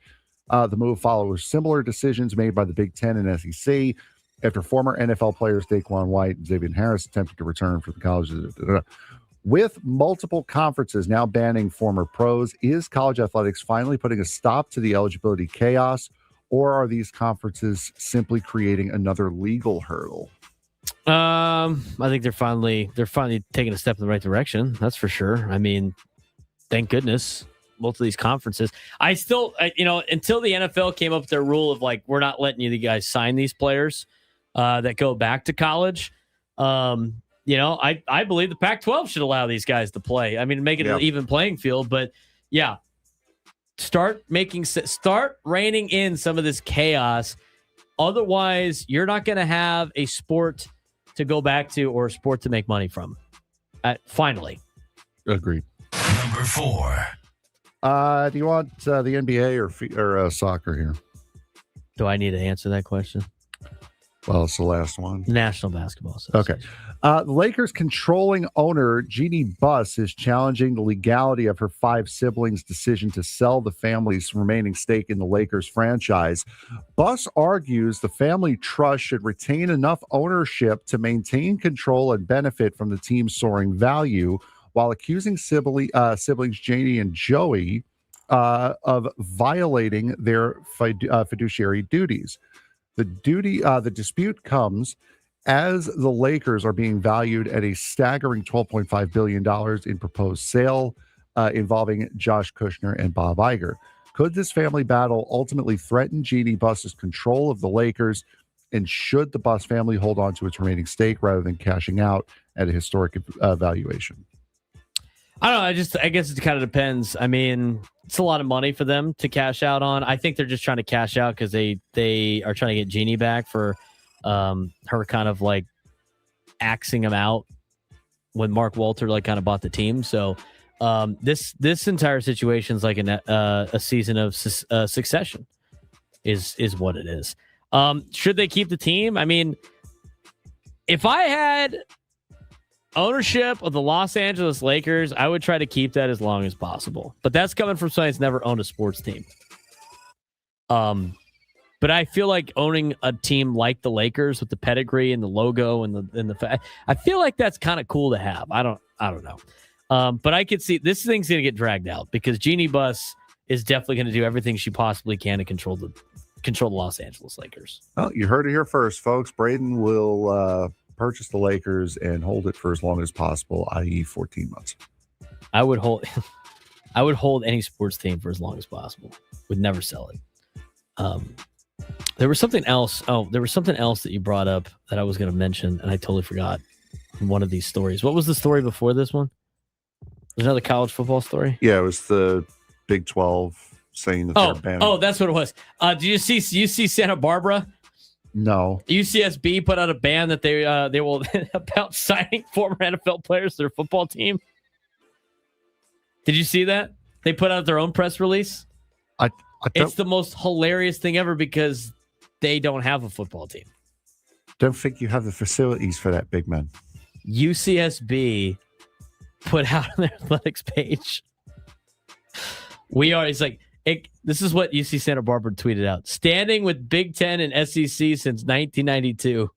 The move follows similar decisions made by the Big Ten and SEC after former NFL players Daquan White and Xavier Harris attempted to return for the colleges. With multiple conferences now banning former pros, is college athletics finally putting a stop to the eligibility chaos, or are these conferences simply creating another legal hurdle? I think they're finally taking a step in the right direction. That's for sure. I mean, thank goodness. Most of these conferences, I still, until the NFL came up with their rule of like, we're not letting you guys sign these players that go back to college. I believe the Pac-12 should allow these guys to play. I mean, make it an even playing field. But yeah, start reining in some of this chaos. Otherwise, you're not going to have a sport to go back to or a sport to make money from. Finally. Agreed. Number 4. Do you want the NBA or soccer here? Do I need to answer that question? Well, it's the last one. National Basketball Association. Okay. The Lakers' controlling owner, Jeannie Buss, is challenging the legality of her 5 siblings' decision to sell the family's remaining stake in the Lakers franchise. Buss argues the family trust should retain enough ownership to maintain control and benefit from the team's soaring value, while accusing siblings Janie and Joey of violating their fiduciary duties. The dispute comes as the Lakers are being valued at a staggering $12.5 billion in proposed sale involving Josh Kushner and Bob Iger. Could this family battle ultimately threaten Jeannie Buss's control of the Lakers? And should the Buss family hold on to its remaining stake rather than cashing out at a historic valuation? I don't know. I guess it kind of depends. I mean, it's a lot of money for them to cash out on. I think they're just trying to cash out because they are trying to get Jeannie back for her kind of like axing him out when Mark Walter like kind of bought the team. So this entire situation is like a season of succession is what it is. Should they keep the team? I mean, if I had ownership of the Los Angeles Lakers, I would try to keep that as long as possible. But that's coming from somebody that's never owned a sports team. But I feel like owning a team like the Lakers with the pedigree and the logo and the I feel like that's kind of cool to have. I don't know. But I could see this thing's going to get dragged out because Jeannie Buss is definitely going to do everything she possibly can to control control the Los Angeles Lakers. Well, you heard it here first, folks. Braden will purchase the Lakers and hold it for as long as possible, i.e. 14 months. I would hold any sports team for as long as possible. Would never sell it. There was something else. Oh, there was something else that you brought up that I was going to mention, and I totally forgot in one of these stories. What was the story before this one? There's another college football story. Yeah, it was the Big 12 saying that they're banning. Oh, that's what it was. Did you see Santa Barbara? No. UCSB put out a ban that they will about signing former NFL players to their football team. Did you see that? They put out their own press release. It's the most hilarious thing ever because they don't have a football team. Don't think you have the facilities for that, big man. UCSB put out on their athletics page. It's like, this is what UC Santa Barbara tweeted out. Standing with Big Ten and SEC since 1992.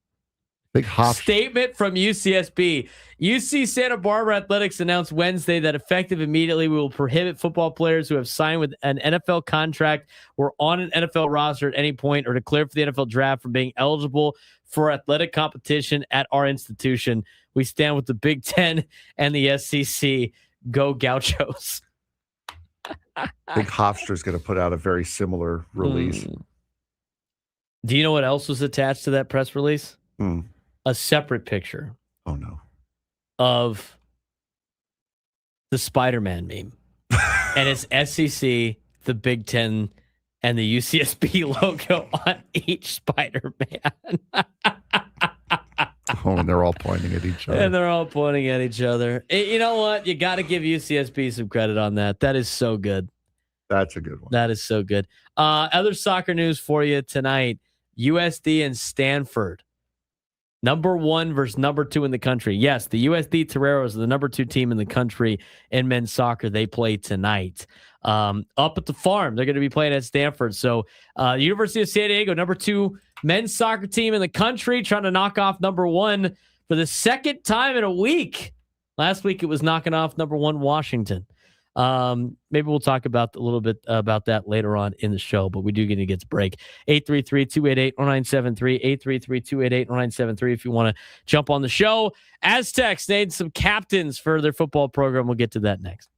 Big hop. Statement from UCSB. UC Santa Barbara Athletics announced Wednesday that effective immediately, we will prohibit football players who have signed with an NFL contract or on an NFL roster at any point or declared for the NFL draft from being eligible for athletic competition at our institution. We stand with the Big Ten and the SEC. Go Gauchos. Big Hofstra's going to put out a very similar release. Do you know what else was attached to that press release? A separate picture. Oh, no. Of the Spider-Man meme. And it's SEC, the Big Ten, and the UCSB logo on each Spider-Man. Oh, and they're all pointing at each other. You know what? You got to give UCSB some credit on that. That is so good. That's a good one. That is so good. Other soccer news for you tonight. USD and Stanford. Number 1 versus number 2 in the country. Yes, the USD Toreros are the number 2 team in the country in men's soccer. They play tonight. Up at the farm, they're going to be playing at Stanford. So University of San Diego, number 2 men's soccer team in the country, trying to knock off number 1 for the second time in a week. Last week it was knocking off number 1 Washington. Maybe we'll talk about a little bit about that later on in the show, but we do get to get to break. 833-288-0973, 833-288-0973 if you want to jump on the show. Aztecs need some captains for their football program. We'll get to that next.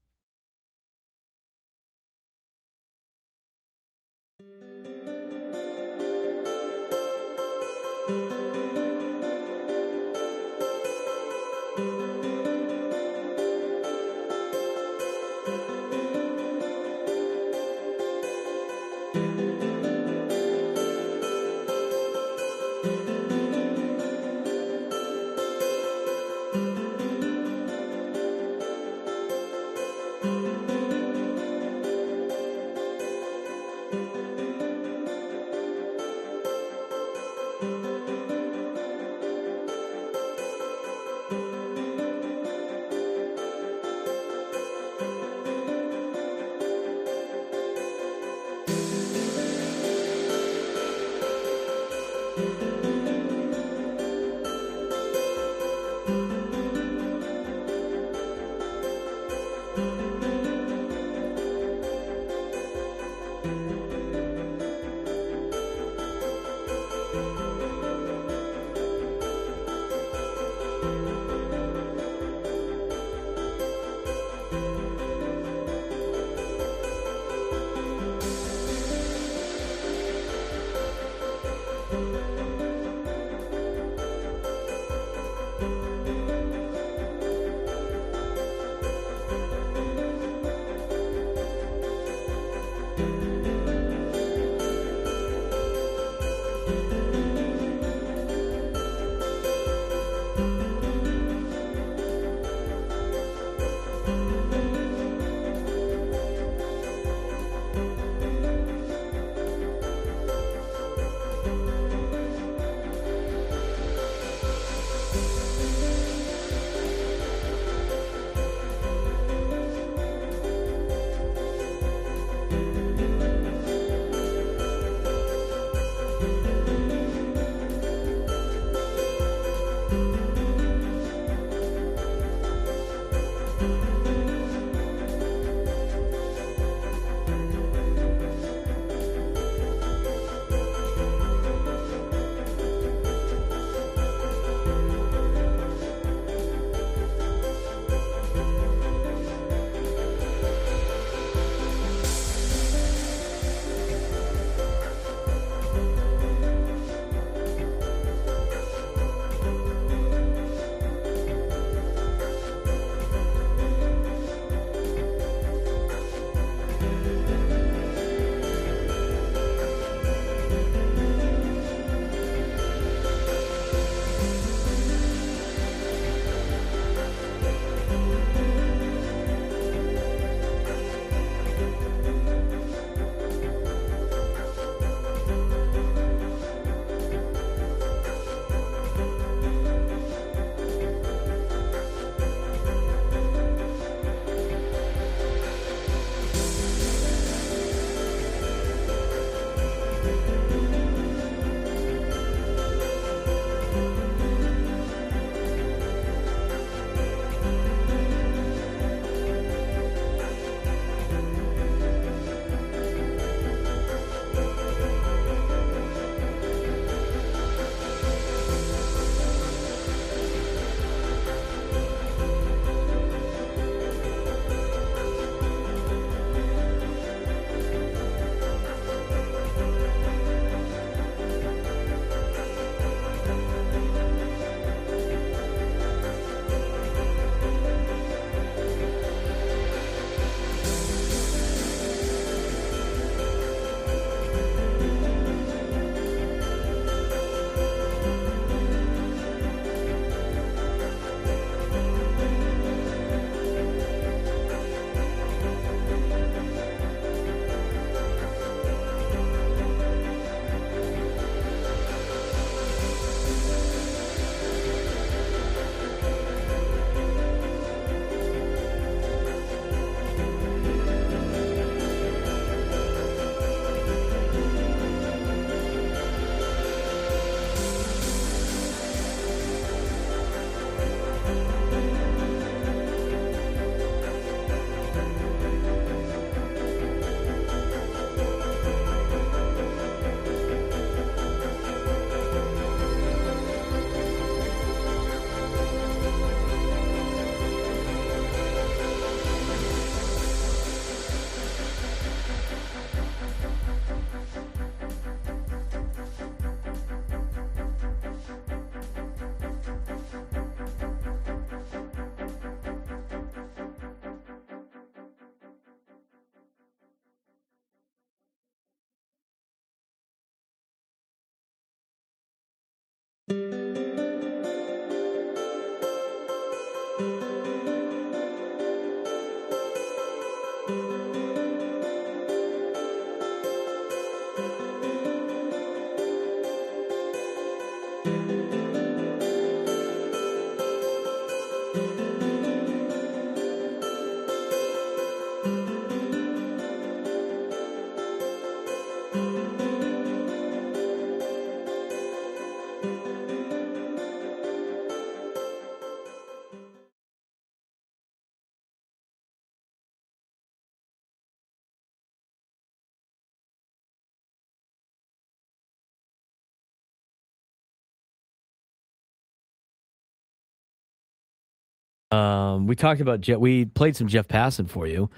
We talked about we played some Jeff Passan for you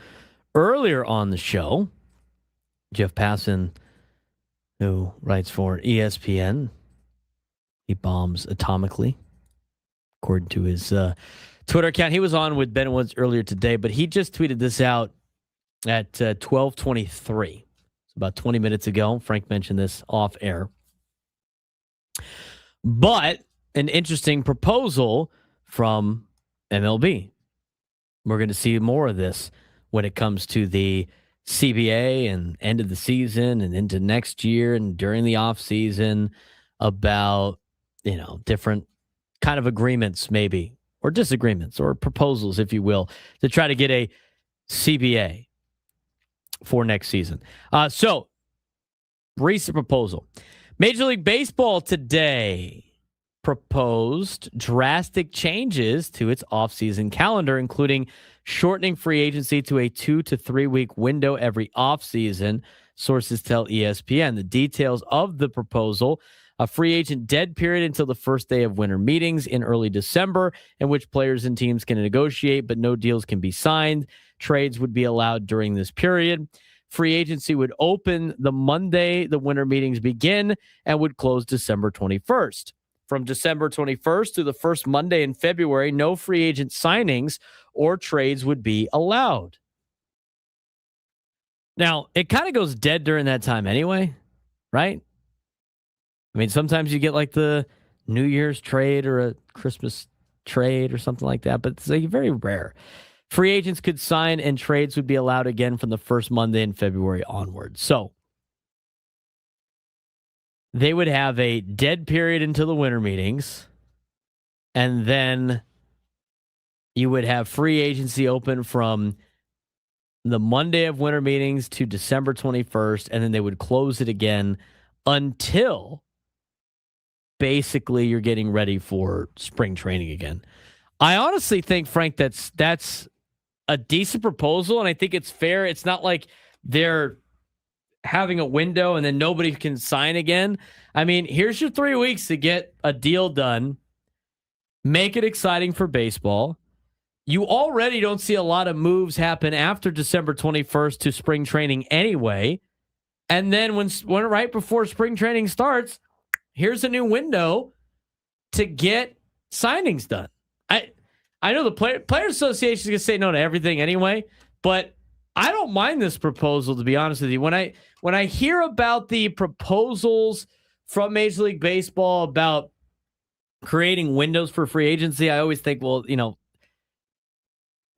earlier on the show. Jeff Passan, who writes for ESPN, he bombs atomically, according to his Twitter account. He was on with Ben Woods earlier today, but he just tweeted this out at 12:23. It's about 20 minutes ago. Frank mentioned this off air. But an interesting proposal from MLB. We're going to see more of this when it comes to the CBA and end of the season and into next year and during the off season about, different kind of agreements maybe, or disagreements or proposals, if you will, to try to get a CBA for next season. So recent proposal. Major League Baseball today proposed drastic changes to its offseason calendar, including shortening free agency to a 2 to 3 week window every offseason, sources tell ESPN. The details of the proposal: a free agent dead period until the first day of winter meetings in early December, in which players and teams can negotiate, but no deals can be signed. Trades would be allowed during this period. Free agency would open the Monday the winter meetings begin and would close December 21st. From December 21st to the first Monday in February, no free agent signings or trades would be allowed. Now, it kind of goes dead during that time anyway, right? I mean, sometimes you get like the New Year's trade or a Christmas trade or something like that, but it's like very rare. Free agents could sign and trades would be allowed again from the first Monday in February onward. So they would have a dead period until the winter meetings, and then you would have free agency open from the Monday of winter meetings to December 21st, and then they would close it again until basically you're getting ready for spring training again. I honestly think, Frank, that's a decent proposal, and I think it's fair. It's not like they're having a window and then nobody can sign again. I mean, here's your 3 weeks to get a deal done. Make it exciting for baseball. You already don't see a lot of moves happen after December 21st to spring training anyway. And then when right before spring training starts, here's a new window to get signings done. I know the Players Association is going to say no to everything anyway, but I don't mind this proposal, to be honest with you. When I hear about the proposals from Major League Baseball about creating windows for free agency, I always think, well, you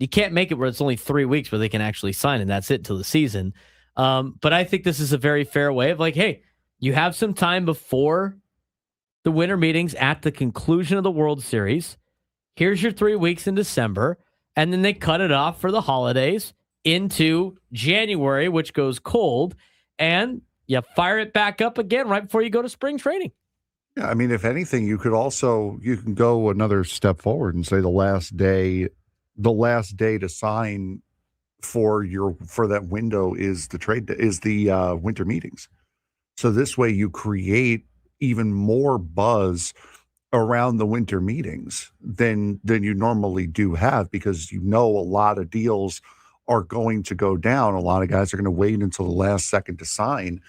can't make it where it's only 3 weeks where they can actually sign, and that's it till the season. But I think this is a very fair way of like, hey, you have some time before the winter meetings at the conclusion of the World Series. Here's your 3 weeks in December, and then they cut it off for the holidays into January, which goes cold, and you fire it back up again right before you go to spring training. Yeah, I mean, if anything, you can go another step forward and say the last day to sign for that window is the winter meetings. So this way you create even more buzz around the winter meetings than you normally do have, because a lot of deals are going to go down. A lot of guys are going to wait until the last second to sign.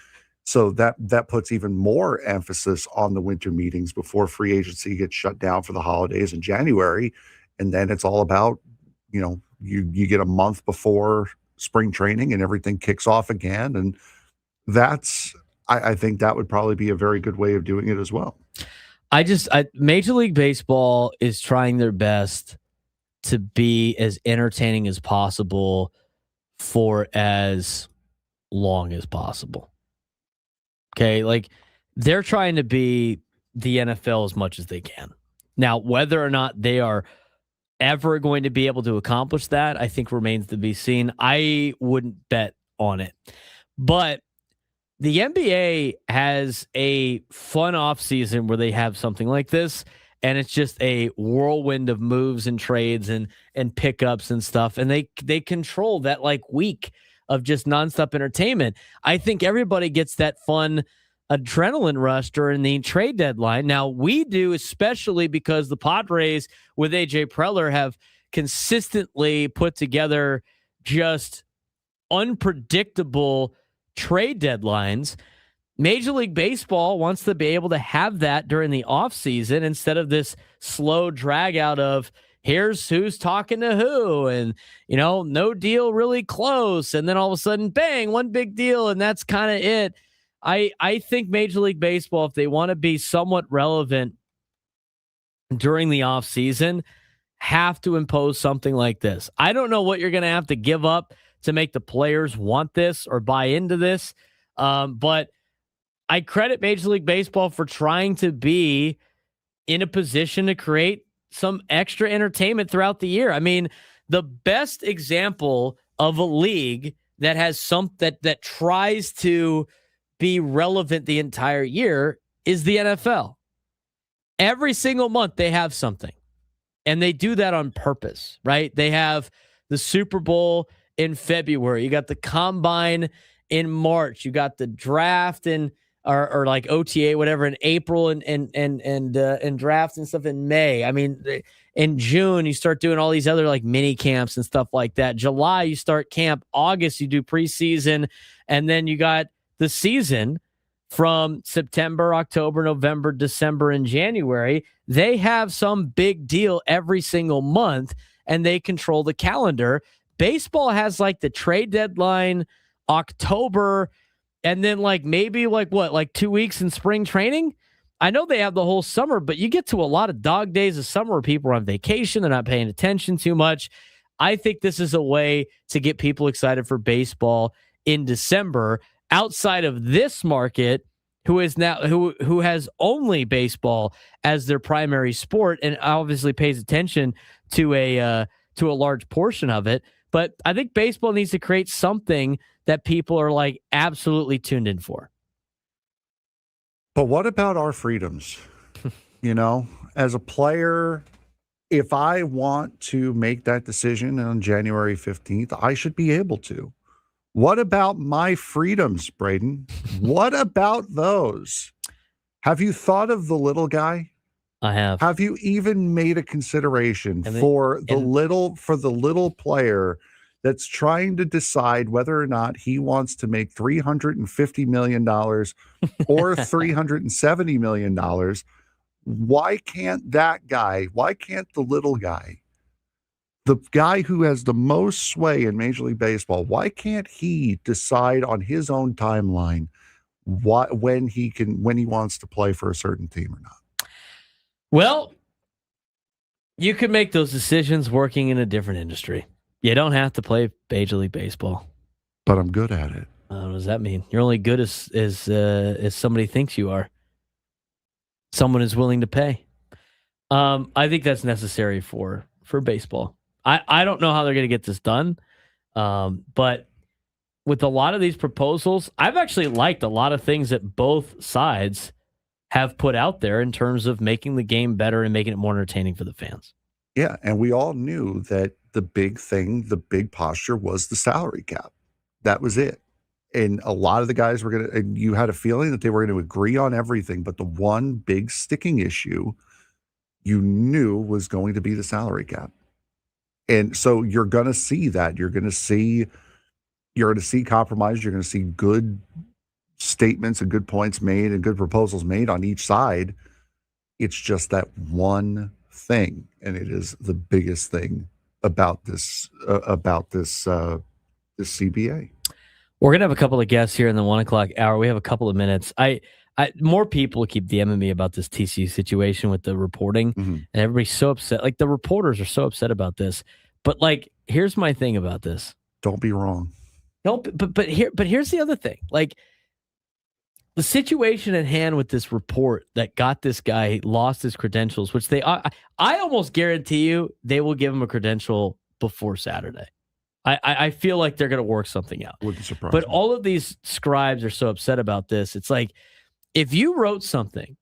So that puts even more emphasis on the winter meetings before free agency gets shut down for the holidays in January. And then it's all about, you get a month before spring training and everything kicks off again. And I think that would probably be a very good way of doing it as well. Major League Baseball is trying their best to be as entertaining as possible for as long as possible. Okay, like they're trying to be the NFL as much as they can. Now, whether or not they are ever going to be able to accomplish that, I think remains to be seen. I wouldn't bet on it. But the NBA has a fun offseason where they have something like this, and it's just a whirlwind of moves and trades and pickups and stuff, and they control that like week of just nonstop entertainment. I think everybody gets that fun adrenaline rush during the trade deadline. Now we do, especially because the Padres with AJ Preller have consistently put together just unpredictable trade deadlines. Major League Baseball wants to be able to have that during the offseason instead of this slow drag out of here's who's talking to who and, no deal really close. And then all of a sudden, bang, one big deal. And that's kind of it. I think Major League Baseball, if they want to be somewhat relevant during the offseason, have to impose something like this. I don't know what you're going to have to give up to make the players want this or buy into this. But I credit Major League Baseball for trying to be in a position to create some extra entertainment throughout the year. I mean, the best example of a league that has that tries to be relevant the entire year is the NFL. Every single month they have something, and they do that on purpose, right? They have the Super Bowl in February. You got the Combine in March. You got the draft in or like OTA, whatever, in April, and draft and stuff in May. I mean, in June, you start doing all these other like mini camps and stuff like that. July, you start camp. August, you do preseason. And then you got the season from September, October, November, December, and January. They have some big deal every single month, and they control the calendar. Baseball has like the trade deadline, October, and then maybe 2 weeks in spring training. I know they have the whole summer, but you get to a lot of dog days of summer where people are on vacation. They're not paying attention too much. I think this is a way to get people excited for baseball in December outside of this market who has only baseball as their primary sport and obviously pays attention to a large portion of it. But I think baseball needs to create something that people are absolutely tuned in for. But what about our freedoms? As a player, if I want to make that decision on January 15th, I should be able to. What about my freedoms, Braden? What about those? Have you thought of the little guy? I have. Have you even made a consideration for the little player that's trying to decide whether or not he wants to make $350 million or $370 million? Why can't that guy, why can't the little guy, the guy who has the most sway in Major League Baseball, why can't he decide on his own timeline when he wants to play for a certain team or not? Well, you can make those decisions working in a different industry. You don't have to play Major League Baseball. But I'm good at it. What does that mean? You're only good as somebody thinks you are. Someone is willing to pay. I think that's necessary for baseball. I don't know how they're going to get this done. But with a lot of these proposals, I've actually liked a lot of things that both sides have put out there in terms of making the game better and making it more entertaining for the fans. Yeah, and we all knew that the big thing, the big posture was the salary cap. That was it. And a lot of the guys you had a feeling that they were going to agree on everything, but the one big sticking issue you knew was going to be the salary cap. And so you're going to see that. You're going to see compromise. You're going to see good statements and good points made and good proposals made on each side. It's just that one thing, and it is the biggest thing about this CBA. We're gonna have a couple of guests here in the 1 o'clock hour. We have a couple of minutes. More people keep DMing me about this TCU situation with the reporting, and everybody's so upset. Like the reporters are so upset about this. But here's my thing about this. Don't be wrong. But here's the other thing. The situation at hand with this report that got this guy lost his credentials, which I almost guarantee you they will give him a credential before Saturday. I feel like they're going to work something out. Wouldn't surprise But me. all of these scribes are so upset about this. It's like if you wrote something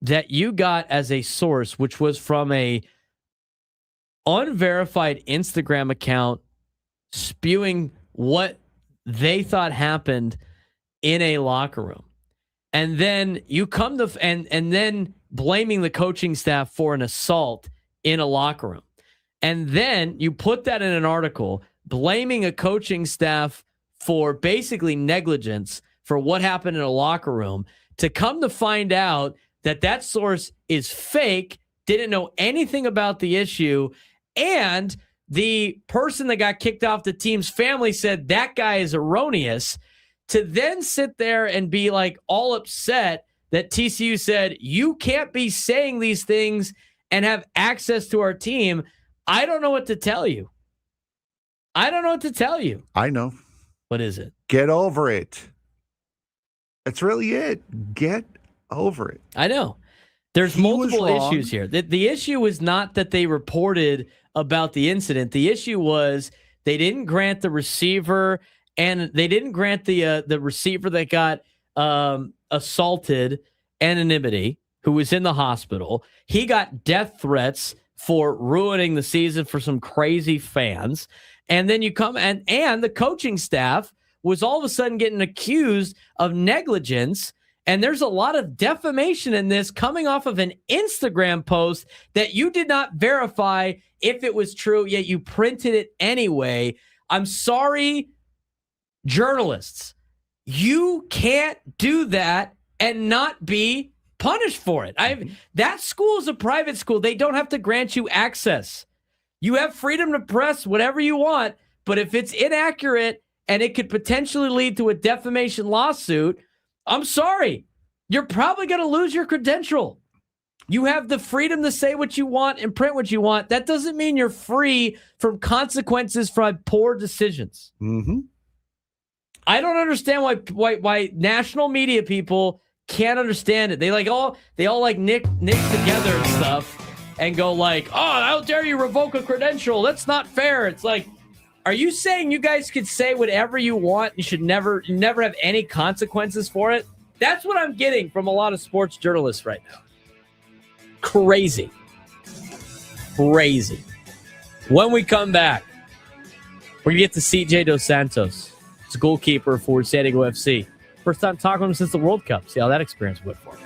that you got as a source, which was from a unverified Instagram account spewing what they thought happened in a locker room, and then you come to and then blaming the coaching staff for an assault in a locker room. And then you put that in an article blaming a coaching staff for basically negligence for what happened in a locker room, to come to find out that that source is fake, didn't know anything about the issue, and the person that got kicked off the team's family said that guy is erroneous, to then sit there and be like all upset that TCU said, you can't be saying these things and have access to our team. I don't know what to tell you. I know. What is it? Get over it. That's really it. Get over it. I know. There's multiple issues here. The issue is not that they reported about the incident. The issue was they didn't grant the receiver, and they didn't grant the receiver that got assaulted anonymity, who was in the hospital. He got death threats for ruining the season for some crazy fans. And then you come and the coaching staff was all of a sudden getting accused of negligence. And there's a lot of defamation in this coming off of an Instagram post that you did not verify if it was true, yet you printed it anyway. I'm sorry, journalists. You can't do that and not be punished for it. That school is a private school. They don't have to grant you access. You have freedom to press whatever you want, but if it's inaccurate and it could potentially lead to a defamation lawsuit, I'm sorry. You're probably going to lose your credential. You have the freedom to say what you want and print what you want. That doesn't mean you're free from consequences from poor decisions. Mm-hmm. I don't understand why national media people can't understand it. They all nick together and stuff and go like, oh, how dare you revoke a credential? That's not fair. It's like, are you saying you guys could say whatever you want? You should never have any consequences for it? That's what I'm getting from a lot of sports journalists right now. Crazy. When we come back, we're going to get to CJ Dos Santos. He's a goalkeeper for San Diego FC. First time talking to him since the World Cup. See how that experience went for him.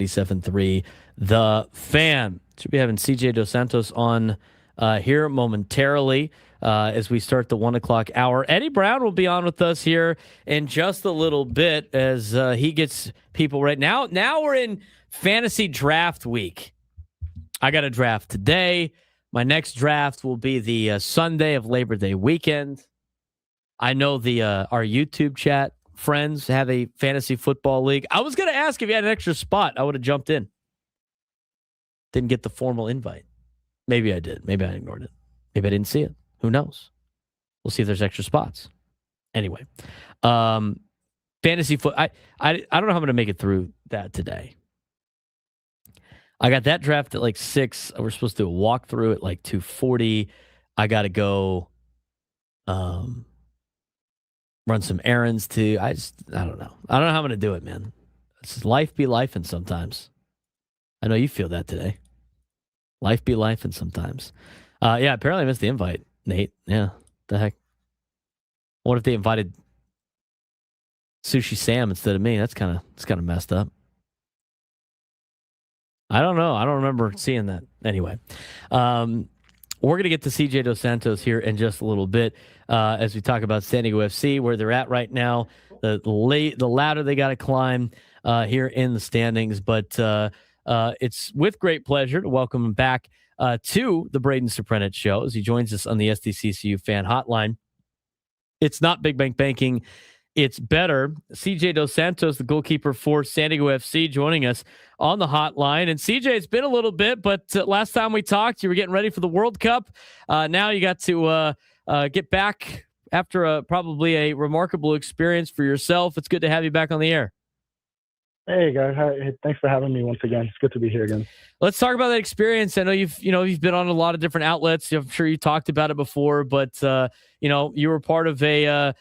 87.3 The Fan. Should be having CJ Dos Santos on here momentarily as we start the 1 o'clock hour. Eddie Brown will be on with us here in just a little bit as he gets people right now. Now we're in fantasy draft week. I got a draft today. My next draft will be the Sunday of Labor Day weekend. I know the our YouTube chat friends have a fantasy football league. I was going to ask if you had an extra spot. I would have jumped in. Didn't get the formal invite. Maybe I did. Maybe I ignored it. Maybe I didn't see it. Who knows? We'll see if there's extra spots. Anyway, fantasy foot. I don't know how I'm going to make it through that today. I got that draft at like 6. We're supposed to do a walkthrough at like 2:40. I got to go run some errands too. I don't know. I don't know how I'm going to do it, man. It's life be life, and sometimes. I know you feel that today. Life be life, and sometimes. Yeah, apparently I missed the invite, Nate. Yeah, the heck. What if they invited Sushi Sam instead of me? It's kind of messed up. I don't know. I don't remember seeing that. Anyway, we're going to get to CJ Dos Santos here in just a little bit as we talk about San Diego FC, where they're at right now, the ladder they got to climb here in the standings. But it's with great pleasure to welcome him back to the Braden Surprenant Show as he joins us on the SDCCU fan hotline. It's not Big Bank Banking. It's better. CJ Dos Santos, the goalkeeper for San Diego FC, joining us on the hotline. And CJ, it's been a little bit, but last time we talked, you were getting ready for the World Cup. Now you got to get back after probably a remarkable experience for yourself. It's good to have you back on the air. Hey guys, hi. Thanks for having me once again. It's good to be here again. Let's talk about that experience. I know you've been on a lot of different outlets. I'm sure you talked about it before, but you were part of a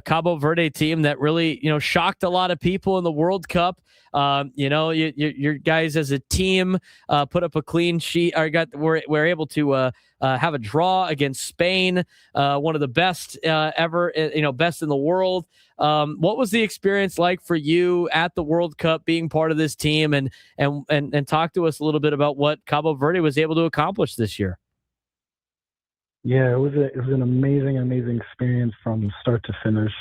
Cabo Verde team that really shocked a lot of people in the World Cup. Your guys as a team put up a clean sheet. Or were able to have a draw against Spain, one of the best ever, best in the world. What was the experience like for you at the World Cup, being part of this team, and talk to us a little bit about what Cabo Verde was able to accomplish this year? Yeah, it was an amazing experience from start to finish.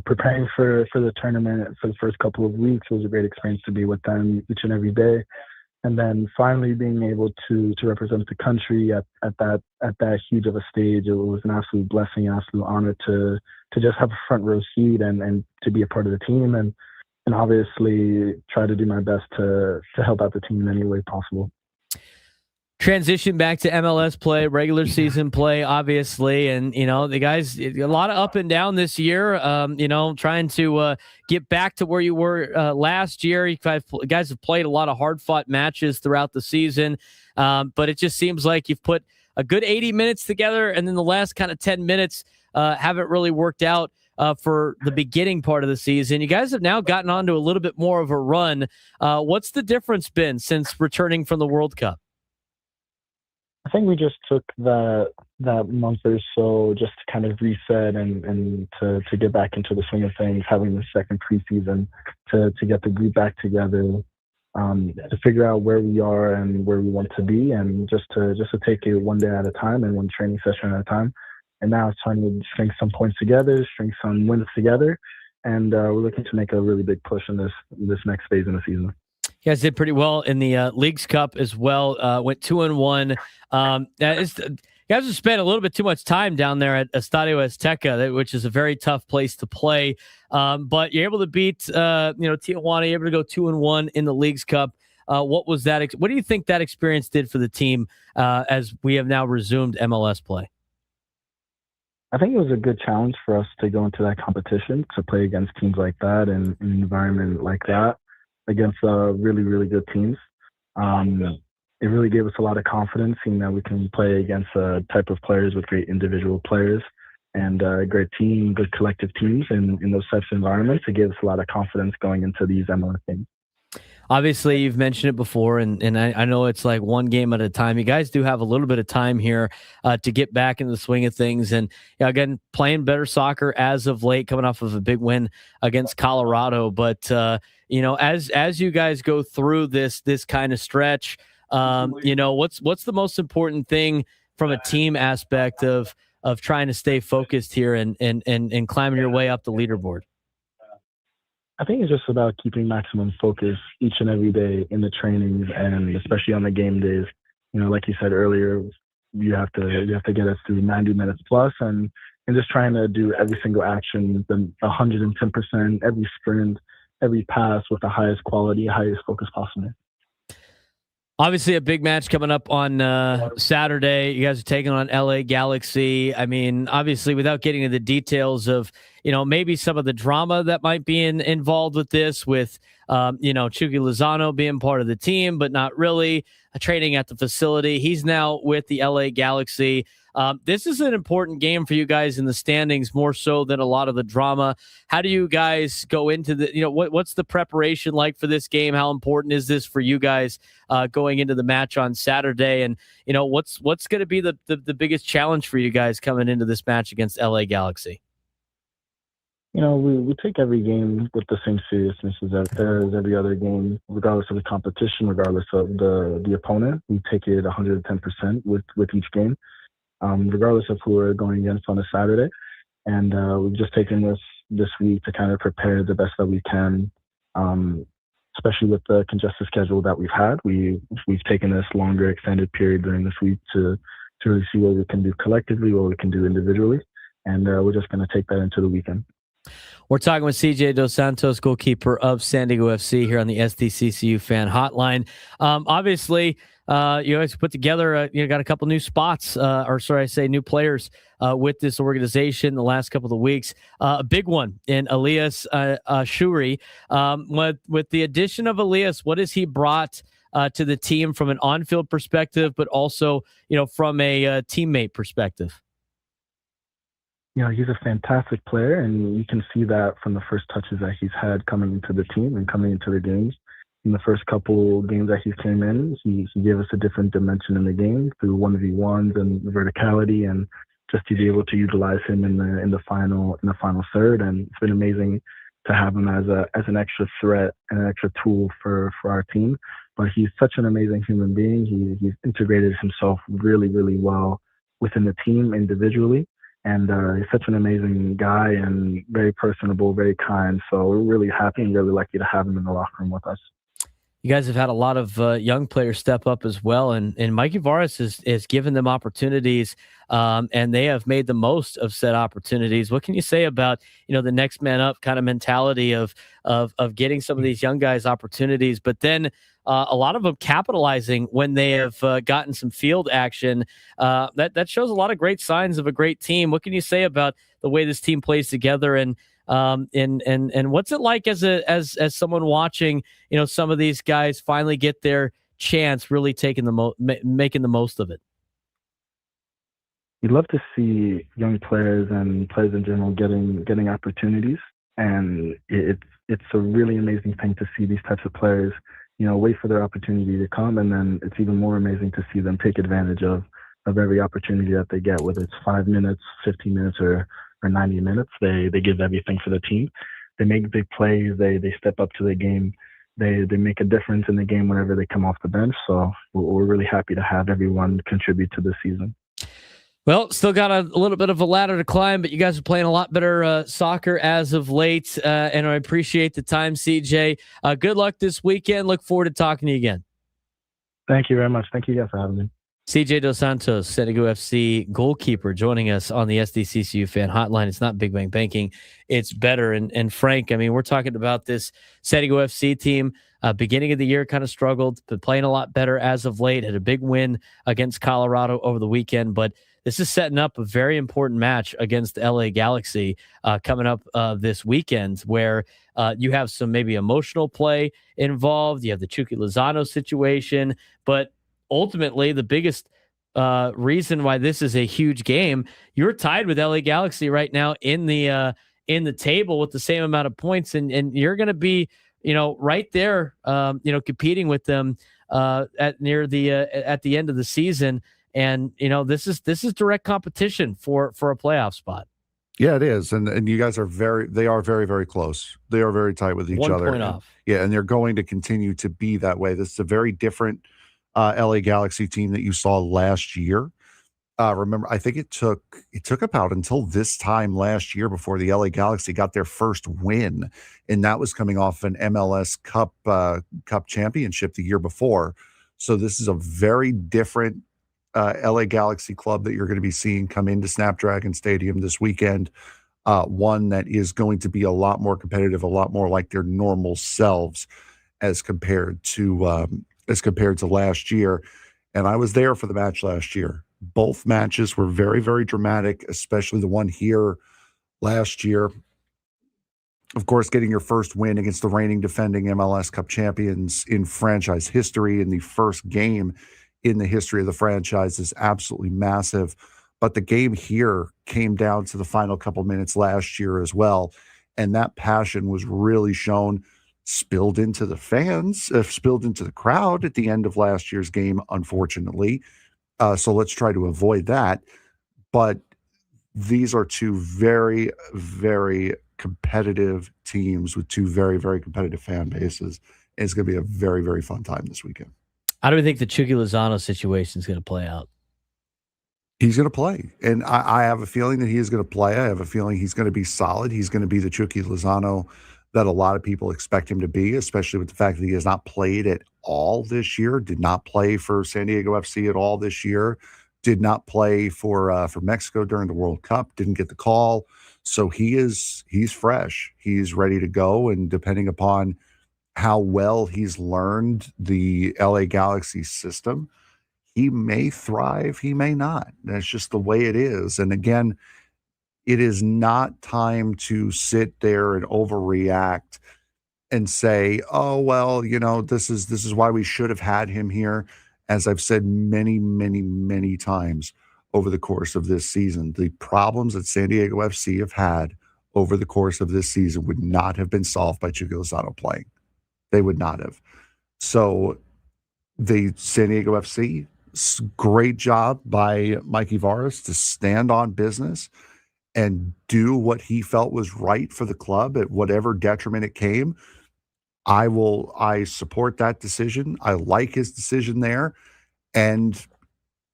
Preparing for the tournament for the first couple of weeks, it was a great experience to be with them each and every day. And then finally being able to represent the country at that huge of a stage, it was an absolute blessing, absolute honor to just have a front row seat and to be a part of the team and obviously try to do my best to help out the team in any way possible. Transition back to MLS play, regular season play, obviously. And, the guys, a lot of up and down this year, trying to get back to where you were last year. You guys have played a lot of hard-fought matches throughout the season, but it just seems like you've put a good 80 minutes together, and then the last kind of 10 minutes haven't really worked out for the beginning part of the season. You guys have now gotten onto a little bit more of a run. What's the difference been since returning from the World Cup? I think we just took that month or so just to kind of reset and to get back into the swing of things, having the second preseason to get the group back together, to figure out where we are and where we want to be, and just to take it one day at a time and one training session at a time. And now it's time to string some points together, string some wins together, and we're looking to make a really big push in this next phase in the season. You guys did pretty well in the Leagues Cup as well. Went 2-1. You guys have spent a little bit too much time down there at Estadio Azteca, which is a very tough place to play. But you're able to beat, Tijuana. You're able to go 2-1 in the Leagues Cup. What was that? What do you think that experience did for the team as we have now resumed MLS play? I think it was a good challenge for us to go into that competition, to play against teams like that and in an environment like that, against really, really good teams. It really gave us a lot of confidence, seeing that we can play against a type of players with great individual players and a great team, good collective teams in those types of environments. It gave us a lot of confidence going into these MLS games. Obviously, you've mentioned it before, and I know it's like one game at a time. You guys do have a little bit of time here to get back into the swing of things. And again, playing better soccer as of late, coming off of a big win against Colorado. But, as you guys go through this kind of stretch, what's the most important thing from a team aspect of trying to stay focused here and climbing your way up the leaderboard? I think it's just about keeping maximum focus each and every day in the trainings, and especially on the game days. Like you said earlier, you have to get us through 90 minutes plus, and just trying to do every single action, the 110%, every sprint, every pass with the highest quality, highest focus possible. Obviously, a big match coming up on Saturday. You guys are taking on LA Galaxy. I mean, obviously, without getting into the details of, maybe some of the drama that might be involved with this, with, Chucky Lozano being part of the team, but not really training at the facility. He's now with the LA Galaxy. This is an important game for you guys in the standings, more so than a lot of the drama. How do you guys go into what's the preparation like for this game? How important is this for you guys going into the match on Saturday? And, what's going to be the biggest challenge for you guys coming into this match against LA Galaxy? We take every game with the same seriousness as every other game, regardless of the competition, regardless of the opponent. We take it 110% with each game, regardless of who we're going against on a Saturday. And we've just taken this week to kind of prepare the best that we can, especially with the congested schedule that we've had. We've taken this longer extended period during this week to really see what we can do collectively, what we can do individually. And we're just going to take that into the weekend. We're talking with CJ Dos Santos, goalkeeper of San Diego FC, here on the SDCCU fan hotline. Obviously, you guys put together, got a couple new spots, new players with this organization the last couple of weeks. A big one in Elias Achouri. With the addition of Elias, what has he brought to the team from an on-field perspective, but also, from a teammate perspective? He's a fantastic player, and you can see that from the first touches that he's had coming into the team and coming into the games. In the first couple games that he came in, he gave us a different dimension in the game through 1v1s and verticality, and just to be able to utilize him in the final third. And it's been amazing to have him as an extra threat and an extra tool for our team. But he's such an amazing human being. He's integrated himself really, really well within the team individually. And he's such an amazing guy and very personable, very kind. So we're really happy and really lucky to have him in the locker room with us. You guys have had a lot of young players step up as well, and Mikey Varas has given them opportunities, and they have made the most of said opportunities. What can you say about the next man up kind of mentality of getting some of these young guys opportunities, but then a lot of them capitalizing when they have gotten some field action? That shows a lot of great signs of a great team. What can you say about the way this team plays together, and what's it like as someone watching some of these guys finally get their chance, really taking making the most of it? You'd love to see young players and players in general getting opportunities, and it's a really amazing thing to see these types of players wait for their opportunity to come, and then it's even more amazing to see them take advantage of every opportunity that they get, whether it's 5 minutes, 15 minutes, or 90 minutes. They give everything for the team. They make big plays. They step up to the game. They make a difference in the game whenever they come off the bench. So we're really happy to have everyone contribute to this season. Well, still got a little bit of a ladder to climb, but you guys are playing a lot better soccer as of late, and I appreciate the time, CJ. Good luck this weekend. Look forward to talking to you again. Thank you very much. Thank you guys for having me. CJ Dos Santos, San Diego FC goalkeeper, joining us on the SDCCU fan hotline. It's not Big Bang Banking, it's better. And Frank, I mean, we're talking about this San Diego FC team. Beginning of the year kind of struggled, but playing a lot better as of late. Had a big win against Colorado over the weekend, but this is setting up a very important match against the LA Galaxy coming up this weekend, where you have some maybe emotional play involved. You have the Chucky Lozano situation, but ultimately the biggest reason why this is a huge game, you're tied with LA Galaxy right now in the table with the same amount of points, and you're going to be right there competing with them at the end of the season. And this is direct competition for a playoff spot. Yeah, it is. And you guys are very, very close. They are very tight with each other. 1 point off. Yeah, and they're going to continue to be that way. This is a very different LA Galaxy team that you saw last year. Remember, I think it took about until this time last year before the LA Galaxy got their first win, and that was coming off an MLS Cup championship the year before. So this is a very different LA Galaxy club that you're going to be seeing come into Snapdragon Stadium this weekend. One that is going to be a lot more competitive, a lot more like their normal selves as compared to last year. And I was there for the match last year. Both matches were very, very dramatic, especially the one here last year. Of course, getting your first win against the reigning defending MLS Cup champions in franchise history in the first game in the history of the franchise is absolutely massive. But the game here came down to the final couple minutes last year as well. And that passion was really shown, spilled into the fans, spilled into the crowd at the end of last year's game, unfortunately. So let's try to avoid that. But these are two very, very competitive teams with two very, very competitive fan bases. And it's going to be a very, very fun time this weekend. How do we think the Chucky Lozano situation is going to play out? He's going to play. And I have a feeling that he is going to play. I have a feeling he's going to be solid. He's going to be the Chucky Lozano that a lot of people expect him to be, especially with the fact that he has not played at all this year, did not play for San Diego FC at all this year, did not play for Mexico during the World Cup, didn't get the call. So he's fresh. He's ready to go. And depending upon how well he's learned the LA Galaxy system, he may thrive, he may not. That's just the way it is. And again, it is not time to sit there and overreact and say, oh, well, this is why we should have had him here. As I've said many, many, many times over the course of this season, the problems that San Diego FC have had over the course of this season would not have been solved by Chucky Lozano playing. They would not have. So the San Diego FC, great job by Mikey Varas to stand on business and do what he felt was right for the club at whatever detriment it came. I support that decision. I like his decision there. And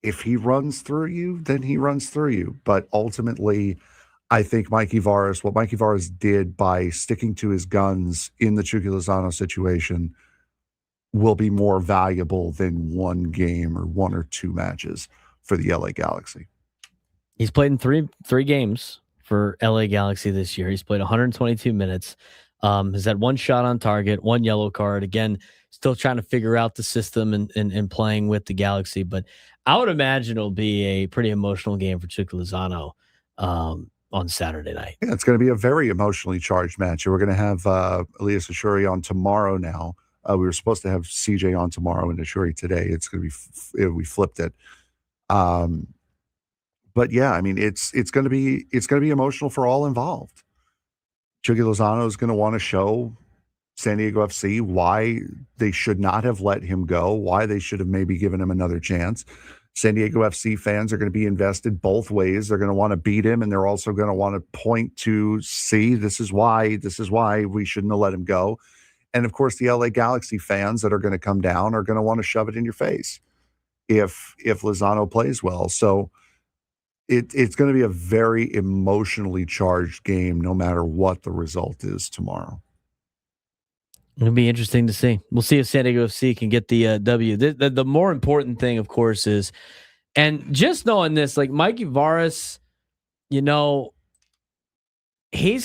if he runs through you, then he runs through you. But ultimately, I think what Mikey Varas did by sticking to his guns in the Chucky Lozano situation will be more valuable than one game or one or two matches for the LA Galaxy. He's played in three games for LA Galaxy this year. He's played 122 minutes. Has had one shot on target, one yellow card. Again, still trying to figure out the system and playing with the Galaxy. But I would imagine it'll be a pretty emotional game for Chucky Lozano on Saturday night. Yeah, it's going to be a very emotionally charged match. We're going to have Elias Achouri on tomorrow now. We were supposed to have CJ on tomorrow and Achouri today. It's going to be we flipped it. But yeah, I mean, it's going to be emotional for all involved. Chucky Lozano is going to want to show San Diego FC why they should not have let him go, why they should have maybe given him another chance. San Diego FC fans are going to be invested both ways. They're going to want to beat him, and they're also going to want to point to, see, this is why we shouldn't have let him go. And of course, the LA Galaxy fans that are going to come down are going to want to shove it in your face if Lozano plays well. So it's going to be a very emotionally charged game, no matter what the result is tomorrow. It'll be interesting to see. We'll see if San Diego FC can get the W. The more important thing, of course, is, and just knowing this, like Mikey Varas, he's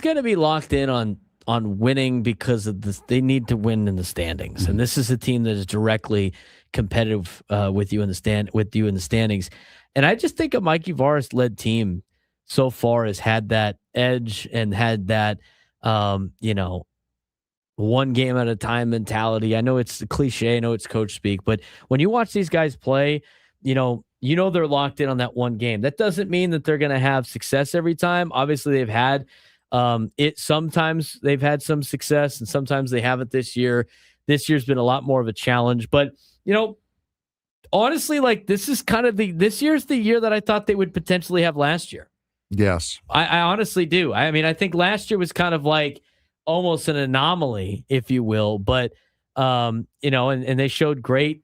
going to be locked in on winning because of this. They need to win in the standings, and this is a team that is directly competitive with you in the standings. And I just think a Mikey Varas led team so far has had that edge and had that, one game at a time mentality. I know it's a cliche. I know it's coach speak, but when you watch these guys play, they're locked in on that one game. That doesn't mean that they're going to have success every time. Obviously, they've had sometimes they've had some success and sometimes they haven't this year. This year's been a lot more of a challenge, but honestly, like this year's the year that I thought they would potentially have last year. Yes. I honestly do. I mean, I think last year was kind of like almost an anomaly, if you will, but and they showed great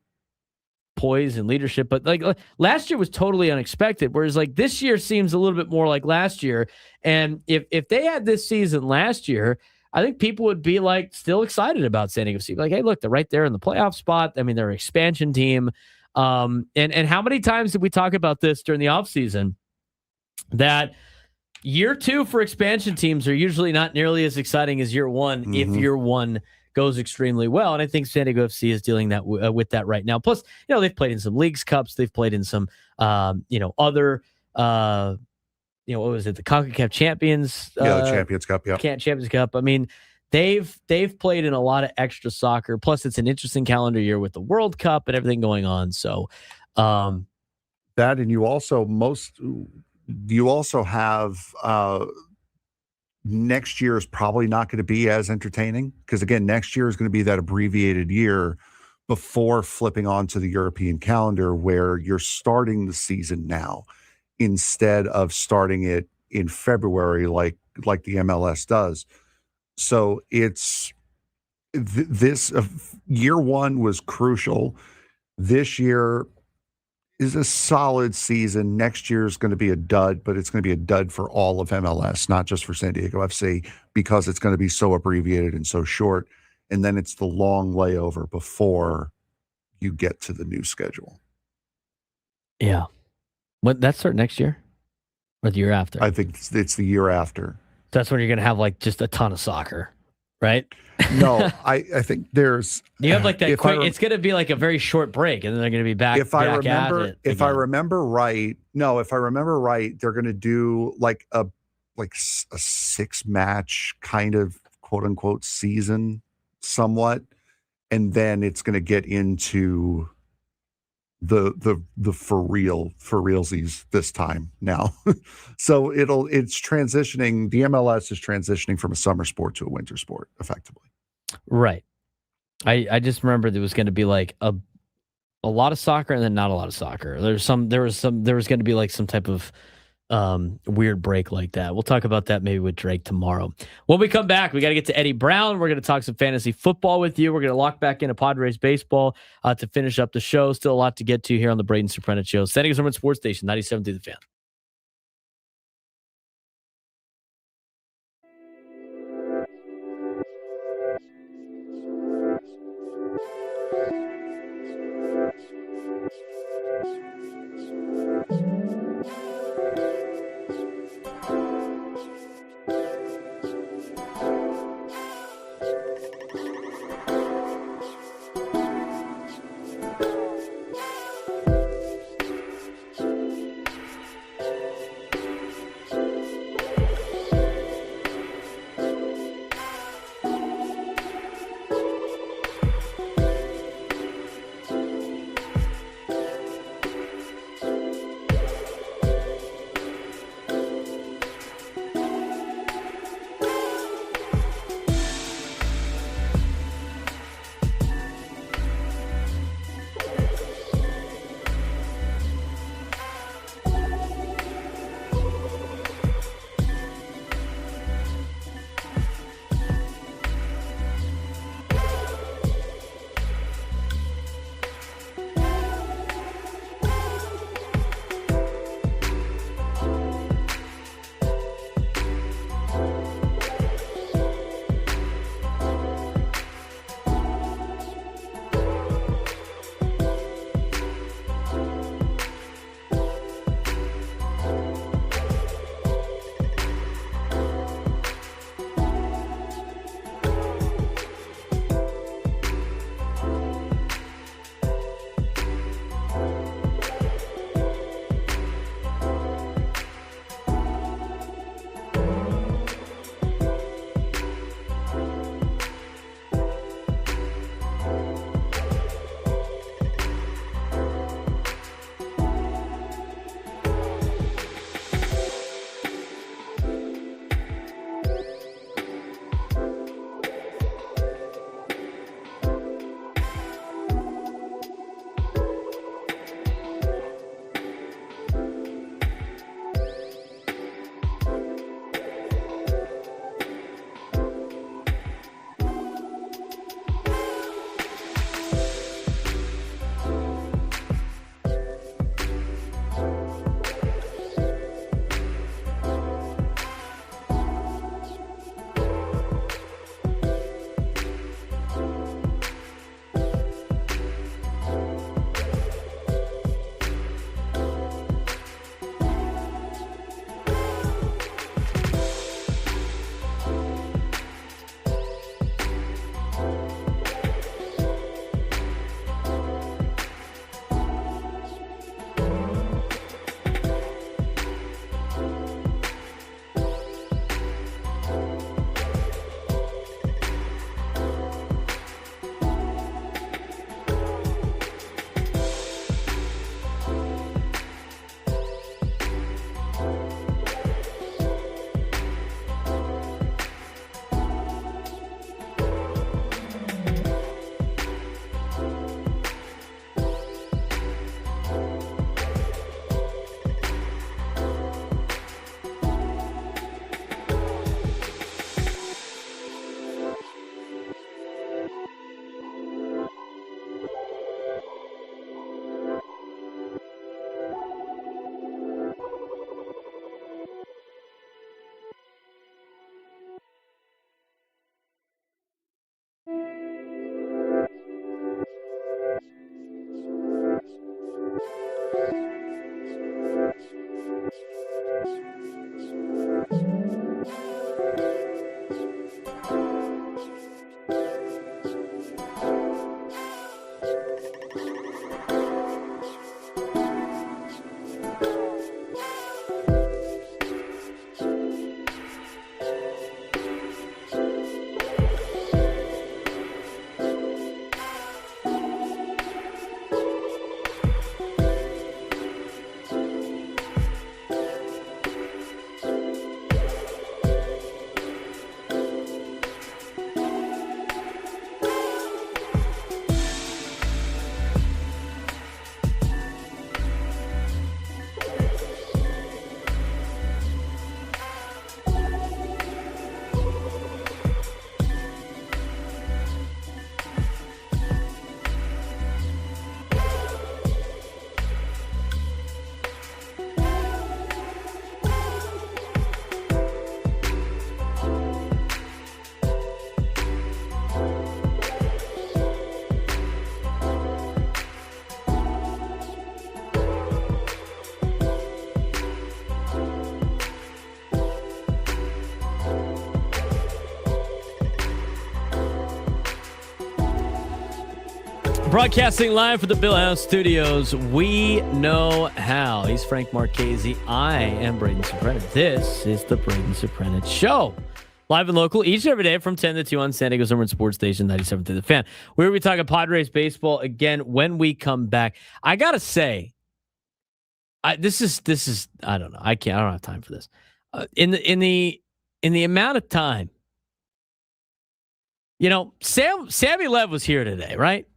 poise and leadership, but like last year was totally unexpected. Whereas like this year seems a little bit more like last year. And if they had this season last year, I think people would be like still excited about San Diego FC. Like, hey, look, they're right there in the playoff spot. I mean, they're an expansion team. And how many times did we talk about this during the offseason that year two for expansion teams are usually not nearly as exciting as year one if year one goes extremely well. And I think San Diego FC is dealing that with that right now. Plus, they've played in some Leagues Cups. They've played in some, other, what was it? The CONCACAF Champions. The Champions Cup. Yeah. Champions Cup. I mean, they've played in a lot of extra soccer. Plus, it's an interesting calendar year with the World Cup and everything going on. So, that, and you also have next year is probably not going to be as entertaining because, again, next year is going to be that abbreviated year before flipping onto the European calendar where you're starting the season now instead of starting it in February like the MLS does. So it's this year one was crucial. This year is a solid season. Next year is going to be a dud, but it's going to be a dud for all of MLS, not just for San Diego FC, because it's going to be so abbreviated and so short. And then it's the long layover before you get to the new schedule. Yeah. What, that start next year or the year after? I think it's the year after. That's when you're going to have like just a ton of soccer, right? No, I think there's. You have like that. It's going to be like a very short break, and then they're going to be back. If I remember right, they're going to do like a 6-match kind of quote unquote season, somewhat, and then it's going to get into the for realsies this time now. So it's transitioning. The MLS is transitioning from a summer sport to a winter sport, effectively. Right. I just remember there was going to be like a lot of soccer and then not a lot of soccer. There was going to be like some type of weird break like that. We'll talk about that maybe with Drake tomorrow. When we come back, we got to get to Eddie Brown. We're going to talk some fantasy football with you. We're going to lock back into Padres baseball to finish up the show. Still a lot to get to here on the Braden Surprenant Show. Standing as Sports Station 97 through the Fan. Broadcasting live from the Bill House Studios, we know how. He's Frank Marchese. I am Braden Surprenant. This is the Braden Surprenant Show. Live and local each and every day from 10 to 2 on San Diego's number one sports station, 97 to the Fan. We're going to be talking Padres baseball again when we come back. I got to say, this is I don't know. I don't have time for this. In the amount of time, Sammy Lev was here today, right?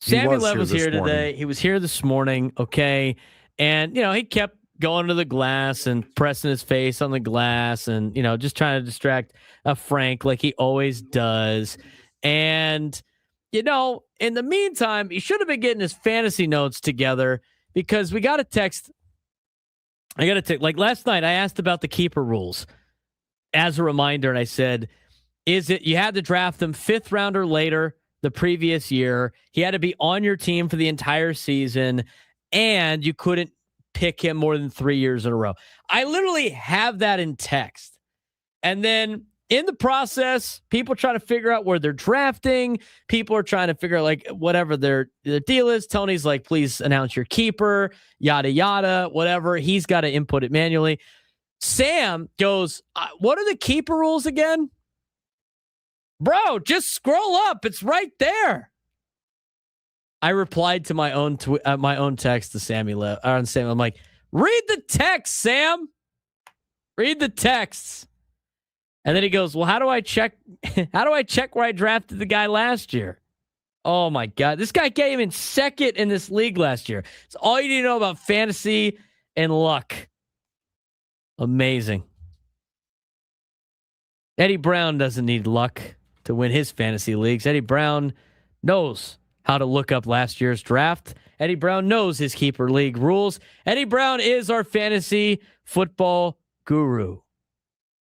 Sammy Lev was here today. He was here this morning, okay? And, he kept going to the glass and pressing his face on the glass and, just trying to distract Frank like he always does. And, in the meantime, he should have been getting his fantasy notes together because we got a text. Like last night, I asked about the keeper rules as a reminder, and I said, you had to draft them 5th round or later the previous year. He had to be on your team for the entire season, and you couldn't pick him more than 3 years in a row. I literally have that in text. And then in the process, people trying to figure out where they're drafting. People are trying to figure out whatever their deal is. Tony's like, please announce your keeper, yada, yada, whatever. He's got to input it manually. Sam goes, what are the keeper rules again? Bro, just scroll up. It's right there. I replied to my own text to Sammy. I'm like, read the text, Sam. Read the texts. And then he goes, well, how do I check where I drafted the guy last year? Oh my God. This guy came in second in this league last year. It's all you need to know about fantasy and luck. Amazing. Eddie Brown doesn't need luck to win his fantasy leagues. Eddie Brown knows how to look up last year's draft. Eddie Brown knows his keeper league rules. Eddie Brown is our fantasy football guru.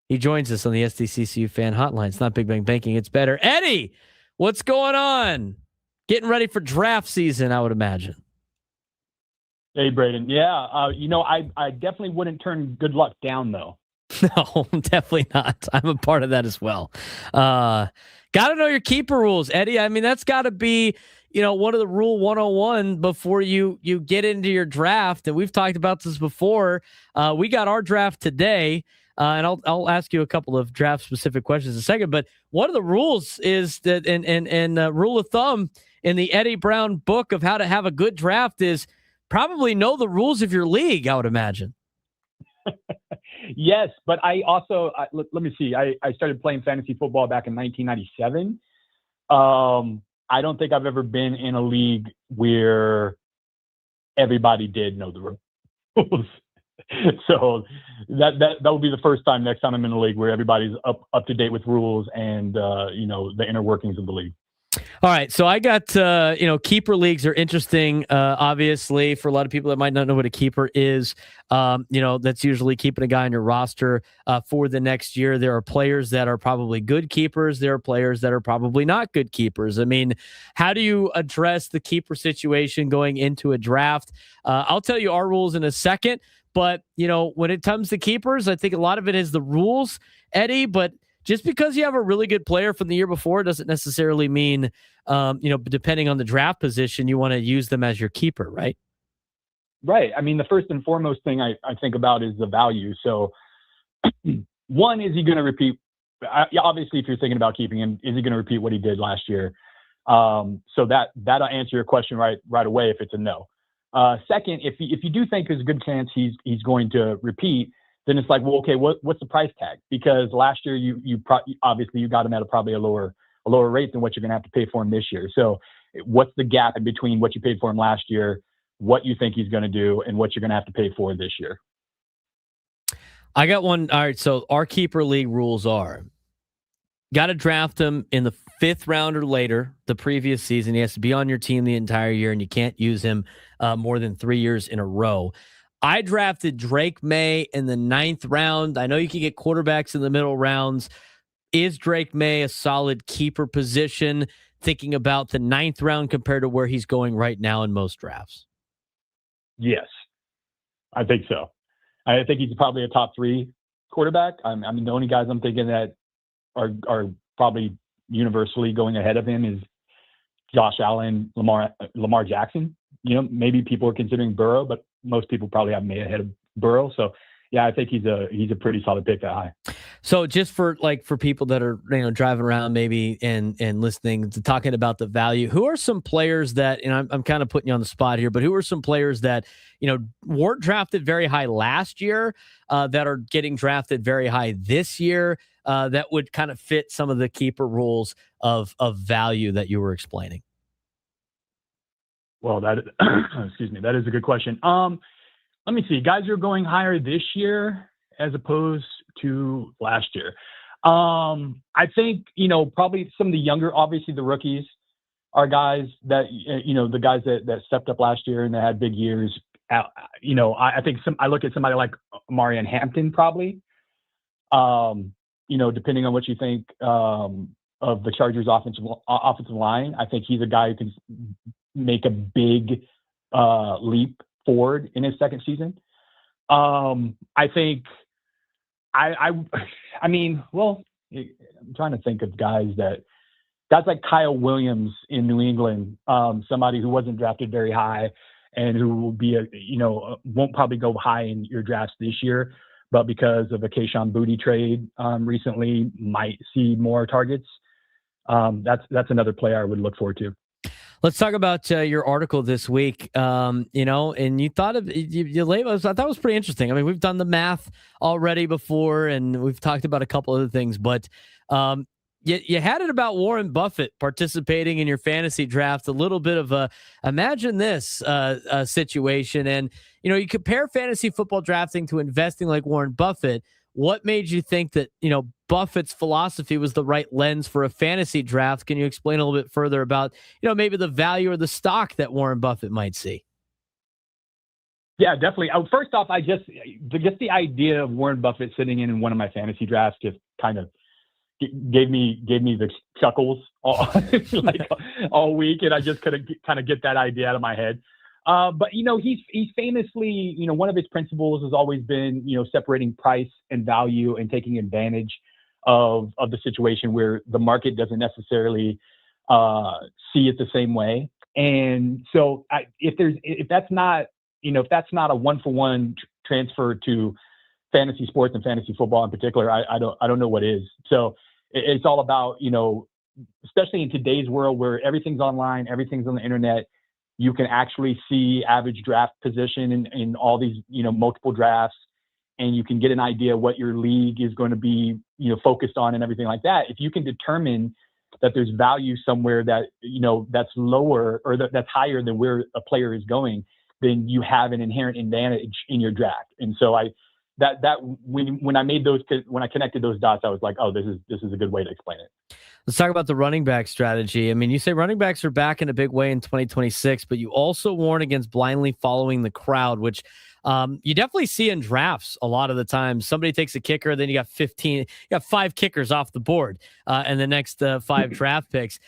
He joins us on the SDCCU fan hotline. It's not Big Bang Banking. It's better. Eddie, what's going on? Getting ready for draft season, I would imagine. Hey, Braden. Yeah. I definitely wouldn't turn good luck down, though. No, definitely not. I'm a part of that as well. Got to know your keeper rules, Eddie. I mean, that's got to be, one of the rule 101 before you get into your draft. And we've talked about this before. We got our draft today, and I'll ask you a couple of draft specific questions in a second. But one of the rules is that, and rule of thumb in the Eddie Brown book of how to have a good draft is probably know the rules of your league, I would imagine. Yes, but I also let me see. I started playing fantasy football back in 1997. I don't think I've ever been in a league where everybody did know the rules. So that will be the first time next time I'm in a league where everybody's up to date with rules and the inner workings of the league. All right, so I got, keeper leagues are interesting, obviously, for a lot of people that might not know what a keeper is. That's usually keeping a guy on your roster for the next year. There are players that are probably good keepers. There are players that are probably not good keepers. I mean, how do you address the keeper situation going into a draft? I'll tell you our rules in a second, but, when it comes to keepers, I think a lot of it is the rules, Eddie, but just because you have a really good player from the year before doesn't necessarily mean, depending on the draft position, you want to use them as your keeper, right? Right. I mean, the first and foremost thing I think about is the value. So one, is he going to repeat? Obviously, if you're thinking about keeping him, is he going to repeat what he did last year? So that'll answer your question right away if it's a no. Second, if you do think there's a good chance he's going to repeat, then it's like, well, okay, what's the price tag? Because last year you obviously you got him at probably a lower rate than what you're going to have to pay for him this year. So what's the gap in between what you paid for him last year, what you think he's going to do, and what you're going to have to pay for this year? I got one. All right, so our keeper league rules are: got to draft him in the 5th round or later the previous season. He has to be on your team the entire year, and you can't use him more than 3 years in a row. I drafted Drake May in the 9th round. I know you can get quarterbacks in the middle rounds. Is Drake May a solid keeper position, thinking about the 9th round compared to where he's going right now in most drafts? Yes, I think so. I think he's probably a top 3 quarterback. I mean, the only guys I'm thinking that are probably universally going ahead of him is Josh Allen, Lamar Jackson. Maybe people are considering Burrow, but most people probably have May ahead of Burrow. So yeah, I think he's a pretty solid pick that high. So just for people that are driving around maybe and listening to talking about the value, who are some players that, and I'm kind of putting you on the spot here, but who are some players that weren't drafted very high last year that are getting drafted very high this year that would kind of fit some of the keeper rules of value that you were explaining? Well, excuse me, that is a good question. Let me see. Guys are going higher this year as opposed to last year. I think, probably some of the younger, obviously the rookies are guys that, the guys that stepped up last year and that had big years. I think I look at somebody like Marion Hampton probably, depending on what you think of the Chargers offensive line. I think he's a guy who can make a big leap forward in his second season. I think I'm trying to think of guys like Kyle Williams in New England, somebody who wasn't drafted very high and who will be won't probably go high in your drafts this year, but because of a Kayshon Boutte trade recently might see more targets. That's another player I would look forward to. Let's talk about your article this week. And you thought of you labeled. I thought it was pretty interesting. I mean, we've done the math already before, and we've talked about a couple other things, but you had it about Warren Buffett participating in your fantasy draft. A little bit of a imagine this situation, and you compare fantasy football drafting to investing like Warren Buffett. What made you think that, Buffett's philosophy was the right lens for a fantasy draft? Can you explain a little bit further about, maybe the value or the stock that Warren Buffett might see? Yeah, definitely. First off, just the idea of Warren Buffett sitting in one of my fantasy drafts just kind of gave me the chuckles all week, and I just couldn't kind of get that idea out of my head. But he's famously, one of his principles has always been, separating price and value and taking advantage of the situation where the market doesn't necessarily see it the same way. And so if that's not a 1-for-1 transfer to fantasy sports and fantasy football in particular, I don't know what is. So it's all about, especially in today's world where everything's online, everything's on the internet. You can actually see average draft position in all these, multiple drafts, and you can get an idea what your league is going to be, focused on and everything like that. If you can determine that there's value somewhere that, that's lower or that's higher than where a player is going, then you have an inherent advantage in your draft. And so when I connected those dots, I was like, oh, this is a good way to explain it. Let's talk about the running back strategy. I mean, you say running backs are back in a big way in 2026, but you also warn against blindly following the crowd, which you definitely see in drafts a lot of the time. Somebody takes a kicker, then you got 5 kickers off the board and the next 5 draft picks.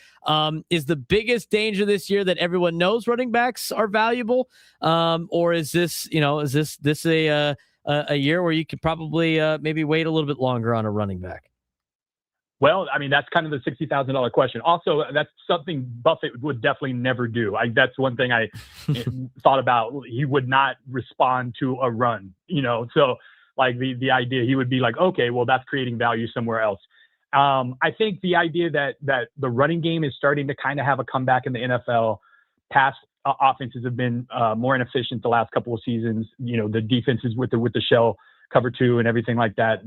Is the biggest danger this year that everyone knows running backs are valuable? Or is this a year where you could probably maybe wait a little bit longer on a running back? Well, I mean, that's kind of the $60,000 question. Also, that's something Buffett would definitely never do. That's one thing I thought about. He would not respond to a run, so like the idea, he would be like, okay, well, that's creating value somewhere else. I think the idea that the running game is starting to kind of have a comeback in the NFL. Past offenses have been more inefficient the last couple of seasons. The defenses with the shell cover 2 and everything like that.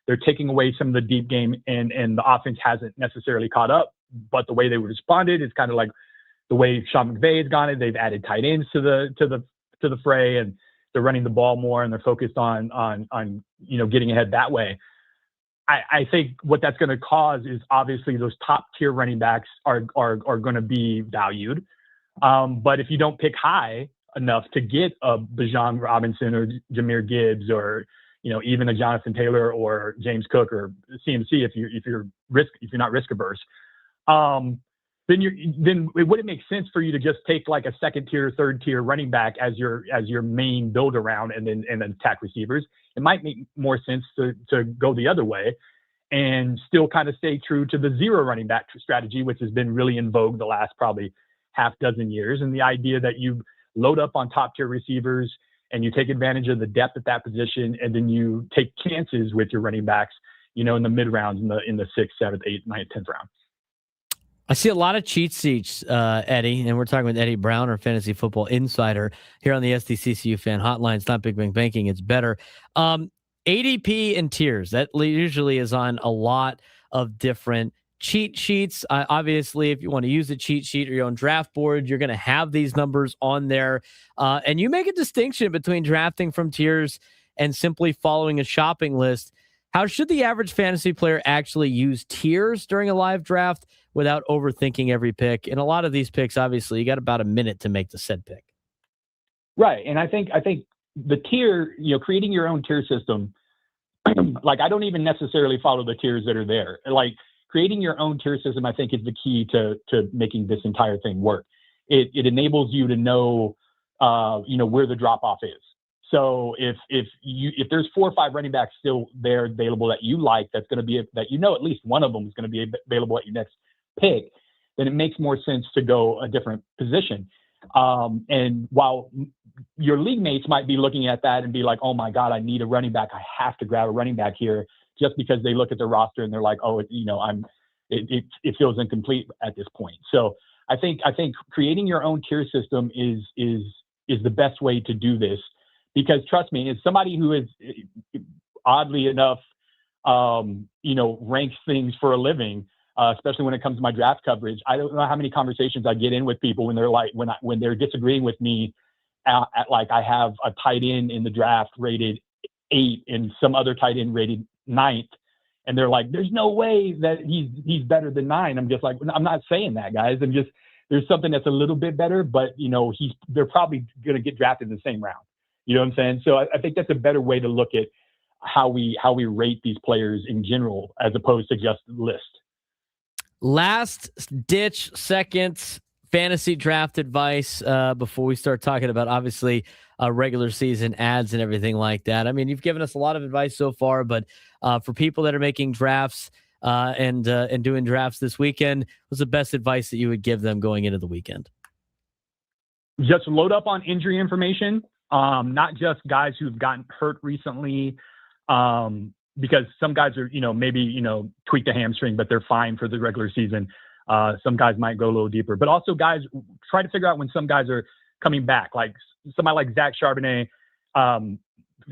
They're taking away some of the deep game, and the offense hasn't necessarily caught up. But the way they responded is kind of like the way Sean McVay has gone. They've added tight ends to the fray, and they're running the ball more, and they're focused on getting ahead that way. I think what that's going to cause is obviously those top tier running backs are going to be valued. But if you don't pick high enough to get a Bijan Robinson or Jahmyr Gibbs or even a Jonathan Taylor or James Cook or CMC, if you're not risk averse, then it wouldn't make sense for you to just take like a second tier, third tier running back as your main build around and then attack receivers. It might make more sense to go the other way and still kind of stay true to the zero running back strategy, which has been really in vogue the last probably half dozen years. And the idea that you load up on top tier receivers and you take advantage of the depth at that position, and then you take chances with your running backs, in the mid rounds, in the 6th, 7th, 8th, 9th, 10th round. I see a lot of cheat sheets, Eddie, and we're talking with Eddie Brown, our fantasy football insider, here on the SDCCU fan hotline. It's not Big Bang Banking, it's better. ADP and tiers, that usually is on a lot of different cheat sheets. Obviously, if you want to use a cheat sheet or your own draft board, you're going to have these numbers on there. And you make a distinction between drafting from tiers and simply following a shopping list. How should the average fantasy player actually use tiers during a live draft without overthinking every pick? And a lot of these picks, obviously, you got about a minute to make the said pick. Right. And I think the tier, creating your own tier system, like I don't even necessarily follow the tiers that are there. Like creating your own tier system, I think, is the key to making this entire thing work. It enables you to know, where the drop off is. So if there's 4 or 5 running backs still there available that you like, that's going to be that at least one of them is going to be available at your next pick, then it makes more sense to go a different position. And while your league mates might be looking at that and be like, oh my God, I need a running back. I have to grab a running back here, just because they look at the roster and they're like, oh, it feels incomplete at this point. So I think creating your own tier system is the best way to do this, because trust me, as somebody who is oddly enough, ranks things for a living, especially when it comes to my draft coverage. I don't know how many conversations I get in with people when they're like, when they're disagreeing with me at like, I have a tight end in the draft rated 8 and some other tight end rated 9th. And they're like, there's no way that he's better than 9. I'm just like, I'm not saying that, guys. There's something that's a little bit better, but they're probably going to get drafted in the same round. You know what I'm saying? So I think that's a better way to look at how we rate these players in general, as opposed to just list. Last ditch second fantasy draft advice before we start talking about, obviously, regular season ads and everything like that. I mean, you've given us a lot of advice so far, but for people that are making drafts and doing drafts this weekend, what's the best advice that you would give them going into the weekend? Just load up on injury information, not just guys who've gotten hurt recently, because some guys are, maybe, tweaked a hamstring, but they're fine for the regular season. Some guys might go a little deeper, but also guys try to figure out when some guys are coming back, like somebody like Zach Charbonnet.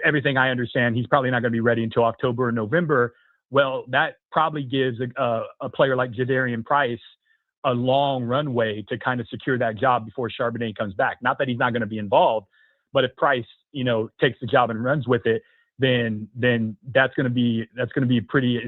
Everything I understand, he's probably not going to be ready until October or November. Well, that probably gives a player like Jadarian Price a long runway to kind of secure that job before Charbonnet comes back. Not that he's not going to be involved, but if Price, takes the job and runs with it, then that's going to be a pretty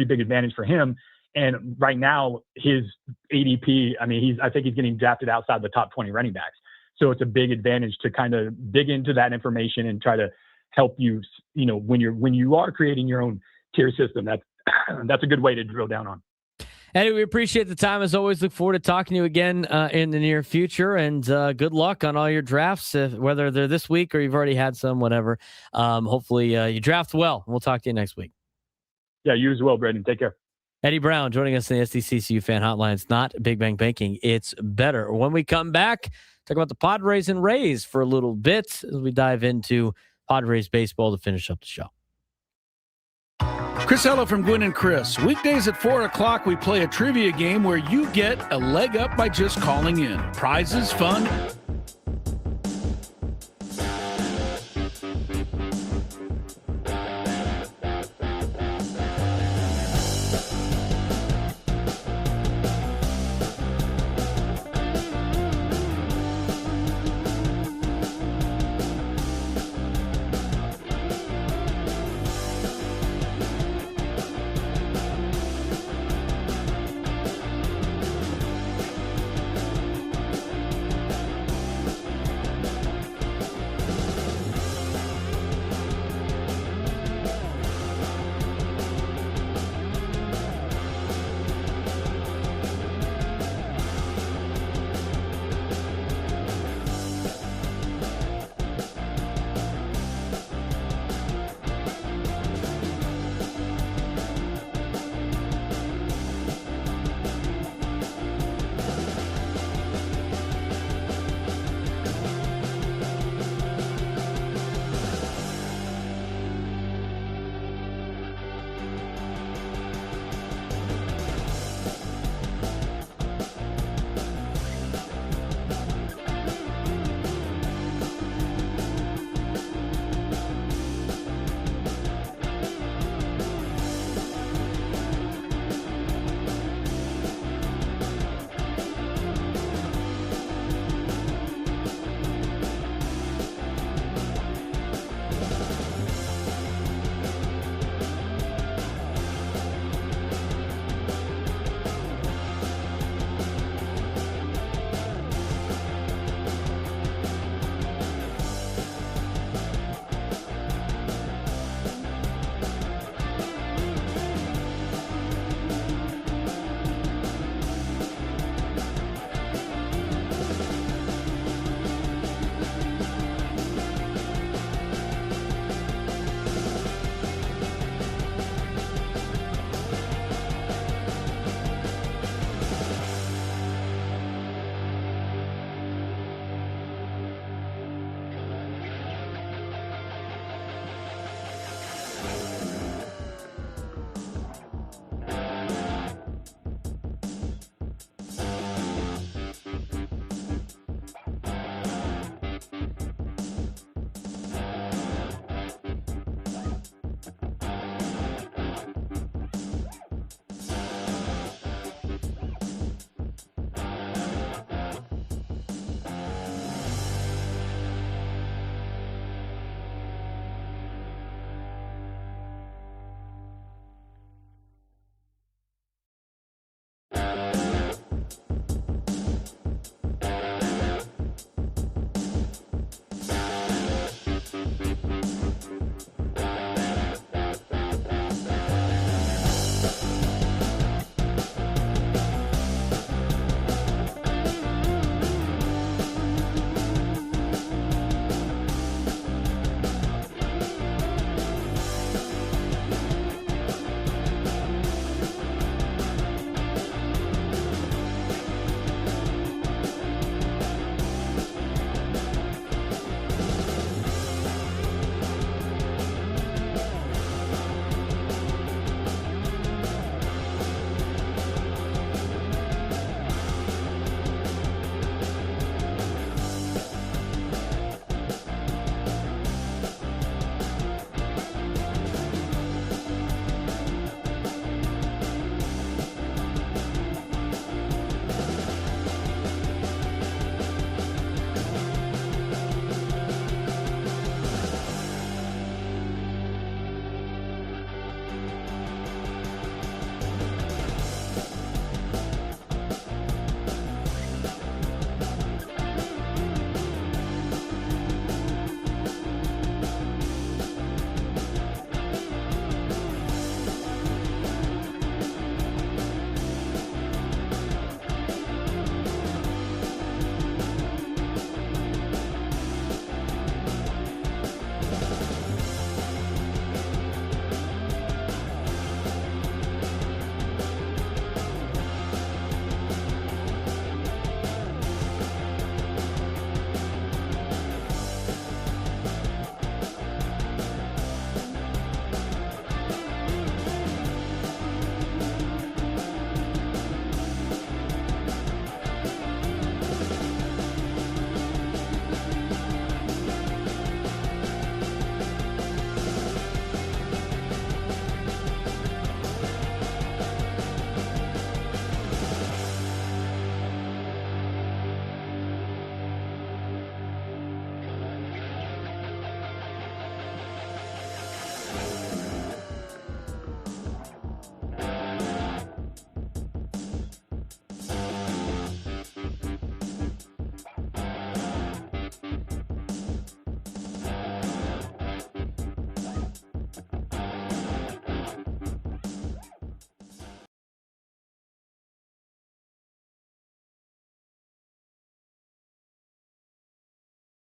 big advantage for him. And right now, his ADP, I think he's getting drafted outside the top 20 running backs. So it's a big advantage to kind of dig into that information and try to help you, when you are creating your own tier system. That's a good way to drill down on. Eddie, we appreciate the time as always. Look forward to talking to you again in the near future, and good luck on all your drafts, whether they're this week or you've already had some, whatever. Hopefully you draft well. We'll talk to you next week. Yeah, you as well, Braden. Take care. Eddie Brown joining us in the SDCCU fan hotline. It's not Big Bang Banking. It's better. When we come back, talk about the Padres and Rays for a little bit as we dive into Padres baseball to finish up the show. Chris Ella from Gwynn and Chris. Weekdays at 4 o'clock, we play a trivia game where you get a leg up by just calling in. Prizes, fun.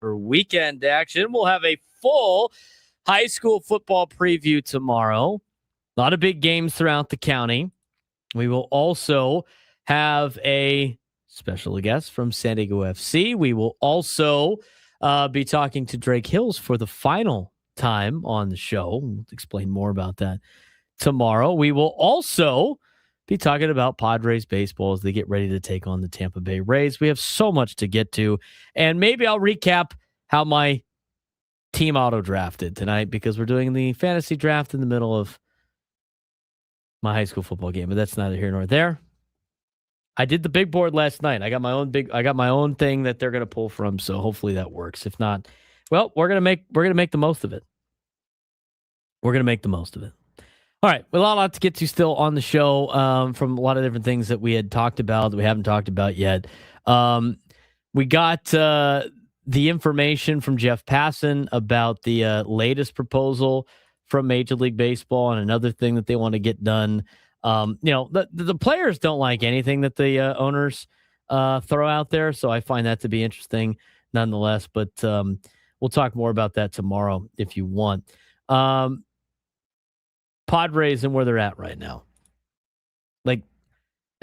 for weekend action. We'll have a full high school football preview tomorrow. A lot of big games throughout the county. We will also have a special guest from San Diego FC. We will also be talking to Drake Hills for the final time on the show. We'll explain more about that tomorrow. We will also be talking about Padres baseball as they get ready to take on the Tampa Bay Rays. We have so much to get to, and maybe I'll recap how my team auto drafted tonight because we're doing the fantasy draft in the middle of my high school football game, but that's neither here nor there. I did the big board last night. I got my own thing that they're going to pull from, so hopefully that works. If not, well, we're going to make the most of it. We're going to make the most of it. All right, well, a lot to get to still on the show from a lot of different things that we had talked about that we haven't talked about yet. We got the information from Jeff Passan about the latest proposal from Major League Baseball and another thing that they want to get done. The players don't like anything that the owners throw out there, so I find that to be interesting nonetheless. But we'll talk more about that tomorrow if you want. Padres and where they're at right now. Like,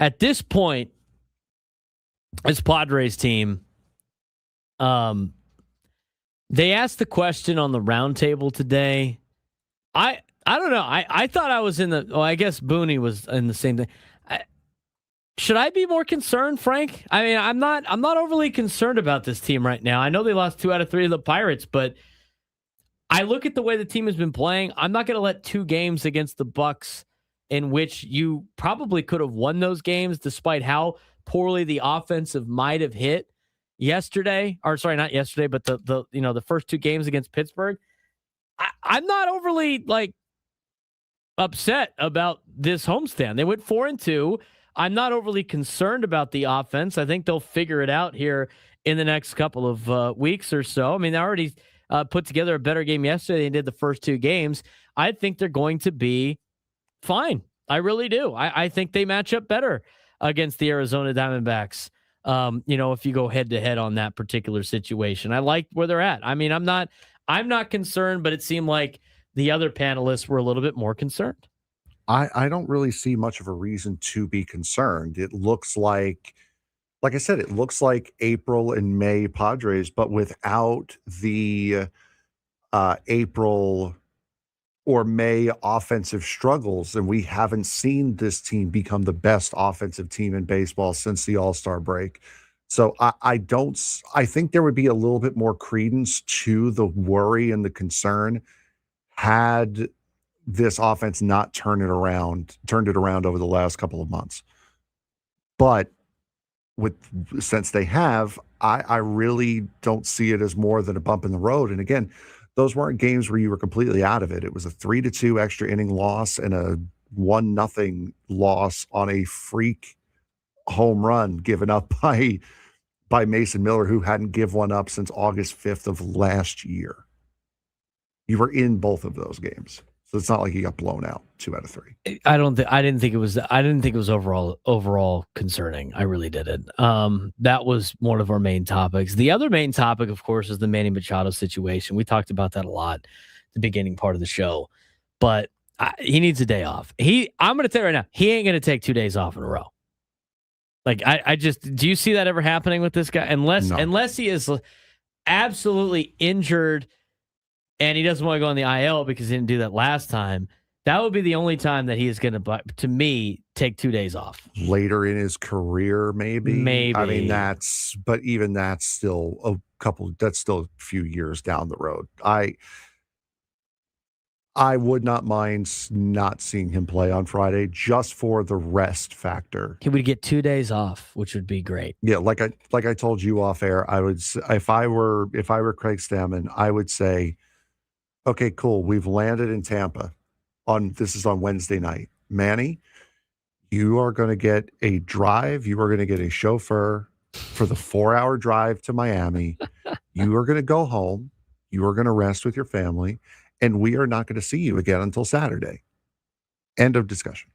at this point, this Padres team, they asked the question on the roundtable today. I don't know. I thought I was in the. I guess Booney was in the same thing. Should I be more concerned, Frank? I mean, I'm not overly concerned about this team right now. I know they lost 2 out of 3 to the Pirates, but I look at the way the team has been playing. I'm not going to let 2 games against the Bucks in which you probably could have won those games despite how poorly the offensive might have hit yesterday. Or sorry, not yesterday, but the first 2 games against Pittsburgh. I'm not overly upset about this homestand. They went 4-2. I'm not overly concerned about the offense. I think they'll figure it out here in the next couple of weeks or so. I mean, they already put together a better game yesterday than they did the first 2 games. I think they're going to be fine. I really do. I think they match up better against the Arizona Diamondbacks. If you go head to head on that particular situation, I like where they're at. I mean, I'm not concerned, but it seemed like the other panelists were a little bit more concerned. I don't really see much of a reason to be concerned. It looks like I said, it looks like April and May Padres, but without the April or May offensive struggles. And we haven't seen this team become the best offensive team in baseball since the All-Star break. So I think there would be a little bit more credence to the worry and the concern had this offense not turned it around over the last couple of months. But since they have, I really don't see it as more than a bump in the road. And again, those weren't games where you were completely out of it. It was a 3-2 extra inning loss and a 1-0 loss on a freak home run given up by Mason Miller, who hadn't given one up since August 5th of last year. You were in both of those games. So it's not like he got blown out 2 out of 3. I didn't think it was overall concerning. I really didn't. That was one of our main topics. The other main topic, of course, is the Manny Machado situation. We talked about that a lot at the beginning part of the show, but he needs a day off. I'm going to tell you right now, he ain't going to take 2 days off in a row. Like do you see that ever happening with this guy? Unless he is absolutely injured and he doesn't want to go on the IL because he didn't do that last time, that would be the only time that he is going to me, take 2 days off. Later in his career, maybe. I mean, that's still a few years down the road. I would not mind not seeing him play on Friday just for the rest factor. He would get 2 days off, which would be great. Yeah, like I told you off air, I would, if I were Craig Stammen, I would say, okay, cool. We've landed in Tampa. This is on Wednesday night. Manny, you are going to get a drive. You are going to get a chauffeur for the 4-hour drive to Miami. You are going to go home. You are going to rest with your family. And we are not going to see you again until Saturday. End of discussion.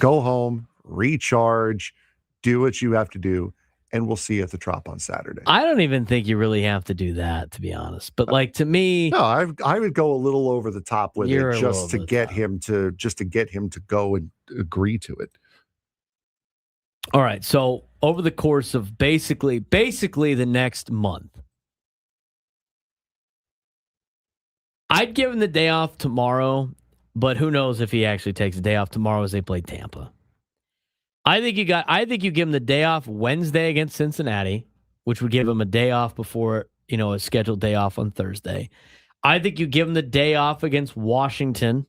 Go home, recharge, do what you have to do, and we'll see you at the Trop on Saturday. I don't even think you really have to do that, to be honest. But like to me, no, I would go a little over the top with You're it a just to little get over him to go and agree to it. all right. So over the course of basically the next month, I'd give him the day off tomorrow, but who knows if he actually takes the day off tomorrow as they play Tampa. I think you give him the day off Wednesday against Cincinnati, which would give him a day off before, a scheduled day off on Thursday. I think you give him the day off against Washington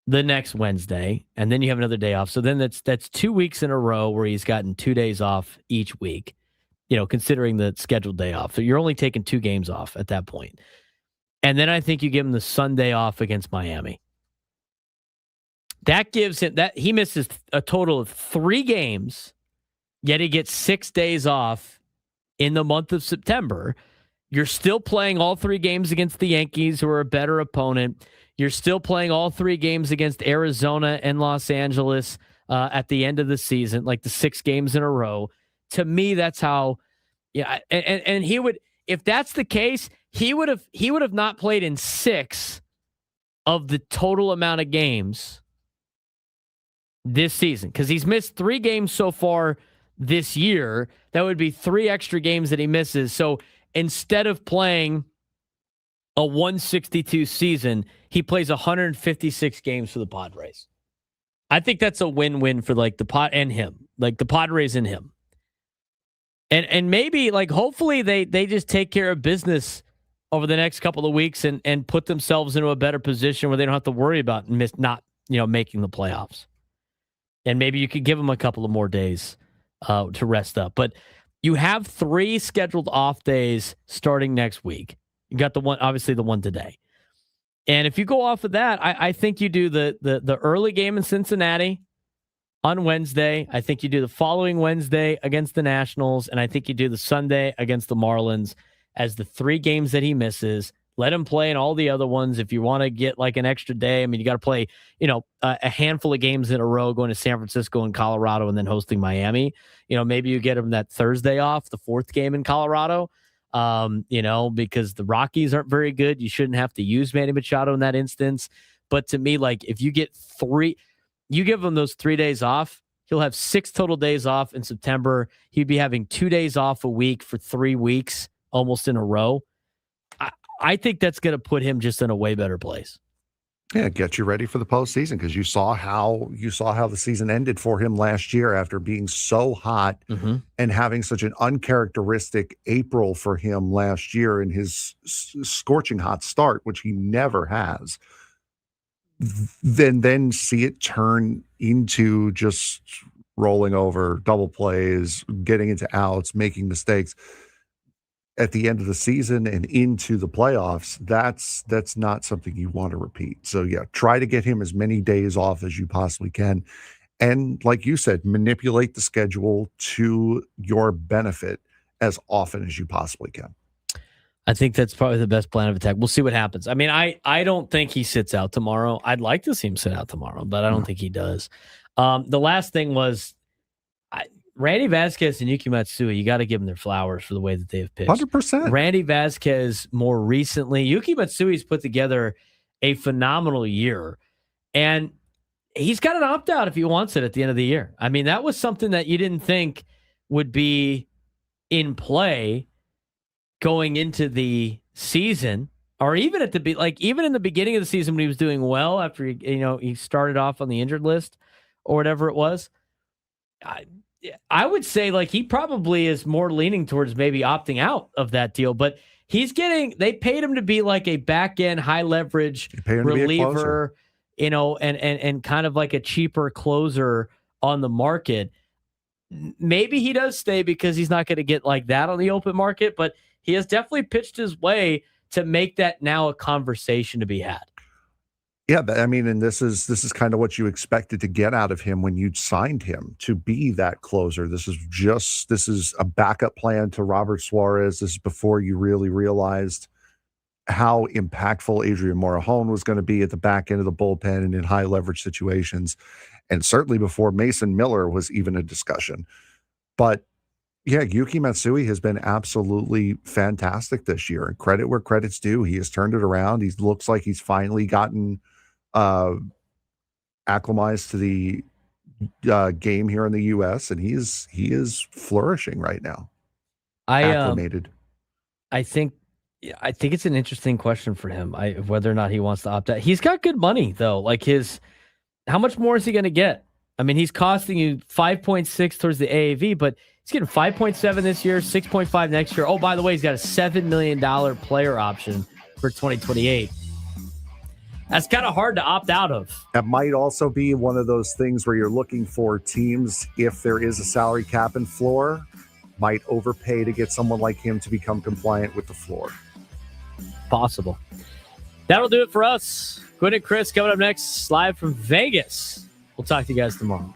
the next Wednesday, and then you have another day off. So then that's 2 weeks in a row where he's gotten 2 days off each week, considering the scheduled day off. So you're only taking 2 games off at that point. And then I think you give him the Sunday off against Miami. That gives him that he misses a total of 3 games, yet he gets 6 days off in the month of September. You're still playing all 3 games against the Yankees, who are a better opponent. You're still playing all 3 games against Arizona and Los Angeles at the end of the season, like the 6 games in a row. To me, that's how. Yeah, and he would, if that's the case, he would have not played in 6 of the total amount of games this season, because he's missed 3 games so far this year. That would be 3 extra games that he misses. So instead of playing a 162 season, he plays 156 games for the Padres. I think that's a win-win for like the Padres and him. And maybe like hopefully they just take care of business over the next couple of weeks and put themselves into a better position where they don't have to worry about not making the playoffs. And maybe you could give them a couple of more days to rest up. But you have 3 scheduled off days starting next week. You got the one today. And if you go off of that, I think you do the early game in Cincinnati on Wednesday. I think you do the following Wednesday against the Nationals. And I think you do the Sunday against the Marlins as the 3 games that he misses. Let him play in all the other ones. If you want to get like an extra day, I mean, you got to play, a handful of games in a row, going to San Francisco and Colorado and then hosting Miami. Maybe you get him that Thursday off, the 4th game in Colorado, because the Rockies aren't very good. You shouldn't have to use Manny Machado in that instance. But to me, like if you get 3, you give him those 3 days off, he'll have 6 total days off in September. He'd be having 2 days off a week for 3 weeks almost in a row. I think that's going to put him just in a way better place. Yeah, get you ready for the postseason, because you saw how the season ended for him last year after being so hot and having such an uncharacteristic April for him last year in his scorching hot start, which he never has. Then see it turn into just rolling over, double plays, getting into outs, making mistakes at the end of the season and into the playoffs. That's not something you want to repeat. So yeah, try to get him as many days off as you possibly can. And like you said, manipulate the schedule to your benefit as often as you possibly can. I think that's probably the best plan of attack. We'll see what happens. I mean, I don't think he sits out tomorrow. I'd like to see him sit out tomorrow, but I don't think he does. The last thing was Randy Vásquez and Yuki Matsui, you got to give them their flowers for the way that they have pitched. 100%. Randy Vásquez more recently. Yuki Matsui's put together a phenomenal year, and he's got an opt-out if he wants it at the end of the year. I mean, that was something that you didn't think would be in play going into the season, or even at even in the beginning of the season when he was doing well after he started off on the injured list or whatever it was. I would say like he probably is more leaning towards maybe opting out of that deal, but they paid him to be like a back end high leverage reliever, and kind of like a cheaper closer on the market. Maybe he does stay because he's not going to get like that on the open market, but he has definitely pitched his way to make that now a conversation to be had. Yeah, I mean, and this is kind of what you expected to get out of him when you signed him to be that closer. This is a backup plan to Robert Suarez. This is before you really realized how impactful Adrian Morejon was going to be at the back end of the bullpen and in high leverage situations, and certainly before Mason Miller was even a discussion. But Yeah, Yuki Matsui has been absolutely fantastic this year. And credit where credit's due. He has turned it around. He looks like he's finally gotten acclimatized to the game here in the U.S. and he is flourishing right now. Acclimated. I think it's an interesting question for him. Whether or not he wants to opt out. He's got good money though. Like how much more is he going to get? I mean, he's costing you 5.6 towards the AAV, but he's getting 5.7 this year, 6.5 next year. Oh, by the way, he's got a $7 million player option for 2028. That's kind of hard to opt out of. That might also be one of those things where you're looking for teams, if there is a salary cap and floor, might overpay to get someone like him to become compliant with the floor. Possible. That'll do it for us. Quinn and Chris coming up next, live from Vegas. We'll talk to you guys tomorrow.